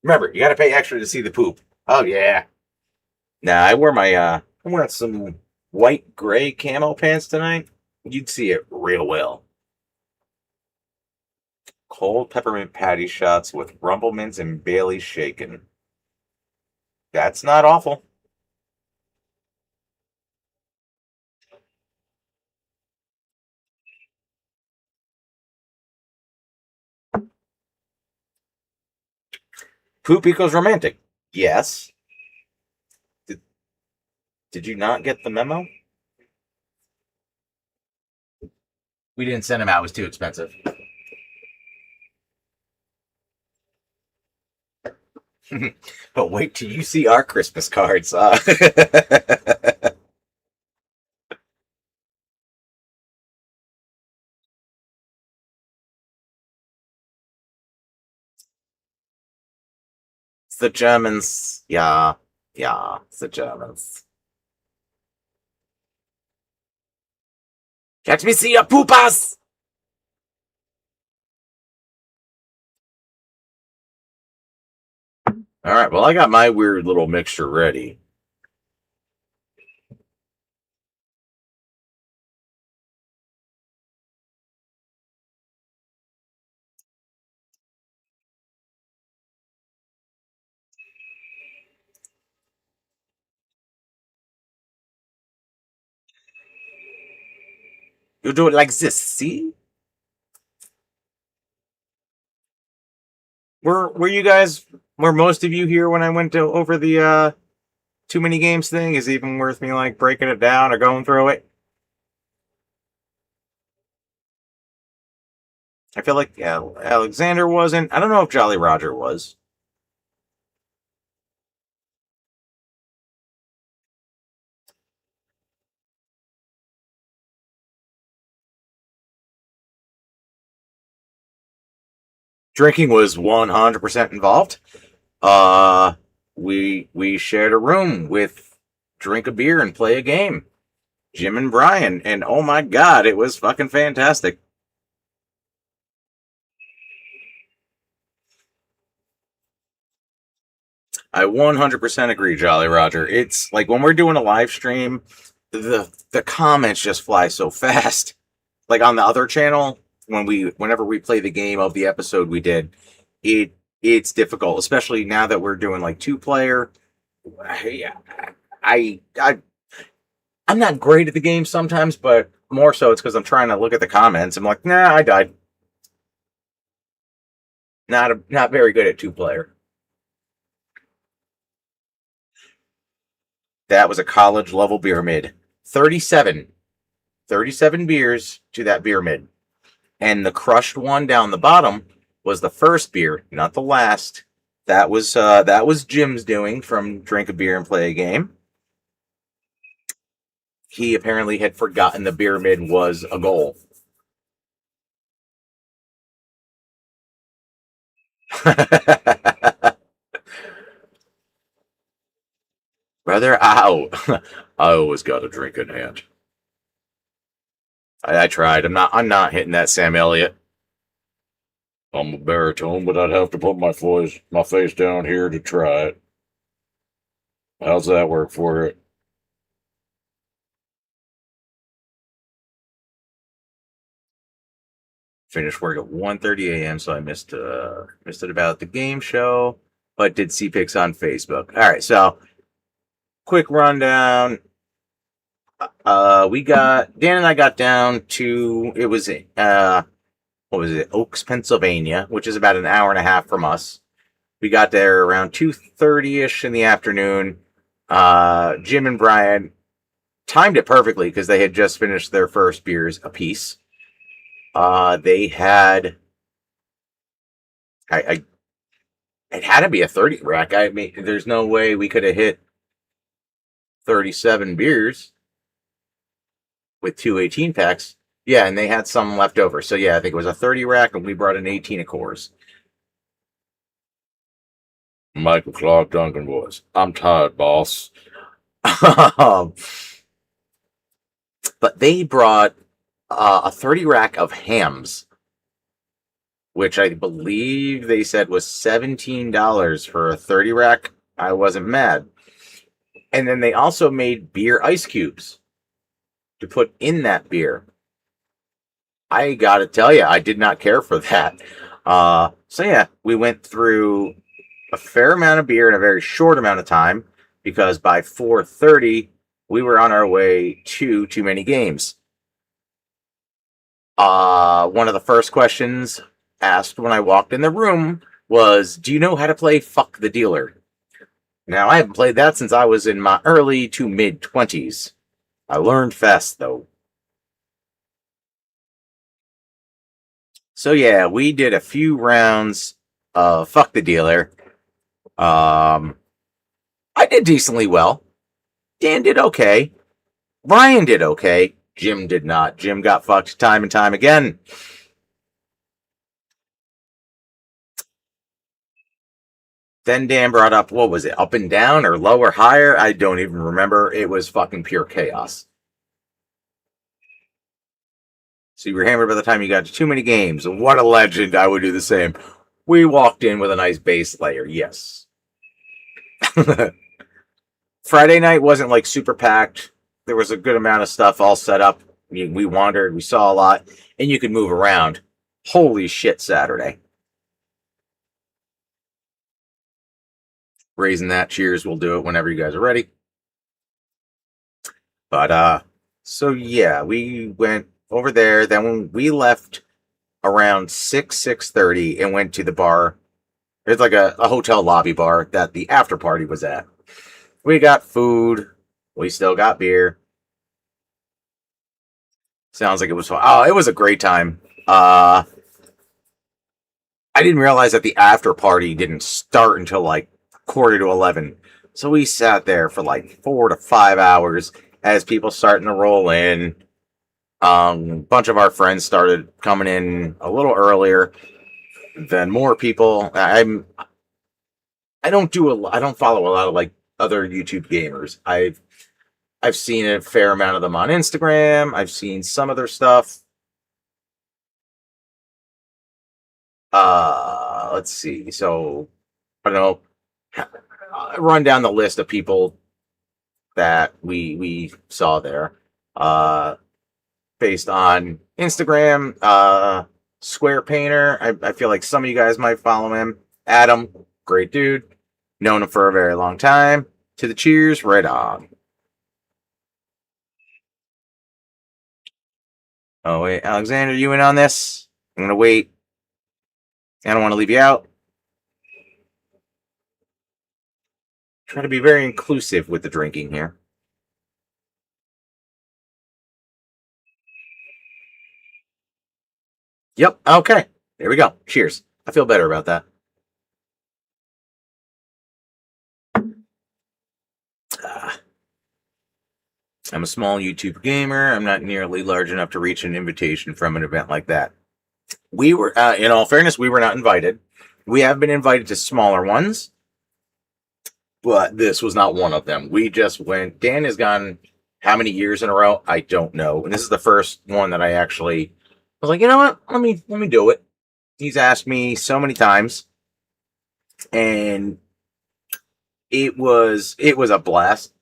[SPEAKER 1] Remember, you gotta pay extra to see the poop. Oh, yeah. Nah, I'm wearing some white gray camo pants tonight. You'd see it real well. Cold peppermint patty shots with rumble mints and Bailey shaken. That's not awful. Poop equals romantic. Yes. Did, did you not get the memo? We didn't send him out. It was too expensive. But wait till you see our Christmas cards. It's the Germans. Yeah. Yeah. It's the Germans. Let me see your poopas! All right. Well, I got my weird little mixture ready. You do it like this. See? Were you guys? Were most of you here when I went over the too many games thing? Is it even worth me like breaking it down or going through it? I feel like Alexander wasn't. I don't know if Jolly Roger was. Drinking was 100% involved. Uh, we shared a room with drink a beer and play a game. Jim and Brian, and oh my god, it was fucking fantastic. I 100% agree, Jolly Roger. It's like when we're doing a live stream, the comments just fly so fast. Like on the other channel, whenever we play the game of the episode we did, it's difficult, especially now that we're doing like 2 player. Yeah, I I'm not great at the game sometimes, but more so it's because I'm trying to look at the comments. I'm like, nah, I died. Not very good at 2 player. That was a college level beer mid. 37. 37 beers to that beer mid. And the crushed one down the bottom was the first beer, not the last. That was Jim's doing from Drink a Beer and Play a Game. He apparently had forgotten the beer mid was a goal. Brother, ow. I always got a drink in hand. I tried. I'm not hitting that Sam Elliott. I'm a baritone, but I'd have to put my face down here to try it. How's that work for it? Finished work at 1:30 a.m., so I missed it about the game show, but did see pics on Facebook. All right, so quick rundown. We got Dan and I got down to it was what was it, Oaks, Pennsylvania, which is about an hour and a half from us. We got there around 2:30 ish in the afternoon. Jim and Brian timed it perfectly because they had just finished their first beers apiece. They had I it had to be a 30 rack. I mean, there's no way we could have hit 37 beers with 2 18 packs. Yeah, and they had some left over. So yeah, I think it was a 30 rack, and we brought an 18 of course. Michael Clark Duncan was. I'm tired, boss. Um, but they brought a 30 rack of hams, which I believe they said was $17 for a 30 rack. I wasn't mad. And then they also made beer ice cubes to put in that beer. I gotta tell you, I did not care for that. So yeah, we went through a fair amount of beer in a very short amount of time because by 4:30 we were on our way to too many games. One of the first questions asked when I walked in the room was, "Do you know how to play Fuck the Dealer?" Now I haven't played that since I was in my early to mid 20s. I learned fast though. So yeah, we did a few rounds of Fuck the Dealer. Um, I did decently well. Dan did okay. Ryan did okay. Jim did not. Jim got fucked time and time again. Then Dan brought up, what was it, up and down or low or higher? I don't even remember. It was fucking pure chaos. So you were hammered by the time you got to too many games. What a legend. I would do the same. We walked in with a nice base layer. Yes. Friday night wasn't like super packed. There was a good amount of stuff all set up. We wandered, we saw a lot, and you could move around. Holy shit, Saturday. Raising that, cheers. We'll do it whenever you guys are ready. But so yeah, we went over there. Then when we left around 6:30 and went to the bar. There's like a hotel lobby bar that the after party was at. We got food. We still got beer. Sounds like it was fun. Oh, it was a great time. I didn't realize that the after party didn't start until like quarter to 11. So we sat there for like 4 to 5 hours as people starting to roll in. A bunch of our friends started coming in a little earlier. Then more people. I don't follow a lot of like other YouTube gamers. I've seen a fair amount of them on Instagram. I've seen some of their stuff. Let's see. So I don't know. Run down the list of people that we saw there. Uh, Based on Instagram. Square Painter. I feel like some of you guys might follow him. Adam, great dude. Known him for a very long time. To the cheers, right on. Oh wait, Alexander, you in on this? I'm gonna wait. I don't want to leave you out. Try to be very inclusive with the drinking here. Yep. Okay. There we go. Cheers. I feel better about that. Ah, I'm a small YouTube gamer. I'm not nearly large enough to reach an invitation from an event like that. We were, in all fairness, we were not invited. We have been invited to smaller ones, but this was not one of them. We just went. Dan has gone how many years in a row? I don't know. And this is the first one that I actually was like, you know what? Let me do it. He's asked me so many times, and it was a blast.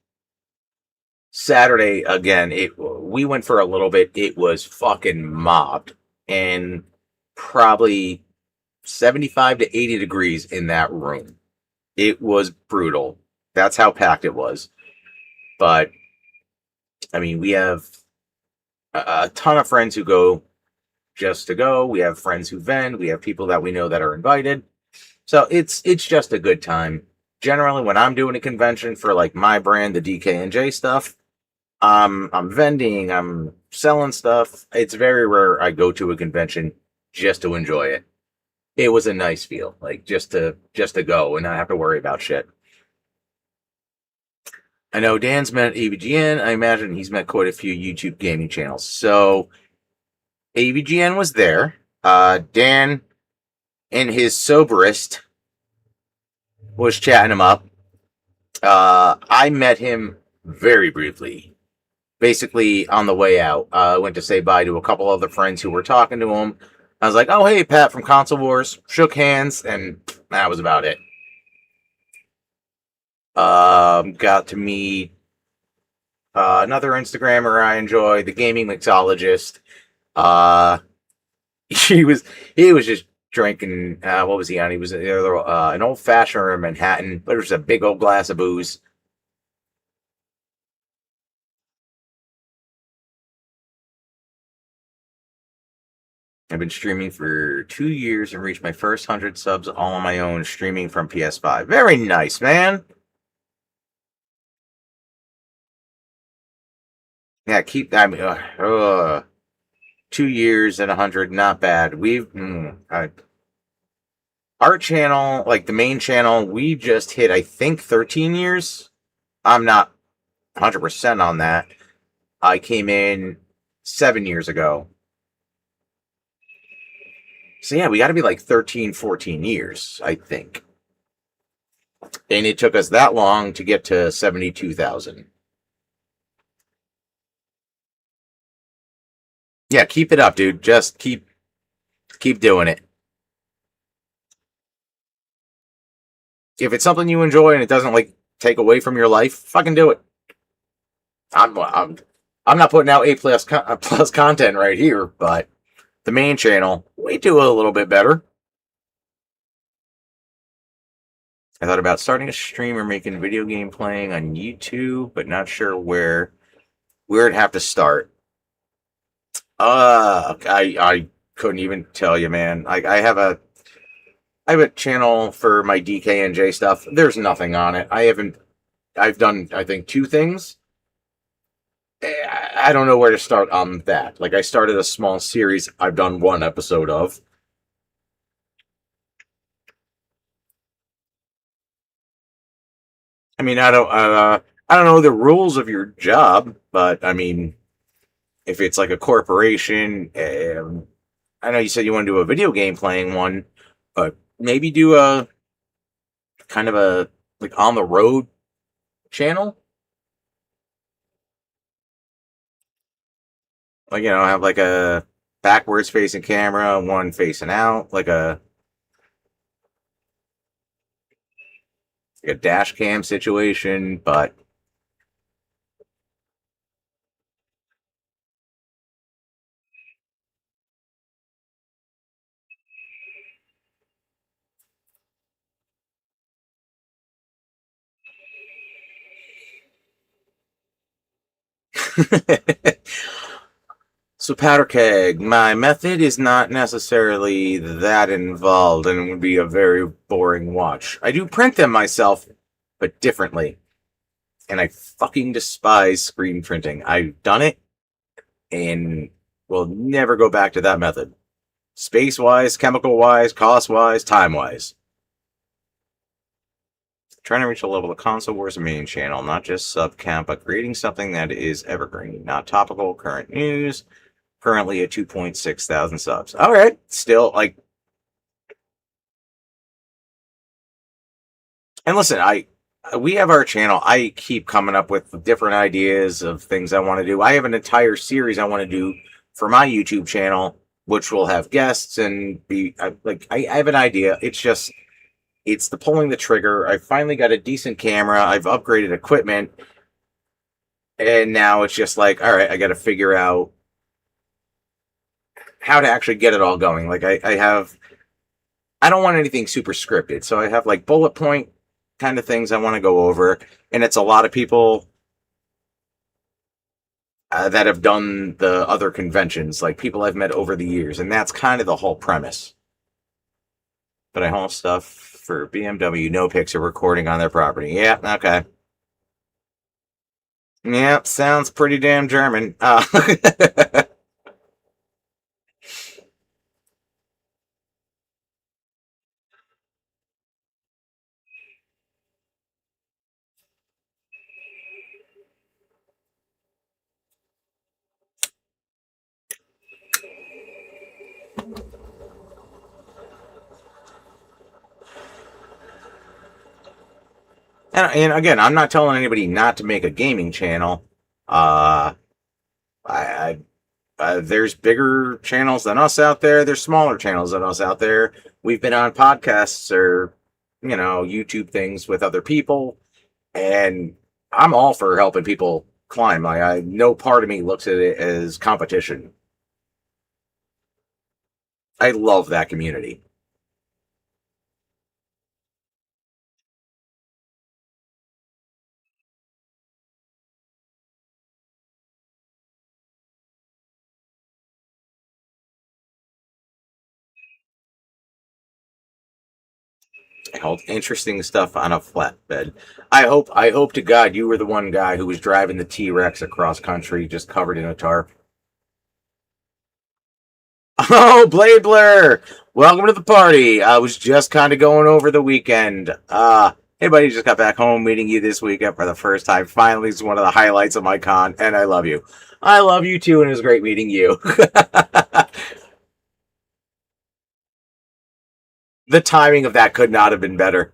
[SPEAKER 1] Saturday again, it we went for a little bit. It was fucking mobbed, and probably 75 to 80 degrees in that room. It was brutal. That's how packed it was. But I mean, we have a ton of friends who go just to go. We have friends who vend. We have people that we know that are invited. So it's just a good time. Generally, when I'm doing a convention for like my brand, the DK&J stuff, I'm vending, I'm selling stuff. It's very rare I go to a convention just to enjoy it. It was a nice feel, like just to go and not have to worry about shit. I know Dan's met AVGN. I imagine he's met quite a few YouTube gaming channels. So AVGN was there. Dan, in his soberest, was chatting him up. I met him very briefly. Basically, on the way out, I went to say bye to a couple other friends who were talking to him. I was like, "Oh, hey, Pat from Console Wars." Shook hands, and that was about it. Got to meet another Instagrammer I enjoy, the gaming mixologist. Uh, he was he was just drinking. What was he on? He was an old fashioned in Manhattan, but it was a big old glass of booze. I've been streaming for 2 years and reached my first 100 subs all on my own, streaming from PS5. Very nice, man. Yeah, keep. I mean, 2 years and 100, not bad. Our channel, like the main channel, we just hit, I think, 13 years. I'm not 100% on that. I came in 7 years ago. So yeah, we got to be like 13, 14 years, I think. And it took us that long to get to 72,000. Yeah, keep it up, dude. Just keep doing it. If it's something you enjoy and it doesn't like take away from your life, fucking do it. I'm not putting out plus content right here, but the main channel, we do a little bit better. I thought about starting a stream or making video game playing on YouTube, but not sure where it'd have to start. I couldn't even tell you, man. I have a channel for my DKNJ stuff. There's nothing on it. I've done I think two things. I don't know where to start on that. Like I started a small series I've done one episode of. I mean, I don't know the rules of your job, but I mean, if it's like a corporation, I know you said you want to do a video game playing one, but maybe do a kind of a like on the road channel. Like have like a backwards facing camera, one facing out, like a dash cam situation, but so powder keg, my method is not necessarily that involved and it would be a very boring watch. I do print them myself, but differently. And I fucking despise screen printing. I've done it and will never go back to that method. Space wise, chemical wise, cost wise, time wise. Trying to reach a level of console wars main channel, not just sub count, but creating something that is evergreen, not topical, current news. Currently at 2.6 thousand subs. All right, still like, and listen, we have our channel. I keep coming up with different ideas of things I want to do. I have an entire series I want to do for my YouTube channel, which will have guests and be I have an idea. It's the pulling the trigger. I finally got a decent camera. I've upgraded equipment, and now it's just like, all right, I got to figure out how to actually get it all going. Like I don't want anything super scripted, so I have like bullet point kind of things I want to go over, and it's a lot of people that have done the other conventions, like people I've met over the years, and that's kind of the whole premise. But I haul stuff for BMW, no pics or recording on their property. Yeah, okay. Yeah, sounds pretty damn German. And again, I'm not telling anybody not to make a gaming channel. Uh, I there's bigger channels than us out there. There's smaller channels than us out there. We've been on podcasts or YouTube things with other people, and I'm all for helping people climb. I no part of me looks at it as competition. I love that community. I hold interesting stuff on a flatbed. I hope to God you were the one guy who was driving the T Rex across country just covered in a tarp. Oh, Blade Blur! Welcome to the party. I was just kind of going over the weekend. Hey, buddy, just got back home meeting you this weekend for the first time. Finally, it's one of the highlights of my con, and I love you. I love you too, and it was great meeting you. The timing of that could not have been better.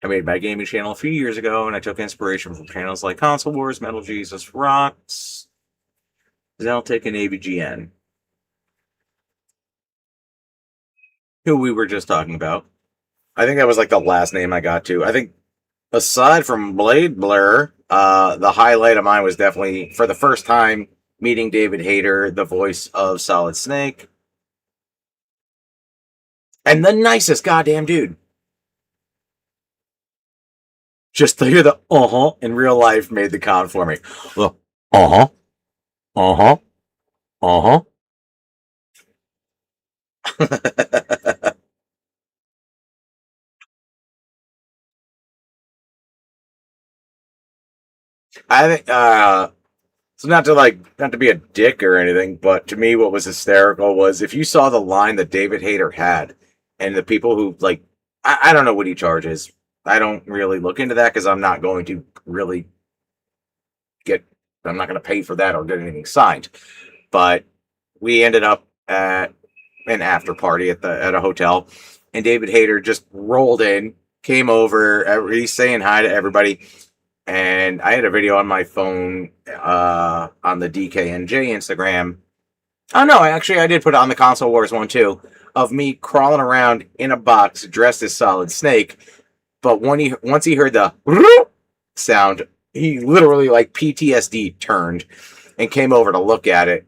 [SPEAKER 1] I made my gaming channel a few years ago, and I took inspiration from channels like Console Wars, Metal Jesus Rocks, Zeltic, and ABGN, who we were just talking about. I think that was like the last name I got to. I think aside from Blade Blur, the highlight of mine was definitely for the first time meeting David Hayter, the voice of Solid Snake, and the nicest goddamn dude. Just to hear the in real life made the con for me. Uh huh, uh huh, uh huh. I think so not to be a dick or anything, but to me what was hysterical was if you saw the line that David Hayter had and the people who like I don't know what he charges. I don't really look into that because I'm not going to really get I'm not going to pay for that or get anything signed. But we ended up at an after party at a hotel, and David Hayter just rolled in, came over, he's saying hi to everybody, and I had a video on my phone on the DKNJ Instagram. Oh no, actually I did put it on the Console Wars one too, of me crawling around in a box dressed as Solid Snake. But once he heard the sound, he literally like PTSD turned and came over to look at it.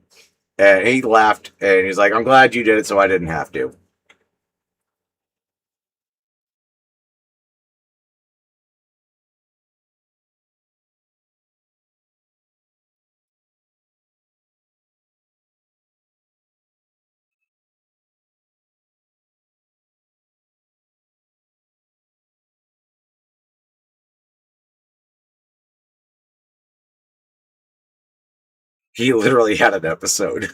[SPEAKER 1] And he laughed and he's like, "I'm glad you did it, so I didn't have to." He literally had an episode.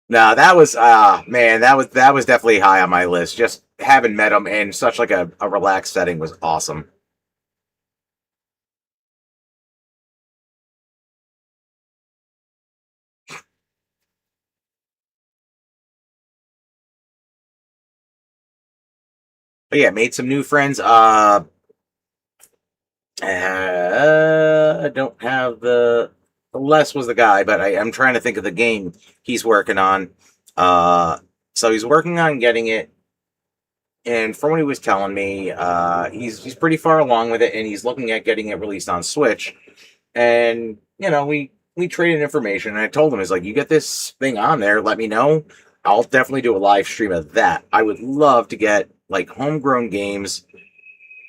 [SPEAKER 1] No, that was man, that was definitely high on my list. Just having met him in such like a relaxed setting was awesome. But yeah, made some new friends. I don't have the Les was the guy, but I'm trying to think of the game he's working on. Uh, so he's working on getting it, and from what he was telling me, he's pretty far along with it, and he's looking at getting it released on Switch. And we traded information, and I told him, "It's like you get this thing on there, let me know. I'll definitely do a live stream of that. I would love to get like homegrown games,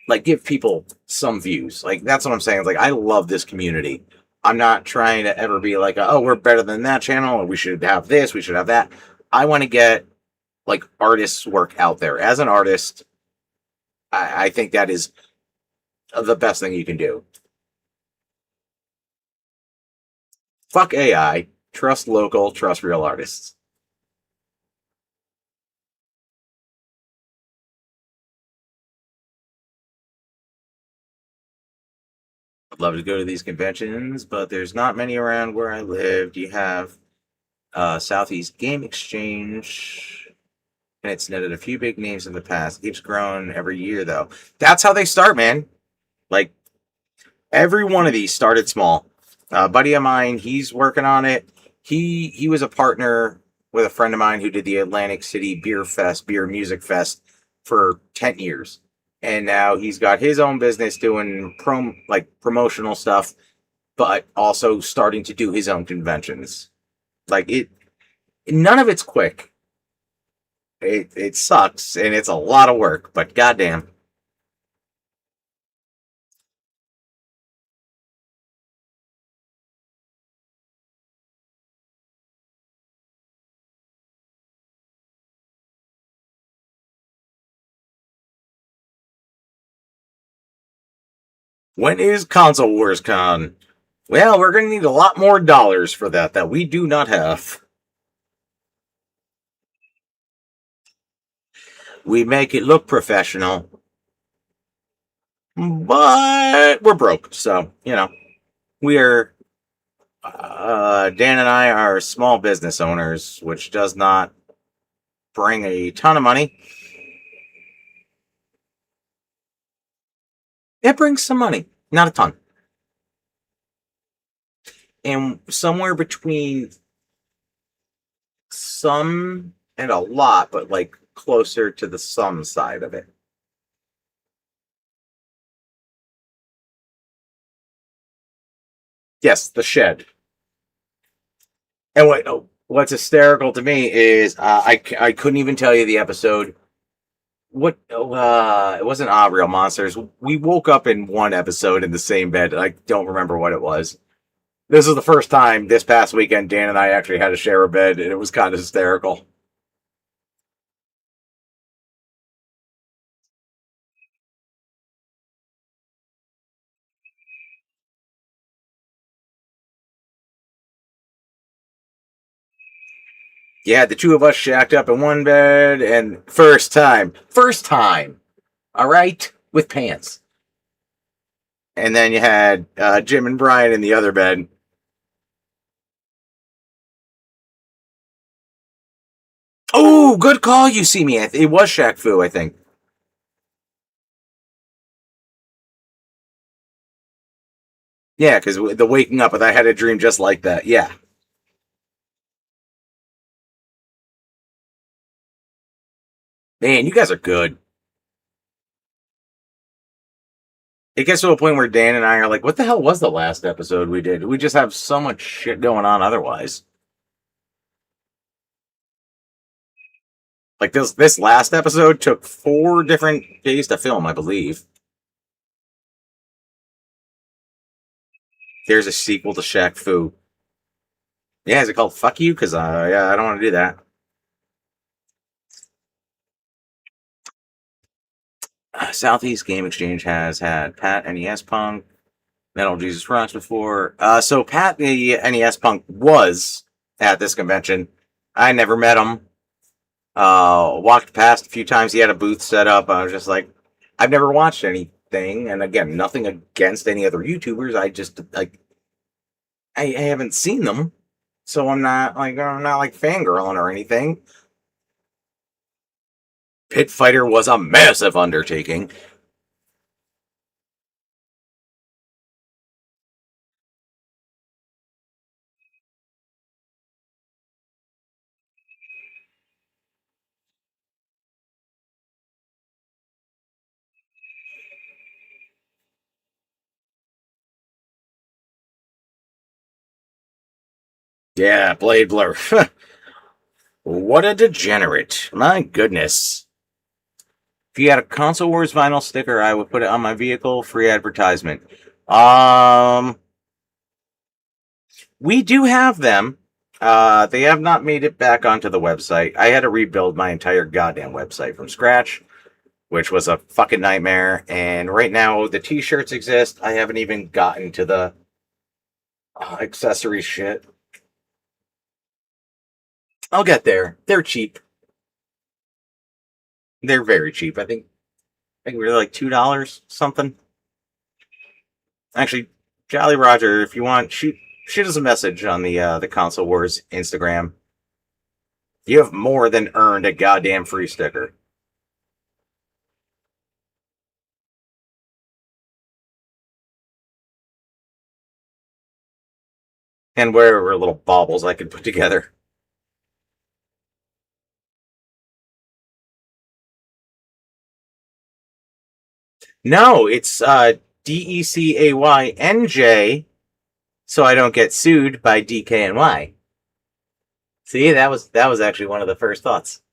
[SPEAKER 1] like give people some views. Like that's what I'm saying. It's like I love this community. I'm not trying to ever be like, oh, we're better than that channel, or we should have this, we should have that. I want to get like artists' work out there. As an artist, I think that is the best thing you can do. Fuck AI. Trust local. Trust real artists. I'd love to go to these conventions, but there's not many around where I lived. You have Southeast Game Exchange, and it's netted a few big names in the past. It keeps growing every year, though. That's how they start, man. Like, every one of these started small. A buddy of mine, he's working on it. He was a partner with a friend of mine who did the Atlantic City Beer Music Fest for 10 years. And now he's got his own business doing promotional stuff, but also starting to do his own conventions. Like it none of it's quick. It sucks and it's a lot of work, but goddamn. When is Console Wars Con? Well, we're going to need a lot more dollars for that we do not have. We make it look professional, but we're broke. So, we are, Dan and I are small business owners, which does not bring a ton of money. It brings some money, not a ton. And somewhere between some and a lot, but like closer to the some side of it. Yes, the shed. And what's hysterical to me is I couldn't even tell you the episode. What it wasn't Real Monsters. We woke up in one episode in the same bed. I don't remember what it was. This is the first time this past weekend Dan and I actually had to share a bed, and it was kind of hysterical. Yeah, the two of us shacked up in one bed, and first time, all right, with pants. And then you had Jim and Brian in the other bed. Oh, good call, you see me. It was Shaq Fu, I think. Yeah, because the waking up, I had a dream just like that. Yeah. Man, you guys are good. It gets to a point where Dan and I are like, what the hell was the last episode we did? We just have so much shit going on otherwise. Like this last episode took 4 different days to film, I believe. There's a sequel to Shaq Fu. Yeah, is it called Fuck You? Because yeah, I don't want to do that. Southeast Game Exchange has had Pat NES Punk, Metal Jesus Rocks before. So Pat the NES Punk was at this convention. I never met him. Walked past a few times. He had a booth set up. I was just like, I've never watched anything, and again, nothing against any other YouTubers. I just like I haven't seen them, so I'm not like fangirling or anything. Pit Fighter was a massive undertaking. Yeah, Blade Blur. What a degenerate. My goodness. If you had a Console Wars vinyl sticker, I would put it on my vehicle. Free advertisement. Um, we do have them. They have not made it back onto the website. I had to rebuild my entire goddamn website from scratch, which was a fucking nightmare. And right now, the t-shirts exist. I haven't even gotten to the accessory shit. I'll get there. They're cheap. They're very cheap. I think we're like $2 something. Actually, Jolly Roger, if you want, shoot us a message on the Console Wars Instagram. You have more than earned a goddamn free sticker. And wherever little baubles I could put together. No, it's DECAYNJ, so I don't get sued by DKNY. See, that was actually one of the first thoughts.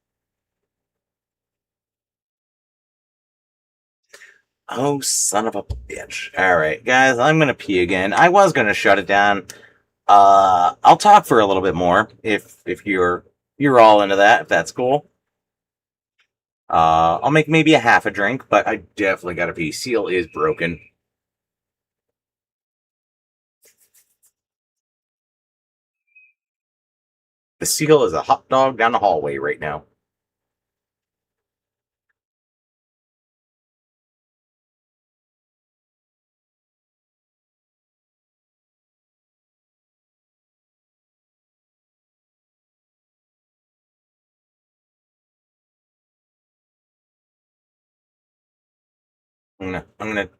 [SPEAKER 1] Oh, son of a bitch. Alright, guys, I'm gonna pee again. I was gonna shut it down. I'll talk for a little bit more if you're all into that, if that's cool. I'll make maybe a half a drink, but I definitely gotta pee. Seal is broken. The seal is a hot dog down the hallway right now. I'm gonna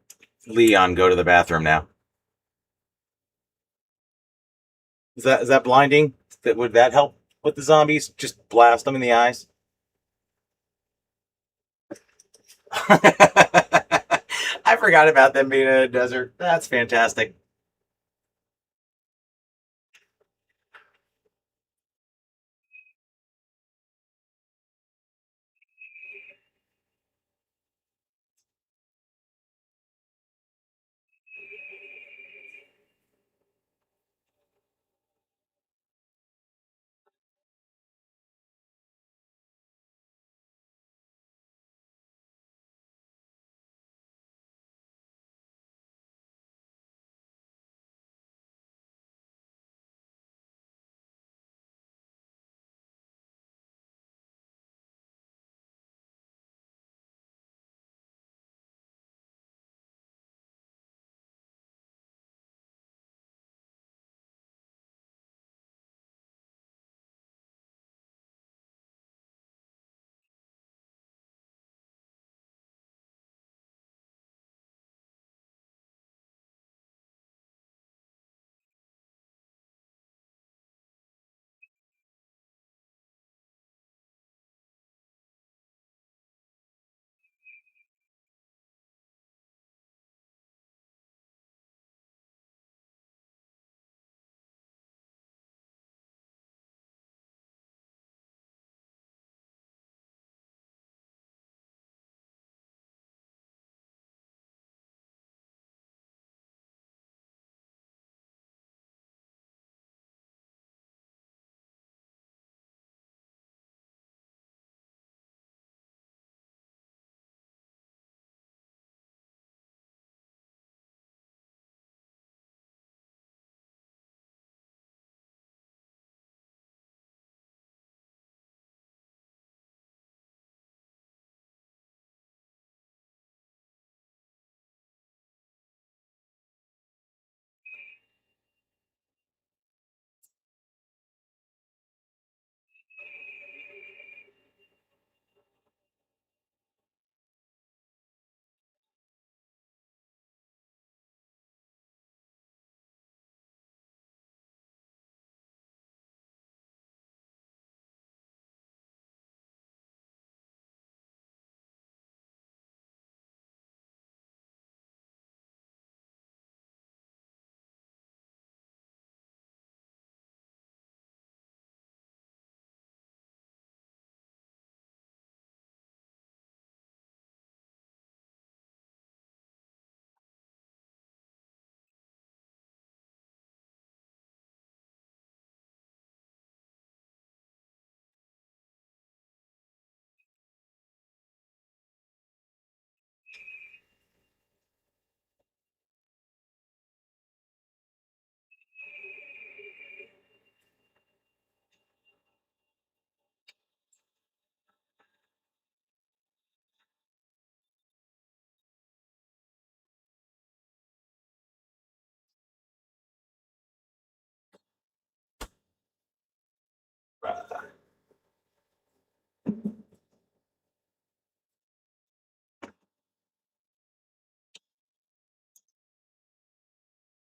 [SPEAKER 1] Leon go to the bathroom now. Is that blinding? Would that help with the zombies? Just blast them in the eyes. I forgot about them being in a desert. That's fantastic.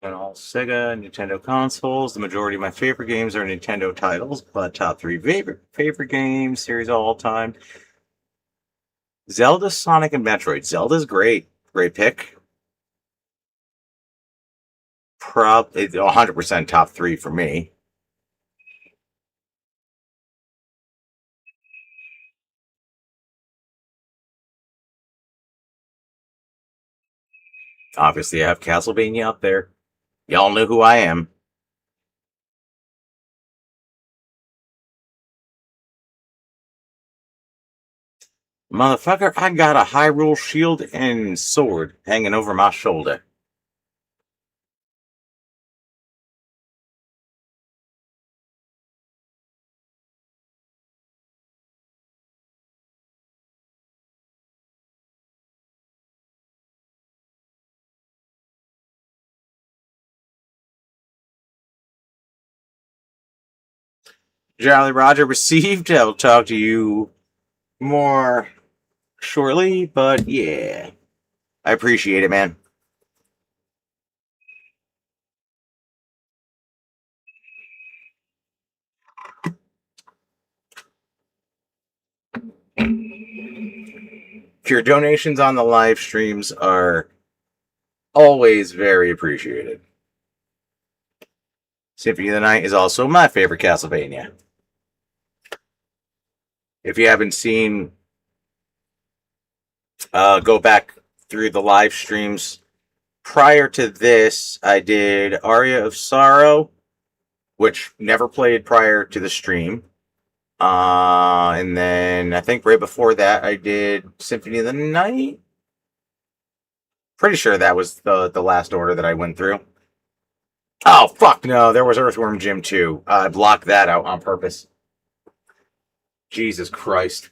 [SPEAKER 1] And all Sega, Nintendo consoles. The majority of my favorite games are Nintendo titles, but top three favorite games series of all time: Zelda, Sonic, and Metroid. Zelda's great, great pick. It's 100% top three for me. Obviously, I have Castlevania up there. Y'all know who I am. Motherfucker, I got a Hyrule shield and sword hanging over my shoulder. Jolly Roger received. I will talk to you more shortly, but yeah, I appreciate it, man. Your donations on the live streams are always very appreciated. Symphony of the Night is also my favorite Castlevania. If you haven't seen, go back through the live streams. Prior to this, I did Aria of Sorrow, which never played prior to the stream. And then I think right before that, I did Symphony of the Night. Pretty sure that was the last order that I went through. Oh, fuck no. There was Earthworm Jim too. I blocked that out on purpose. Jesus Christ.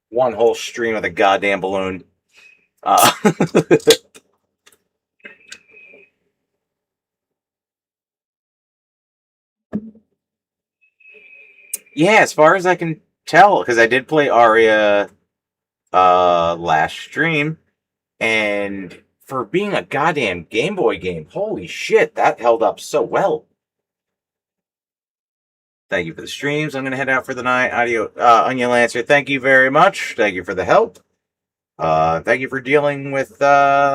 [SPEAKER 1] One whole stream of the goddamn balloon. Uh, yeah, as far as I can tell, because I did play Aria last stream, and for being a goddamn Game Boy game, holy shit, that held up so well. Thank you for the streams. I'm going to head out for the night. Audio, Onion Lancer, thank you very much. Thank you for the help. Thank you for dealing with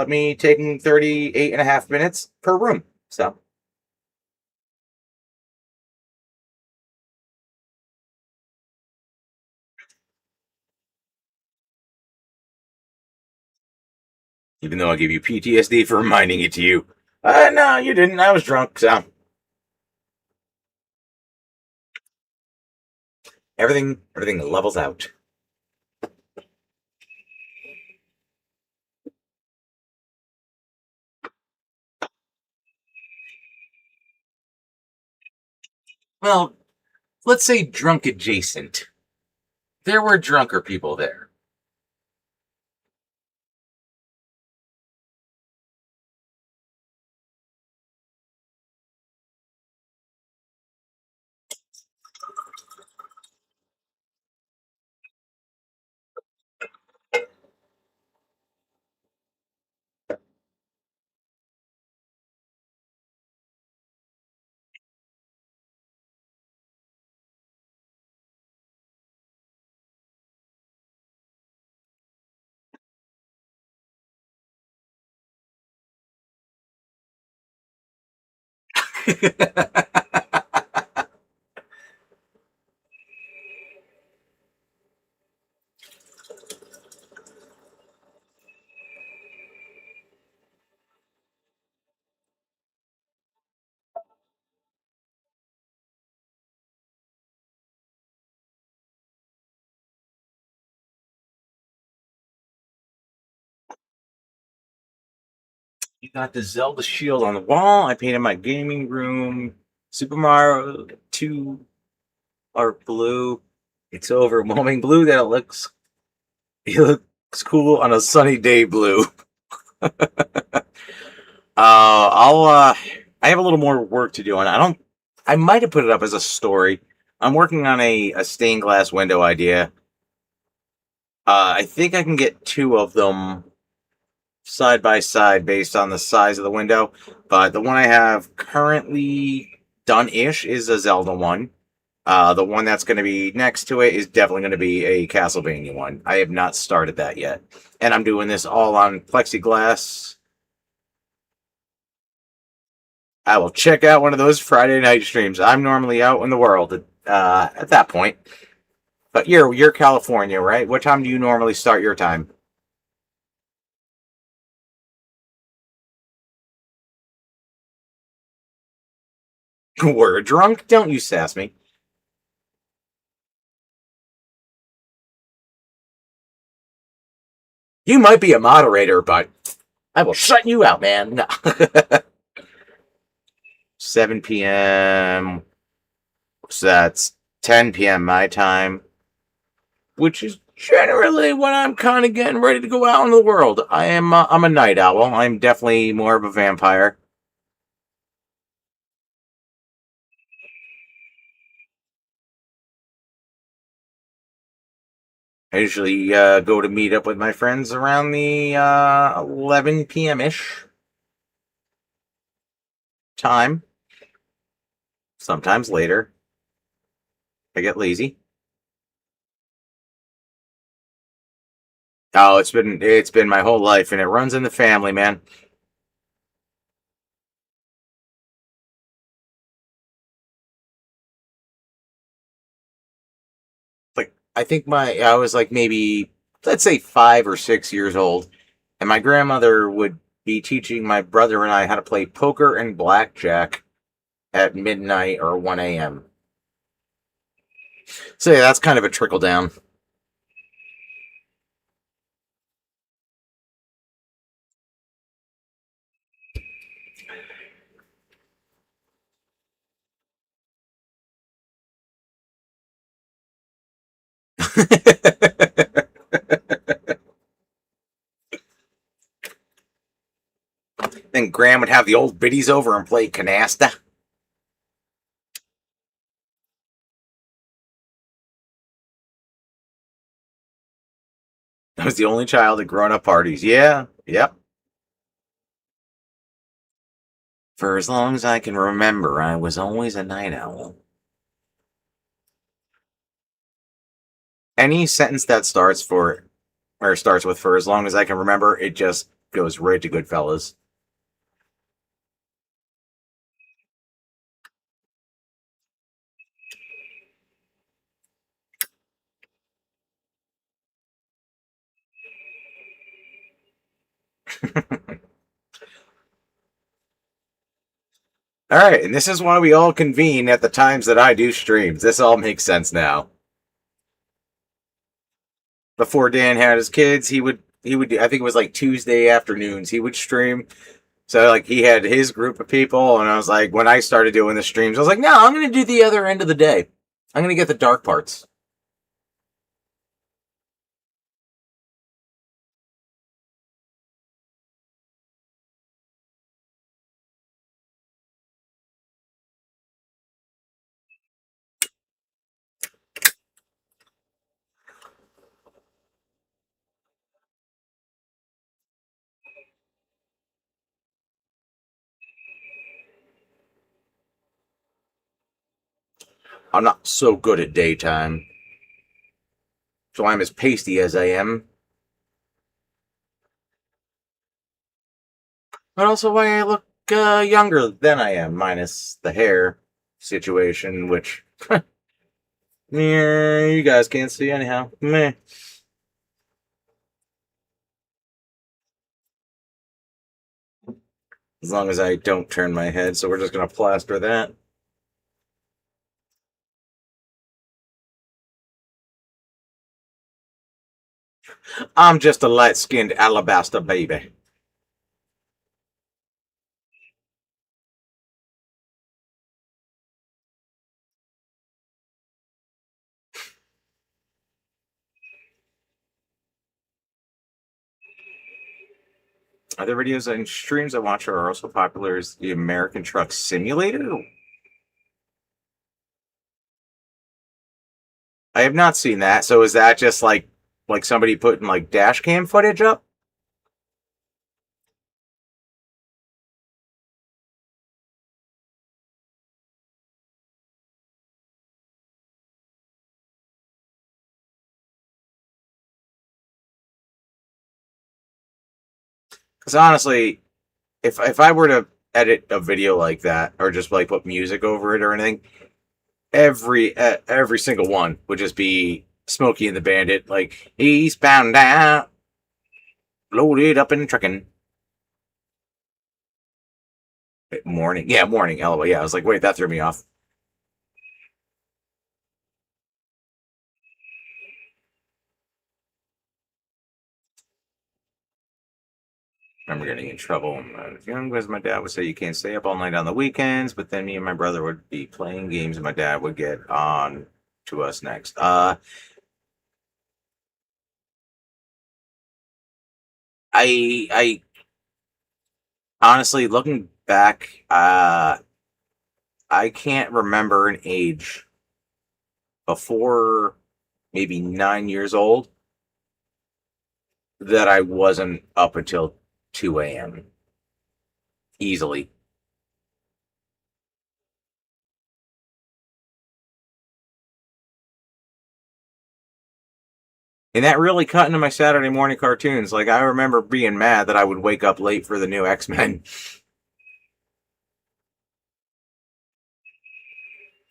[SPEAKER 1] me taking 38 and a half minutes per room. So, even though I give you PTSD for reminding it to you, no, you didn't. I was drunk. So, everything levels out. Well, let's say drunk adjacent. There were drunker people there. You got the Zelda shield on the wall. I painted my gaming room Super Mario 2 or blue. It's so overwhelming blue that it looks cool on a sunny day blue. I'll I have a little more work to do on it. I might have put it up as a story. I'm working on a stained glass window idea. I think I can get two of them side by side based on the size of the window. But the one I have currently done-ish is a Zelda one. The one that's going to be next to it is definitely going to be a Castlevania one. I have not started that yet, and I'm doing this all on plexiglass. I will check out one of those Friday night streams. I'm normally out in the world at that point. But you're California, right? What time do you normally start your time? We're drunk. Don't you sass me. You might be a moderator, but I will shut you out, man. No. 7 p.m. So that's 10 p.m. my time, which is generally when I'm kind of getting ready to go out in the world. I'm a night owl. I'm definitely more of a vampire. I usually go to meet up with my friends around the 11 p.m. ish time. Sometimes later. I get lazy. Oh, it's been my whole life, and it runs in the family, man. Like I think I was like maybe let's say 5 or 6 years old, and my grandmother would be teaching my brother and I how to play poker and blackjack at midnight or 1 a.m. So yeah, that's kind of a trickle down. Then Graham would have the old biddies over and play canasta. I was the only child at grown up parties. Yeah, yep. For as long as I can remember, I was always a night owl. Any sentence that starts with "for as long as I can remember," it just goes right to Goodfellas. All right, and this is why we all convene at the times that I do streams. This all makes sense now. Before Dan had his kids, he would I think it was like Tuesday afternoons he would stream. So like he had his group of people, and I was like, when I started doing the streams, I was like, no, I'm gonna do the other end of the day. I'm gonna get the dark parts. I'm not so good at daytime, so I'm as pasty as I am, but also why I look younger than I am, minus the hair situation, which yeah, you guys can't see anyhow. Meh. As long as I don't turn my head, so we're just gonna plaster that. I'm just a light skinned alabaster baby. Other videos and streams I watch are also popular as the American Truck Simulator. I have not seen that. So is that just like somebody putting like dash cam footage up? Because honestly, if I were to edit a video like that, or just like put music over it or anything, every single one would just be Smokey and the Bandit, like he's bound out, loaded up and trucking. Morning, yeah, morning. LOL, yeah. I was like, wait, that threw me off. I remember getting in trouble when I was young because my dad would say you can't stay up all night on the weekends, but then me and my brother would be playing games and my dad would get on to us next. I honestly looking back, I can't remember an age before maybe 9 years old that I wasn't up until 2 a.m. easily. And that really cut into my Saturday morning cartoons. Like, I remember being mad that I would wake up late for the new X-Men.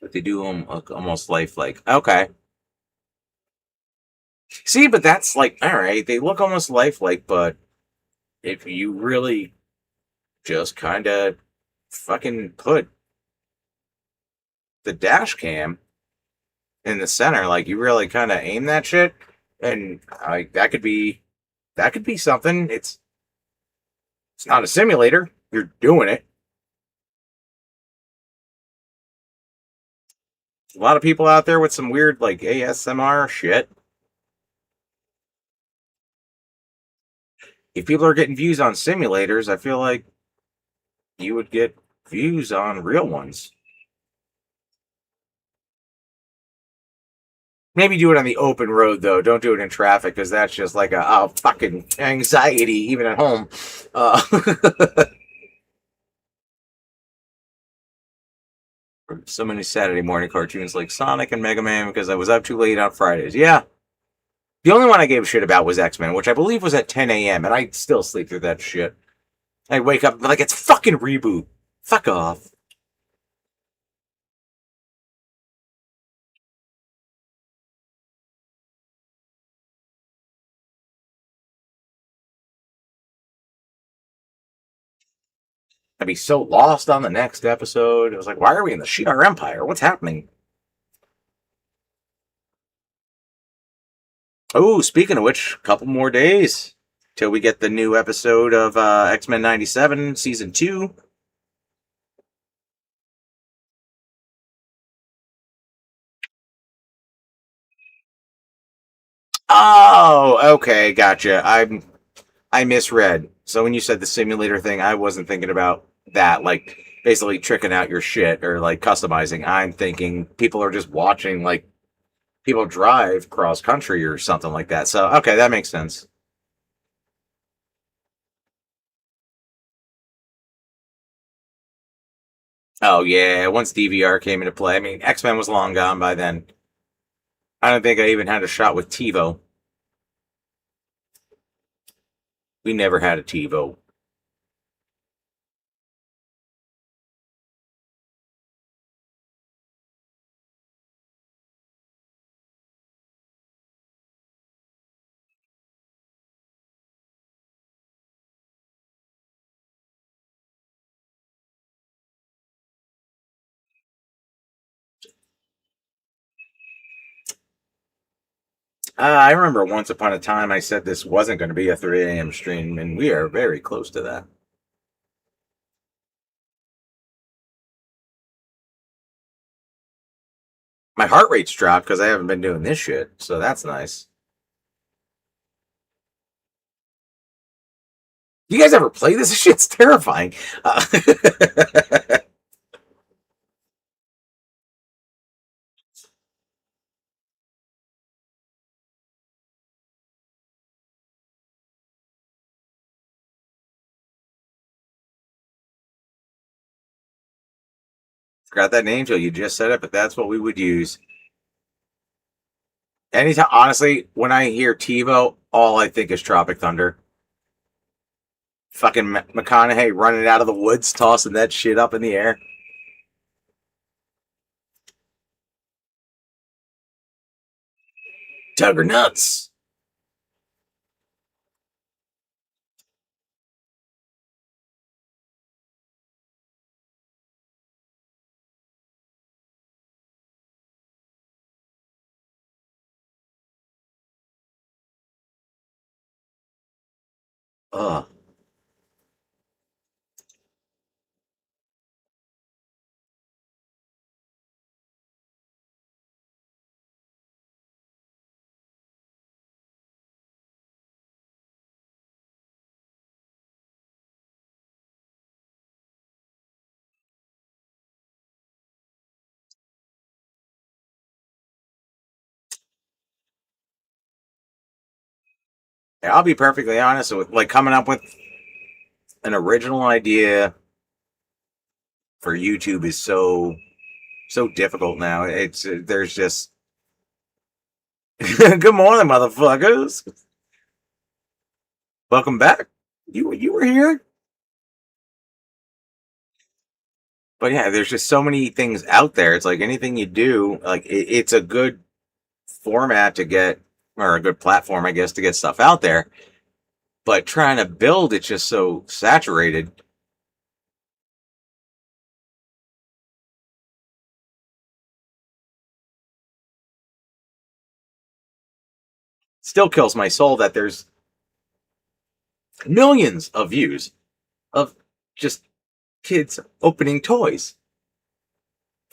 [SPEAKER 1] But they do them almost lifelike. Okay. See, but that's like, all right, they look almost lifelike, but if you really just kind of fucking put the dash cam in the center, like you really kind of aim that shit, and like that could be something. It's not a simulator. You're doing it. A lot of people out there with some weird like ASMR shit. If people are getting views on simulators, I feel like you would get views on real ones. Maybe do it on the open road though. Don't do it in traffic because that's just like a fucking anxiety even at home. Uh, so many Saturday morning cartoons like Sonic and Mega Man because I was up too late on Fridays. Yeah, the only one I gave a shit about was X-Men, which I believe was at 10 a.m. and I still sleep through that shit. I wake up like it's fucking reboot. Fuck off. I'd be so lost on the next episode. It was like, why are we in the Shi'ar Empire? What's happening? Oh, speaking of which, a couple more days till we get the new episode of X-Men 97 season 2. Oh, okay, gotcha. I misread. So when you said the simulator thing, I wasn't thinking about that, like basically tricking out your shit or like customizing. I'm thinking people are just watching like people drive cross country or something like that. So okay, that makes sense. Oh yeah, once DVR came into play, I mean X Men was long gone by then. I don't think I even had a shot with TiVo. We never had a TiVo. I remember once upon a time I said this wasn't going to be a 3 a.m. stream, and we are very close to that. My heart rate's dropped because I haven't been doing this shit, so that's nice. You guys ever play this? This shit's terrifying. Forgot that name till you just said it, but that's what we would use. Anytime, honestly, when I hear TiVo, all I think is Tropic Thunder. Fucking McConaughey running out of the woods, tossing that shit up in the air. Tugger nuts. Ugh. Yeah, I'll be perfectly honest with like coming up with an original idea for YouTube is so difficult now. It's there's just good morning, motherfuckers. Welcome back. You were here, but yeah, there's just so many things out there. It's like anything you do, like it's a good format to get or a good platform, I guess, to get stuff out there. But trying to build it's just so saturated. Still kills my soul that there's millions of views of just kids opening toys.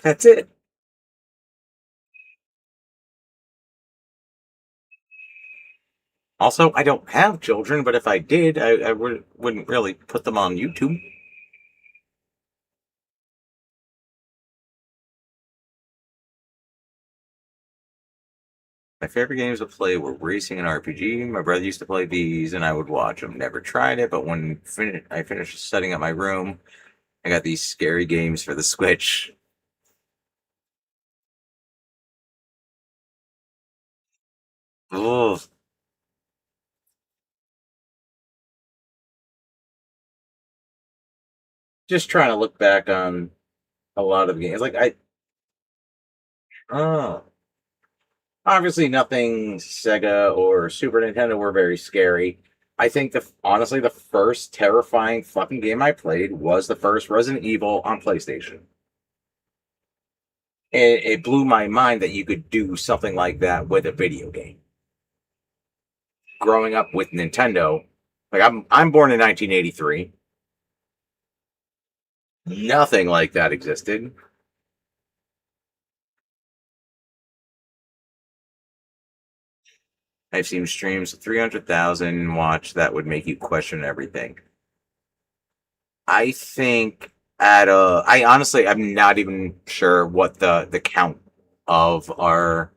[SPEAKER 1] That's it. Also, I don't have children, but if I did, I wouldn't really put them on YouTube. My favorite games to play were racing and RPG. My brother used to play these, and I would watch them. Never tried it, but when I finished setting up my room, I got these scary games for the Switch. Ugh. Just trying to look back on a lot of games. Like uh, obviously nothing Sega or Super Nintendo were very scary. I think honestly the first terrifying fucking game I played was the first Resident Evil on PlayStation. It blew my mind that you could do something like that with a video game. Growing up with Nintendo, like I'm born in 1983. Nothing like that existed. I've seen streams of 300,000 watch that would make you question everything. I think I honestly I'm not even sure what the count of our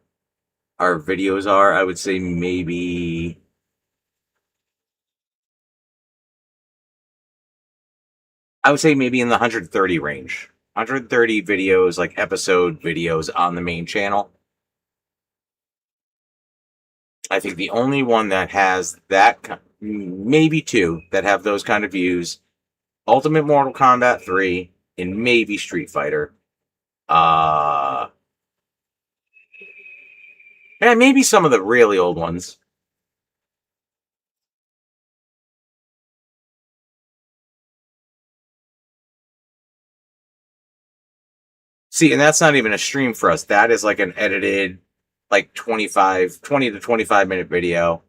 [SPEAKER 1] videos are. I would say maybe I would say maybe in the 130 range. 130 videos, like episode videos on the main channel. I think the only one that has that, maybe two that have those kind of views, Ultimate Mortal Kombat 3 and maybe Street Fighter. Uh, and maybe some of the really old ones. See, and that's not even a stream for us. That is like an edited, like 20 to 25 minute video.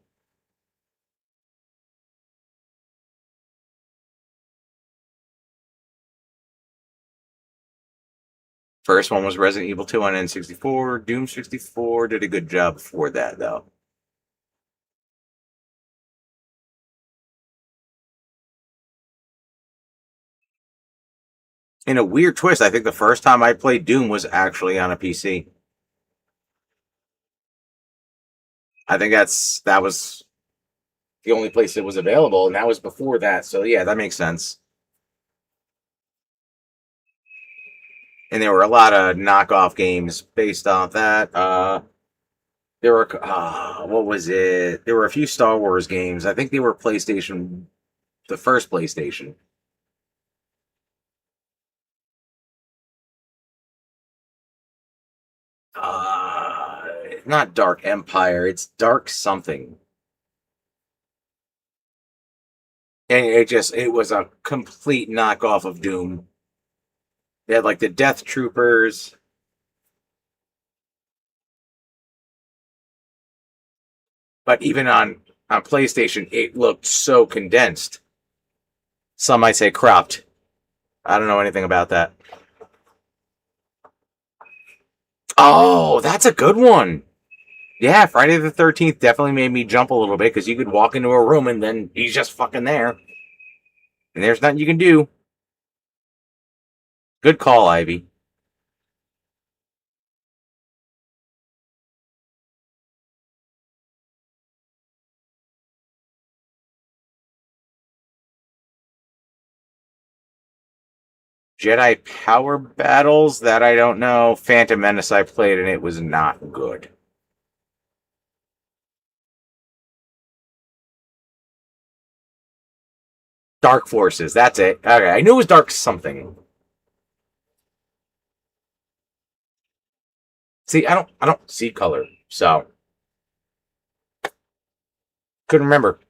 [SPEAKER 1] First one was Resident Evil 2 on N64. Doom 64 did a good job before that, though. In a weird twist, I think the first time I played Doom was actually on a PC. I think that was the only place it was available, and that was before that. So yeah, that makes sense. And there were a lot of knockoff games based off that. There were what was it? There were a few Star Wars games. I think they were PlayStation The first PlayStation. Not Dark Empire. It's Dark something. And it was a complete knockoff of Doom. They had like the Death Troopers. But even on PlayStation, it looked so condensed. Some might say cropped. I don't know anything about that. Oh, that's a good one. Yeah, Friday the 13th definitely made me jump a little bit because you could walk into a room and then he's just fucking there. And there's nothing you can do. Good call, Ivy. Jedi Power Battles, that I don't know. Phantom Menace I played and it was not good. Dark Forces, that's it. Okay, I knew it was Dark something. See, I don't see color, so couldn't remember.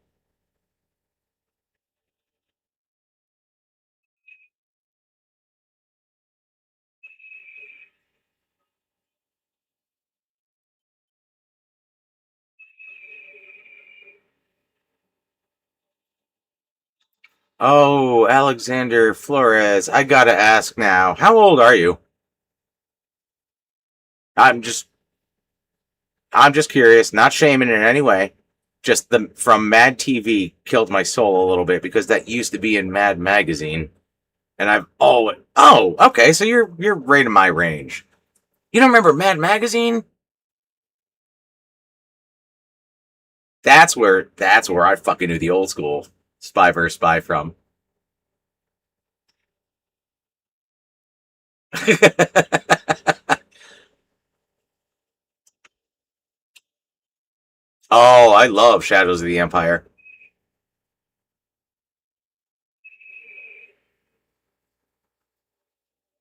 [SPEAKER 1] Oh, Alexander Flores, I gotta ask now. How old are you? I'm just I'm just curious, not shaming in any way. Just the from Mad TV killed my soul a little bit because that used to be in Mad Magazine, and I've always okay, so you're right in my range. You don't remember Mad Magazine? That's where I fucking knew the old school Spy vs Spy from. Oh, I love Shadows of the Empire.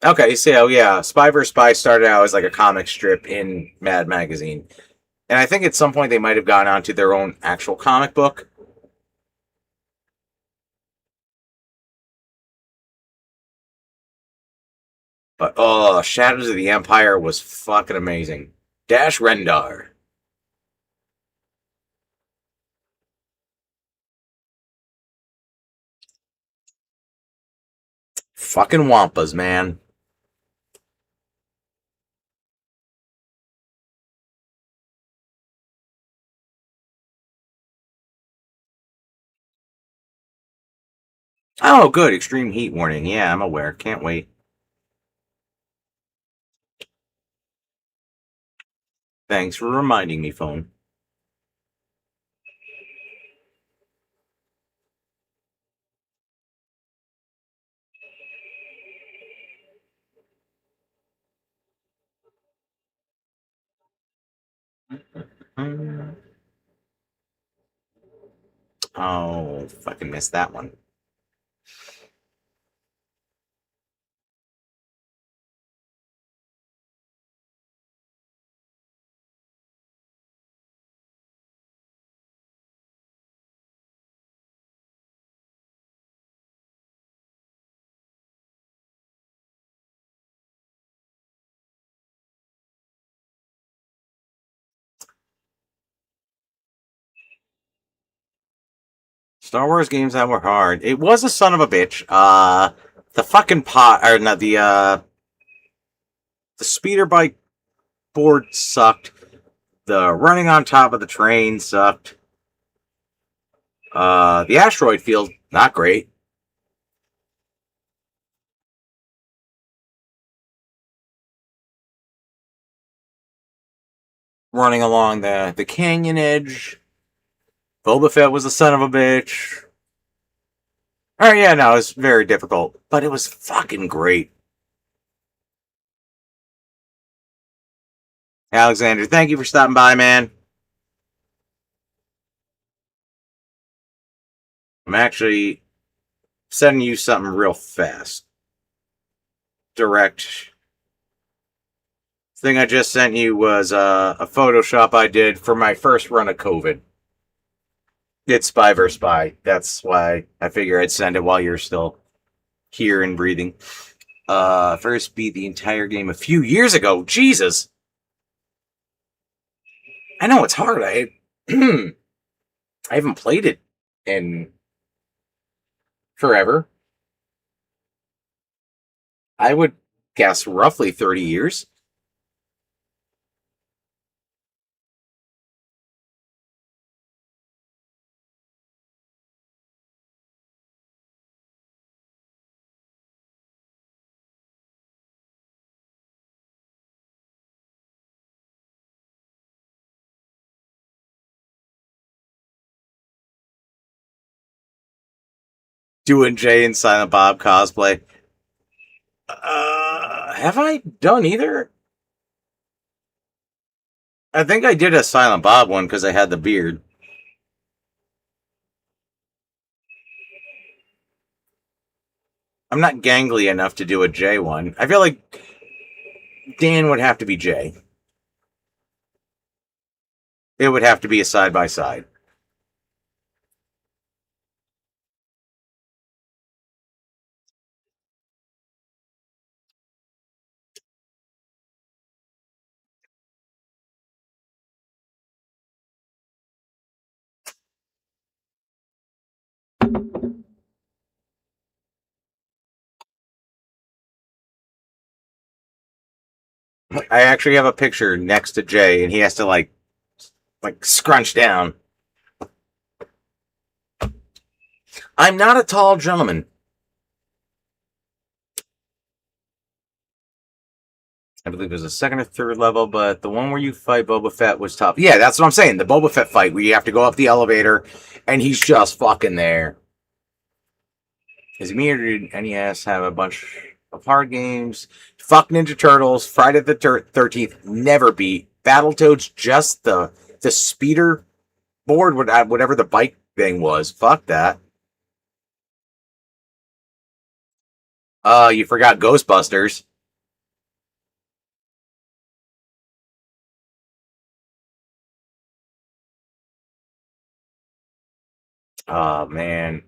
[SPEAKER 1] Okay, so yeah, Spy vs Spy started out as like a comic strip in Mad Magazine, and I think at some point they might have gone on to their own actual comic book. But oh, Shadows of the Empire was fucking amazing. Dash Rendar, fucking Wampas, man. Oh, good. Extreme heat warning. Yeah, I'm aware. Can't wait. Thanks for reminding me, phone. Oh, fucking missed that one. Star Wars games that were hard. It was a son of a bitch. The fucking pot or not the speeder bike board sucked. The running on top of the train sucked. The asteroid field not great. Running along the canyon edge. Boba Fett was a son of a bitch. Oh yeah, no, it was very difficult, but it was fucking great. Alexander, thank you for stopping by, man. I'm actually Sending you something real fast. Direct. Thing I just sent you was a Photoshop I did for my first run of COVID. It's Spy vs. Spy. That's why I figure I'd send it while you're still here and breathing. First beat the entire game a few years ago. Jesus. I know it's hard. I haven't played it in forever. I would guess roughly 30 years. Doing Jay and Silent Bob cosplay. Have I done either? I think I did a Silent Bob one because I had the beard. I'm not gangly enough to do a Jay one. I feel like Dan would have to be Jay. It would have to be a side by side. I actually have a picture next to Jay, and he has to like scrunch down. I'm not a tall gentleman. I believe there's a second or third level, but the one where you fight Boba Fett was tough. Yeah, that's what I'm saying. The Boba Fett fight where you have to go up the elevator, and he's just fucking there. Is me or did NES have a bunch of hard games? Fuck Ninja Turtles, Friday the 13th, never beat. Battletoads, just the speeder board, whatever the bike thing was. Fuck that. You forgot Ghostbusters. Oh man.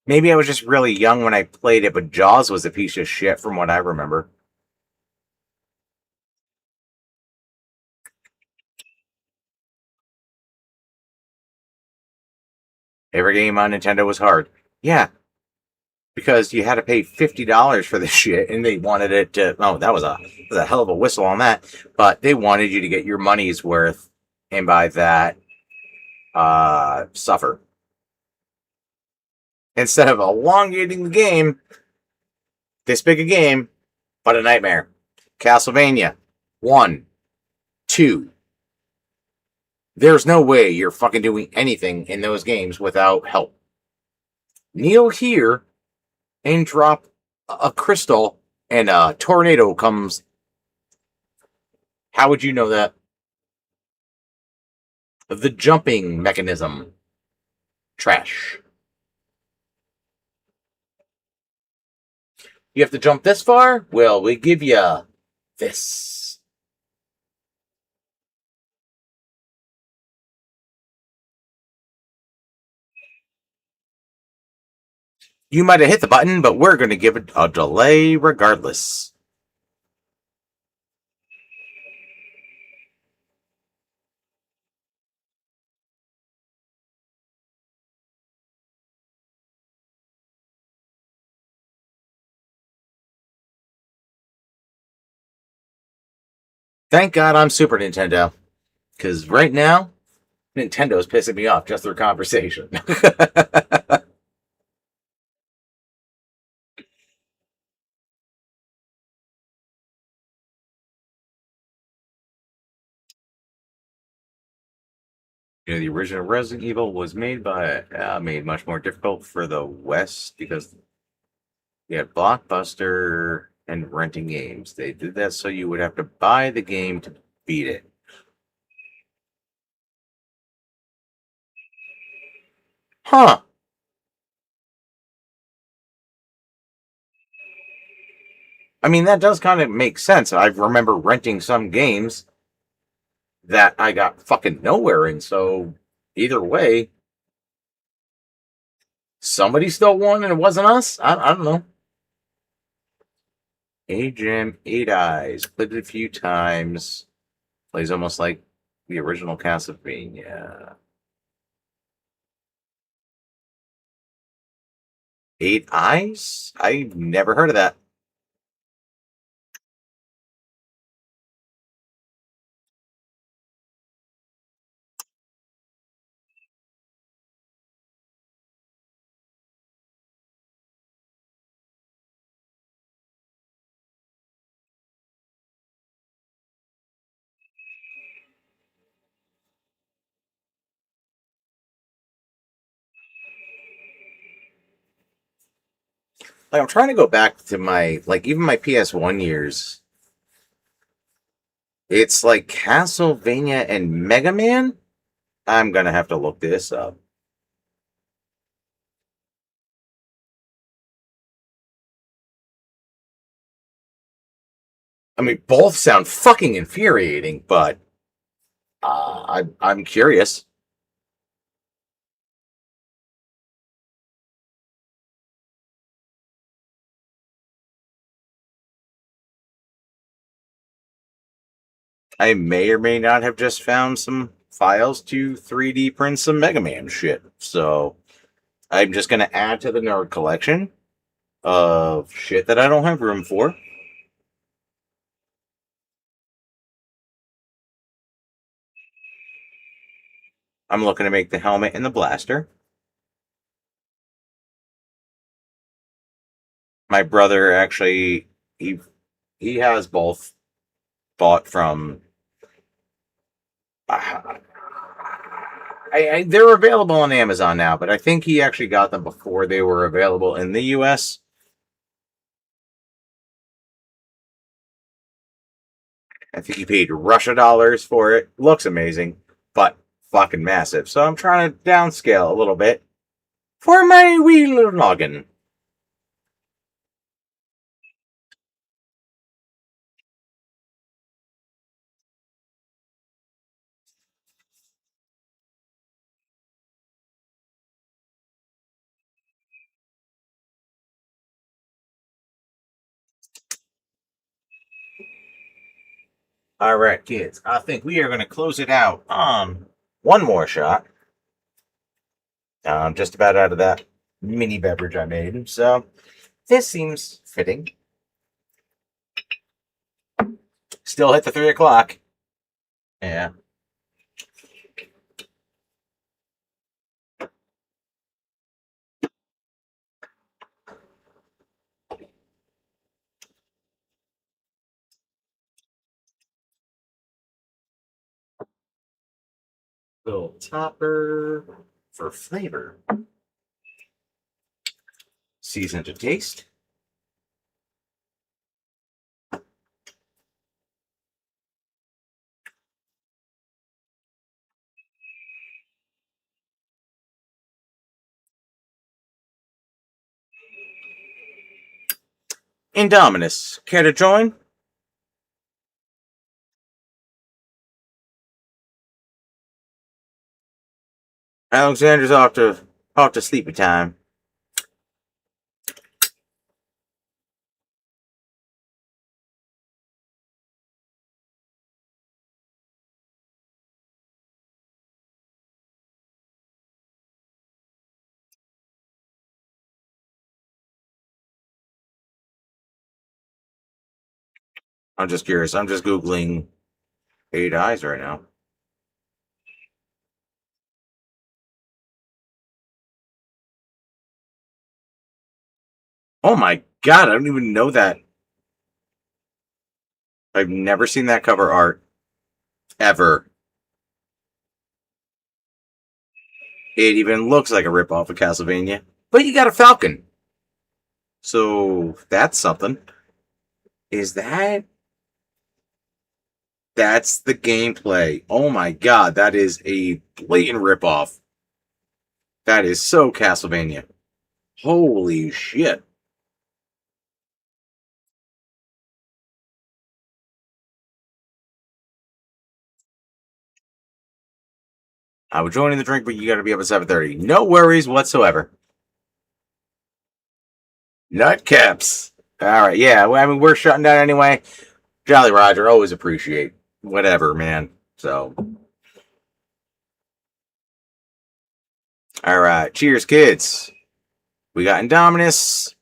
[SPEAKER 1] Maybe I was just really young when I played it, but Jaws was a piece of shit from what I remember. Every game on Nintendo was hard. Yeah, because you had to pay $50 for this shit, and they wanted it to. Oh, that was a hell of a whistle on that. But they wanted you to get your money's worth, and by that, suffer instead of elongating the game. This big a game, but a nightmare. Castlevania, 1, 2. There's no way you're fucking doing anything in those games without help. Kneel here and drop a crystal, and a tornado comes. How would you know that? The jumping mechanism. Trash. You have to jump this far? Well, we give you this. You might have hit the button, but we're going to give it a delay regardless. Thank God I'm Super Nintendo. Because right now, Nintendo's pissing me off just through conversation. The original Resident Evil was made much more difficult for the West because you had Blockbuster and renting games. They did that so you would have to buy the game to beat it. Huh. I mean, that does kind of make sense. I remember renting some games that I got fucking nowhere in. So either way, somebody still won and it wasn't us. I don't know. A Gem, Eight Eyes. Played it a few times. Plays almost like the original Castlevania. Eight Eyes? I've never heard of that. Like I'm trying to go back to my like even my PS1 years. It's like Castlevania and Mega Man. I'm gonna have to look this up. I mean, both sound fucking infuriating, but I'm curious. I may or may not have just found some files to 3D print some Mega Man shit. So I'm just gonna add to the nerd collection of shit that I don't have room for. I'm looking to make the helmet and the blaster. My brother actually he he has both bought from. They're available on Amazon now, but I think he actually got them before they were available in the U.S. I think he paid Russia dollars for it. Looks amazing, but fucking massive. So I'm trying to downscale a little bit for my wee little noggin. All right, kids. I think we are going to close it out on one more shot. I'm just about out of that mini beverage I made, so this seems fitting. Still hit the 3 o'clock. Yeah. Little topper for flavor. Season to taste. Indominus, care to join? Alexander's off to sleepy time. I'm just curious. I'm just googling Eight Eyes right now. Oh my god! I don't even know that. I've never seen that cover art ever. It even looks like a ripoff of Castlevania, but you got a falcon, so that's something. Is that? That's the gameplay. Oh my god, that is a blatant ripoff. That is so Castlevania. Holy shit. I would join in the drink, but you got to be up at 7:30. No worries whatsoever. Nutcaps. All right, yeah. Well, I mean, we're shutting down anyway. Jolly Roger, always appreciate whatever, man. So, all right. Cheers, kids. We got Indominus,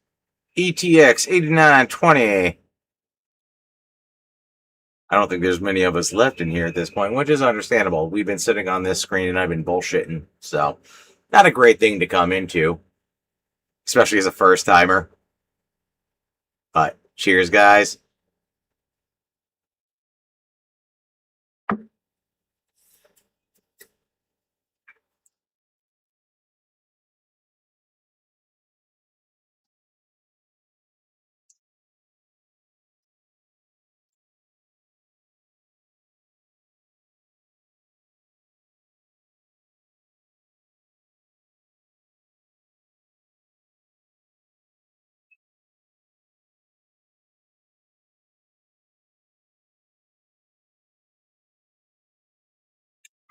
[SPEAKER 1] ETX 8920. I don't think there's many of us left in here at this point, which is understandable. We've been sitting on this screen and I've been bullshitting. So, not a great thing to come into, especially as a first timer. But cheers, guys.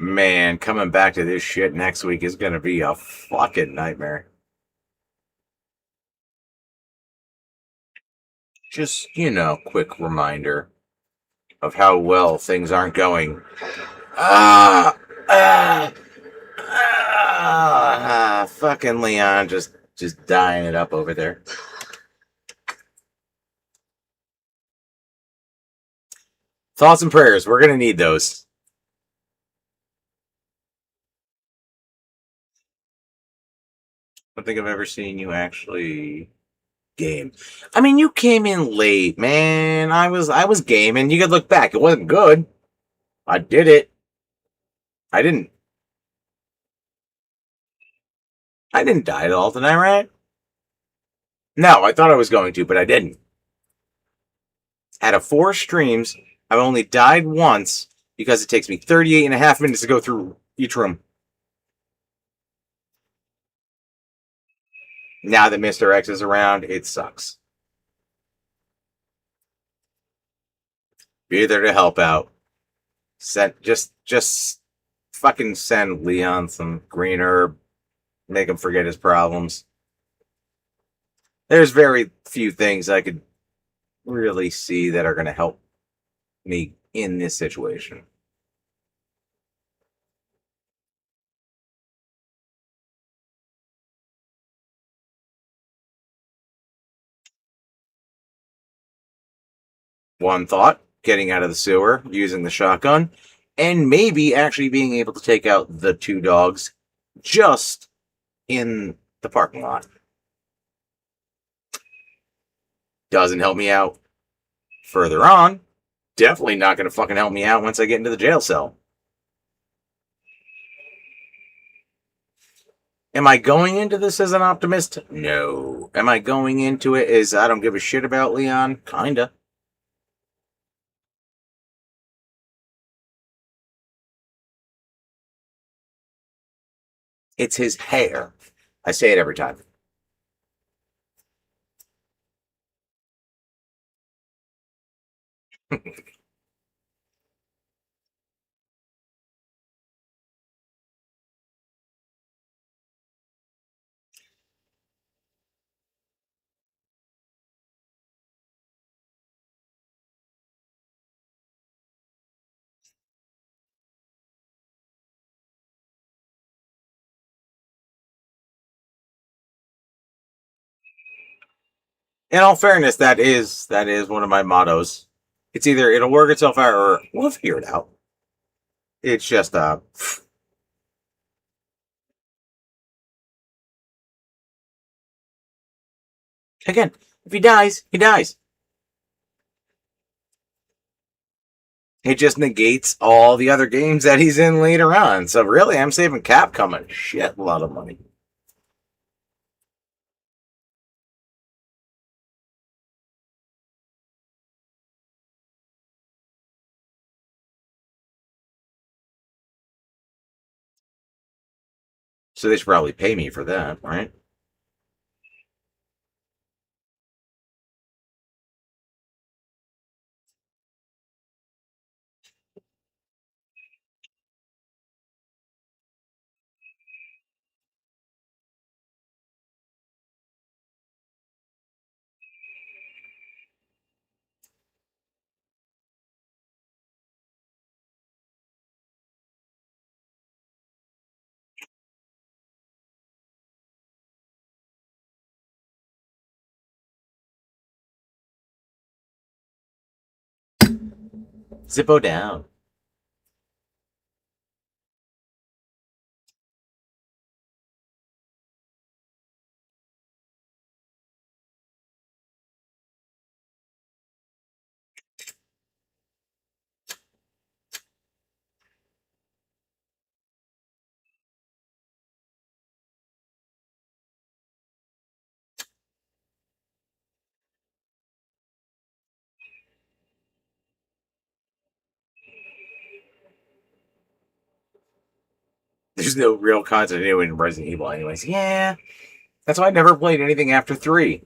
[SPEAKER 1] Man, coming back to this shit next week is going to be a fucking nightmare. Just, quick reminder of how well things aren't going. Ah! Ah! Fucking Leon just dying it up over there. Thoughts and prayers. We're going to need those. I don't think I've ever seen you actually game. I mean, you came in late, man. I was gaming. You could look back. It wasn't good. I did it. I didn't I didn't die at all tonight, right? No, I thought I was going to, but I didn't. Out of 4 streams, I've only died once because it takes me 38 and a half minutes to go through each room. Now that Mr. X is around, it sucks. Be there to help out. Just fucking send Leon some green herb. Make him forget his problems. There's very few things I could really see that are going to help me in this situation. One thought, getting out of the sewer, using the shotgun, and maybe actually being able to take out the 2 dogs just in the parking lot. Doesn't help me out further on. Definitely not going to fucking help me out once I get into the jail cell. Am I going into this as an optimist? No. Am I going into it as I don't give a shit about Leon? Kinda. It's his hair. I say it every time. In all fairness, that is one of my mottos. It's either it'll work itself out or we'll figure it out. It's just again, if he dies, he dies. It just negates all the other games that he's in later on. So really, I'm saving Capcom a shit lot of money. So they should probably pay me for that, right? Zippo down. There's no real continuity in Resident Evil, anyways. Yeah, that's why I never played anything after 3.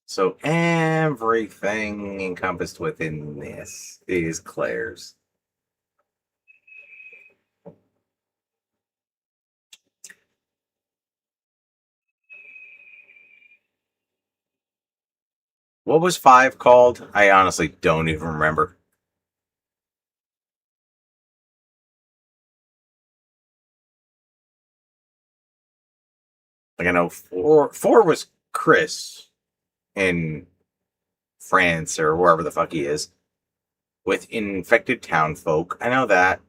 [SPEAKER 1] So everything encompassed within this is Claire's. What was 5 called? I honestly don't even remember. Like I know 4 was Chris in France or wherever the fuck he is with infected townfolk. I know that.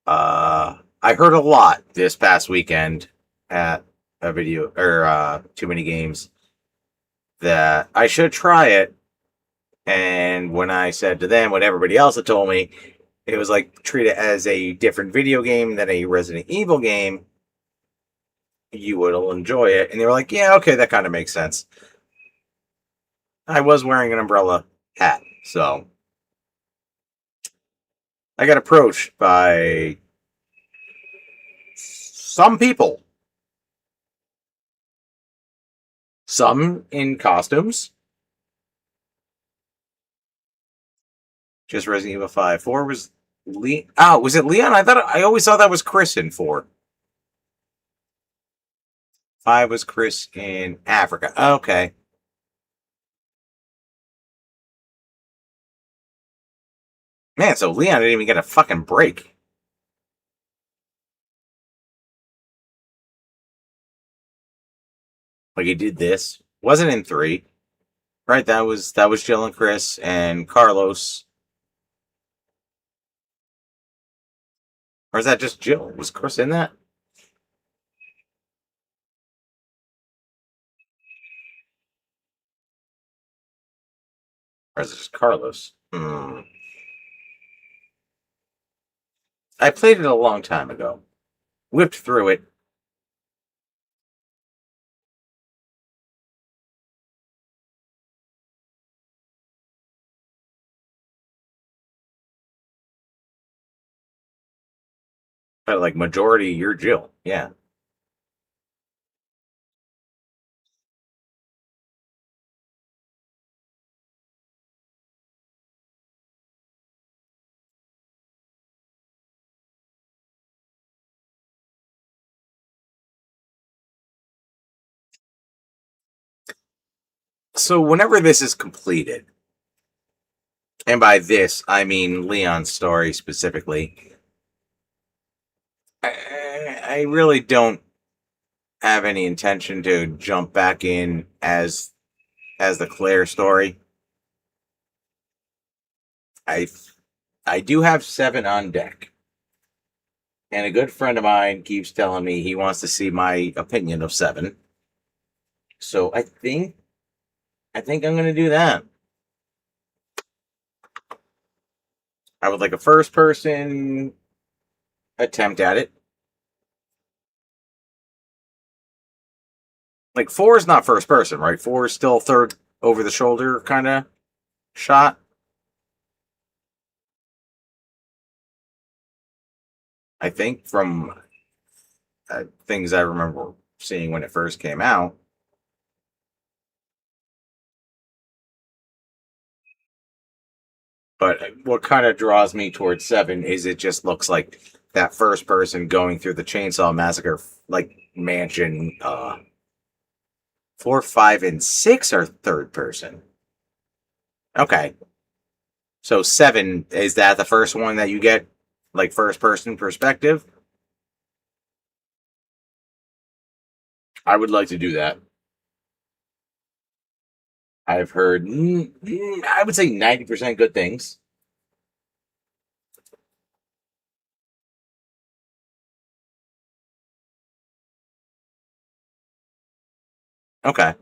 [SPEAKER 1] I heard a lot this past weekend at a video or Too Many Games that I should try it. And when I said to them what everybody else had told me, it was like treat it as a different video game than a Resident Evil game. You will enjoy it. And they were like, yeah, okay, that kind of makes sense. I was wearing an umbrella hat, so I got approached by some people, some in costumes. Just Resident Evil 5. 4 was Oh, was it Leon? I always thought that was Chris in 4. 5 was Chris in Africa. Okay. Man, so Leon didn't even get a fucking break. Like he did this. Wasn't in 3. Right, that was Jill and Chris and Carlos. Or is that just Jill? Was Chris in that? Or is it just Carlos? I played it a long time ago. Whipped through it. But like majority, you're Jill. Yeah. So whenever this is completed, and by this I mean Leon's story specifically, I really don't have any intention to jump back in as the Claire story. I I do have 7 on deck, and a good friend of mine keeps telling me he wants to see my opinion of 7. So I think I'm gonna do that. I would like a first person attempt at it. Like 4 is not first person, right? 4 is still third over the shoulder kind of shot. I think from things I remember seeing when it first came out. But what kind of draws me towards 7 is it just looks like that first person going through the Chainsaw Massacre like mansion. 4, 5, and 6 are third person. Okay, so 7, is that the first one that you get like first person perspective? I would like to do that. I've heard, I would say 90% good things. Okay.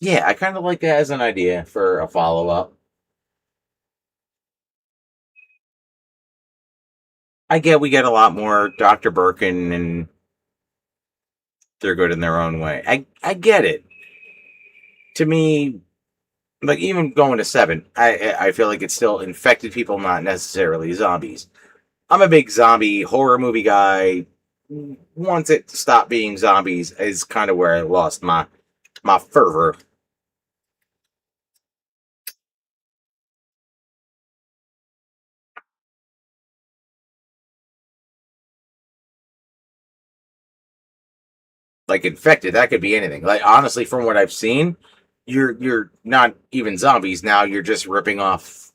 [SPEAKER 1] Yeah, I kind of like that as an idea for a follow up. I get we get a lot more Dr. Birkin and they're good in their own way. I get it. To me, like even going to 7, I feel like it's still infected people, not necessarily zombies. I'm a big zombie horror movie guy. Once it stopped being zombies is kind of where I lost my fervor. Like infected, that could be anything. Like honestly, from what I've seen, you're not even zombies now. You're just ripping off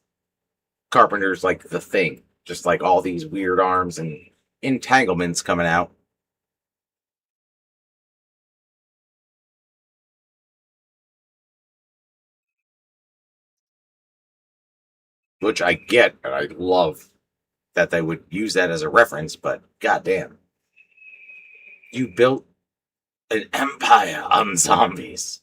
[SPEAKER 1] Carpenter's like the Thing, just like all these weird arms and entanglements coming out, which I get and I love that they would use that as a reference. But goddamn, you built an empire on zombies.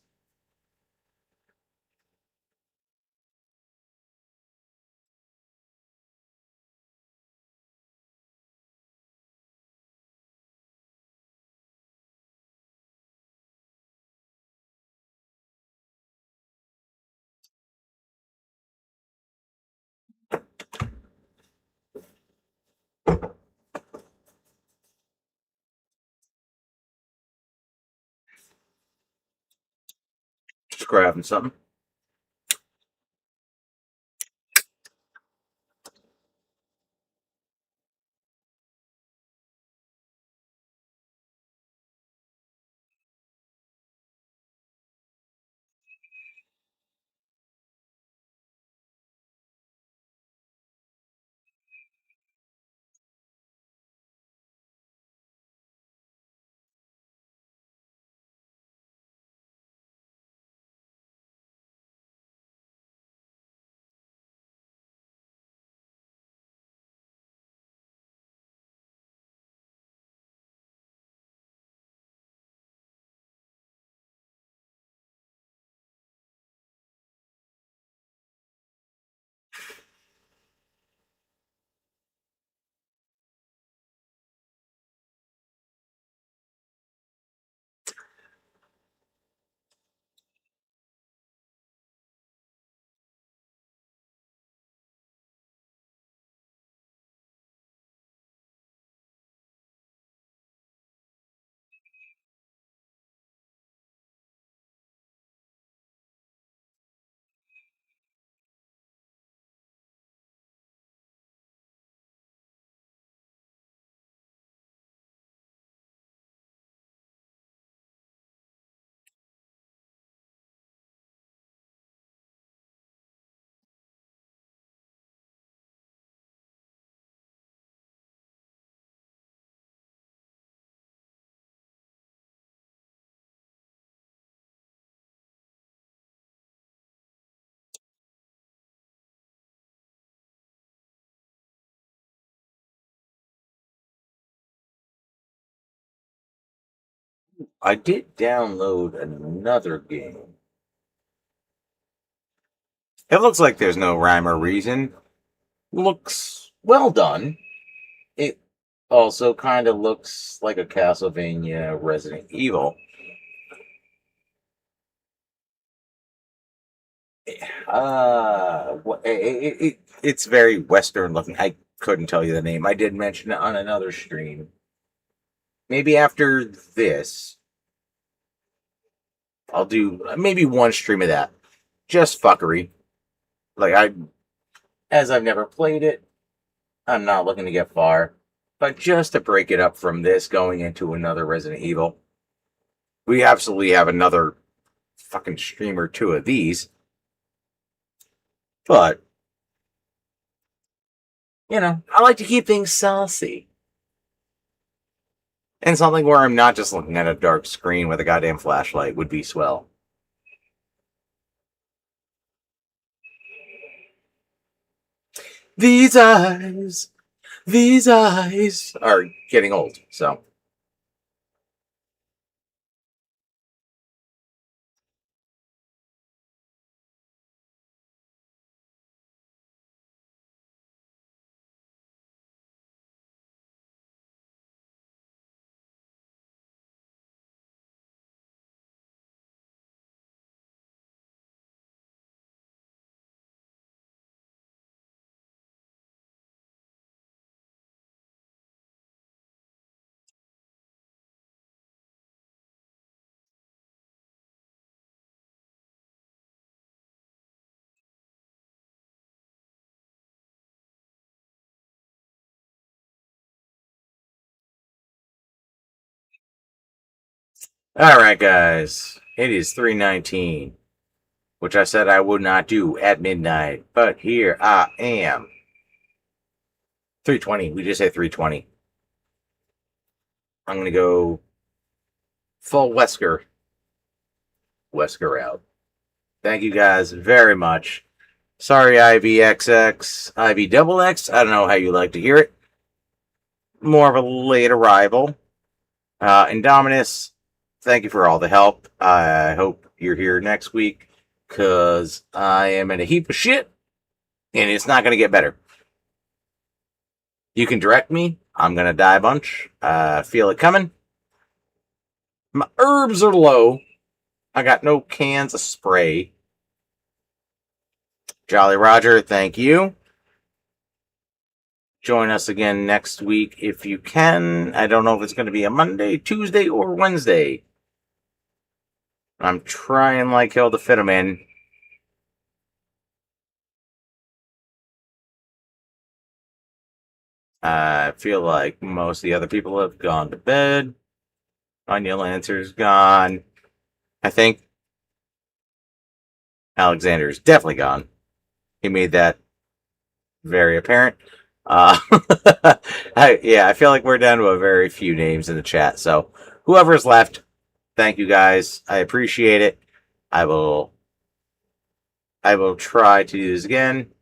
[SPEAKER 1] Just grabbing something. I did download another game. It looks like there's no rhyme or reason. Looks well done. It also kind of looks like a Castlevania Resident Evil. It's very Western looking. I couldn't tell you the name. I did mention it on another stream. Maybe after this, I'll do maybe one stream of that. Just fuckery. As I've never played it, I'm not looking to get far. But just to break it up from this going into another Resident Evil, we absolutely have another fucking stream or two of these. But, I like to keep things saucy. And something where I'm not just looking at a dark screen with a goddamn flashlight would be swell. These eyes are getting old, so. Alright, guys. It is 3:19, which I said I would not do at midnight, but here I am. 3:20. We just hit 3:20. I'm going to go full Wesker. Wesker out. Thank you guys very much. Sorry, IVXX, IV double X. I don't know how you like to hear it. More of a late arrival. Indominus, thank you for all the help. I hope you're here next week because I am in a heap of shit and it's not going to get better. You can direct me. I'm going to die a bunch. Feel it coming. My herbs are low. I got no cans of spray. Jolly Roger, thank you. Join us again next week if you can. I don't know if it's going to be a Monday, Tuesday, or Wednesday. I'm trying like hell to fit them in. I feel like most of the other people have gone to bed. Anya Lancer's gone. I think Alexander's definitely gone. He made that very apparent. I feel like we're down to a very few names in the chat. So whoever's left, thank you guys. I appreciate it. I will try to do this again.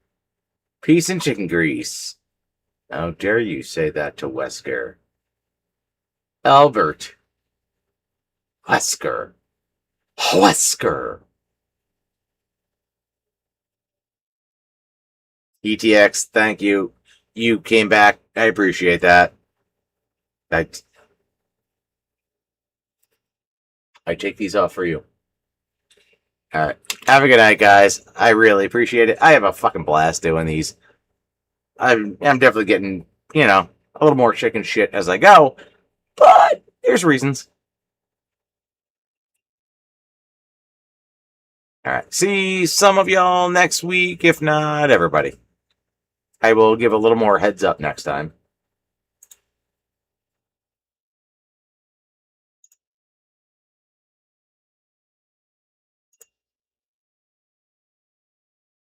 [SPEAKER 1] Peace and chicken grease. How dare you say that to Wesker? Albert. Wesker. Wesker. ETX, thank you. You came back. I appreciate that. I take these off for you. All right. Have a good night, guys. I really appreciate it. I have a fucking blast doing these. I'm definitely getting, a little more chicken shit as I go, but there's reasons. All right. See some of y'all next week, if not everybody. I will give a little more heads up next time.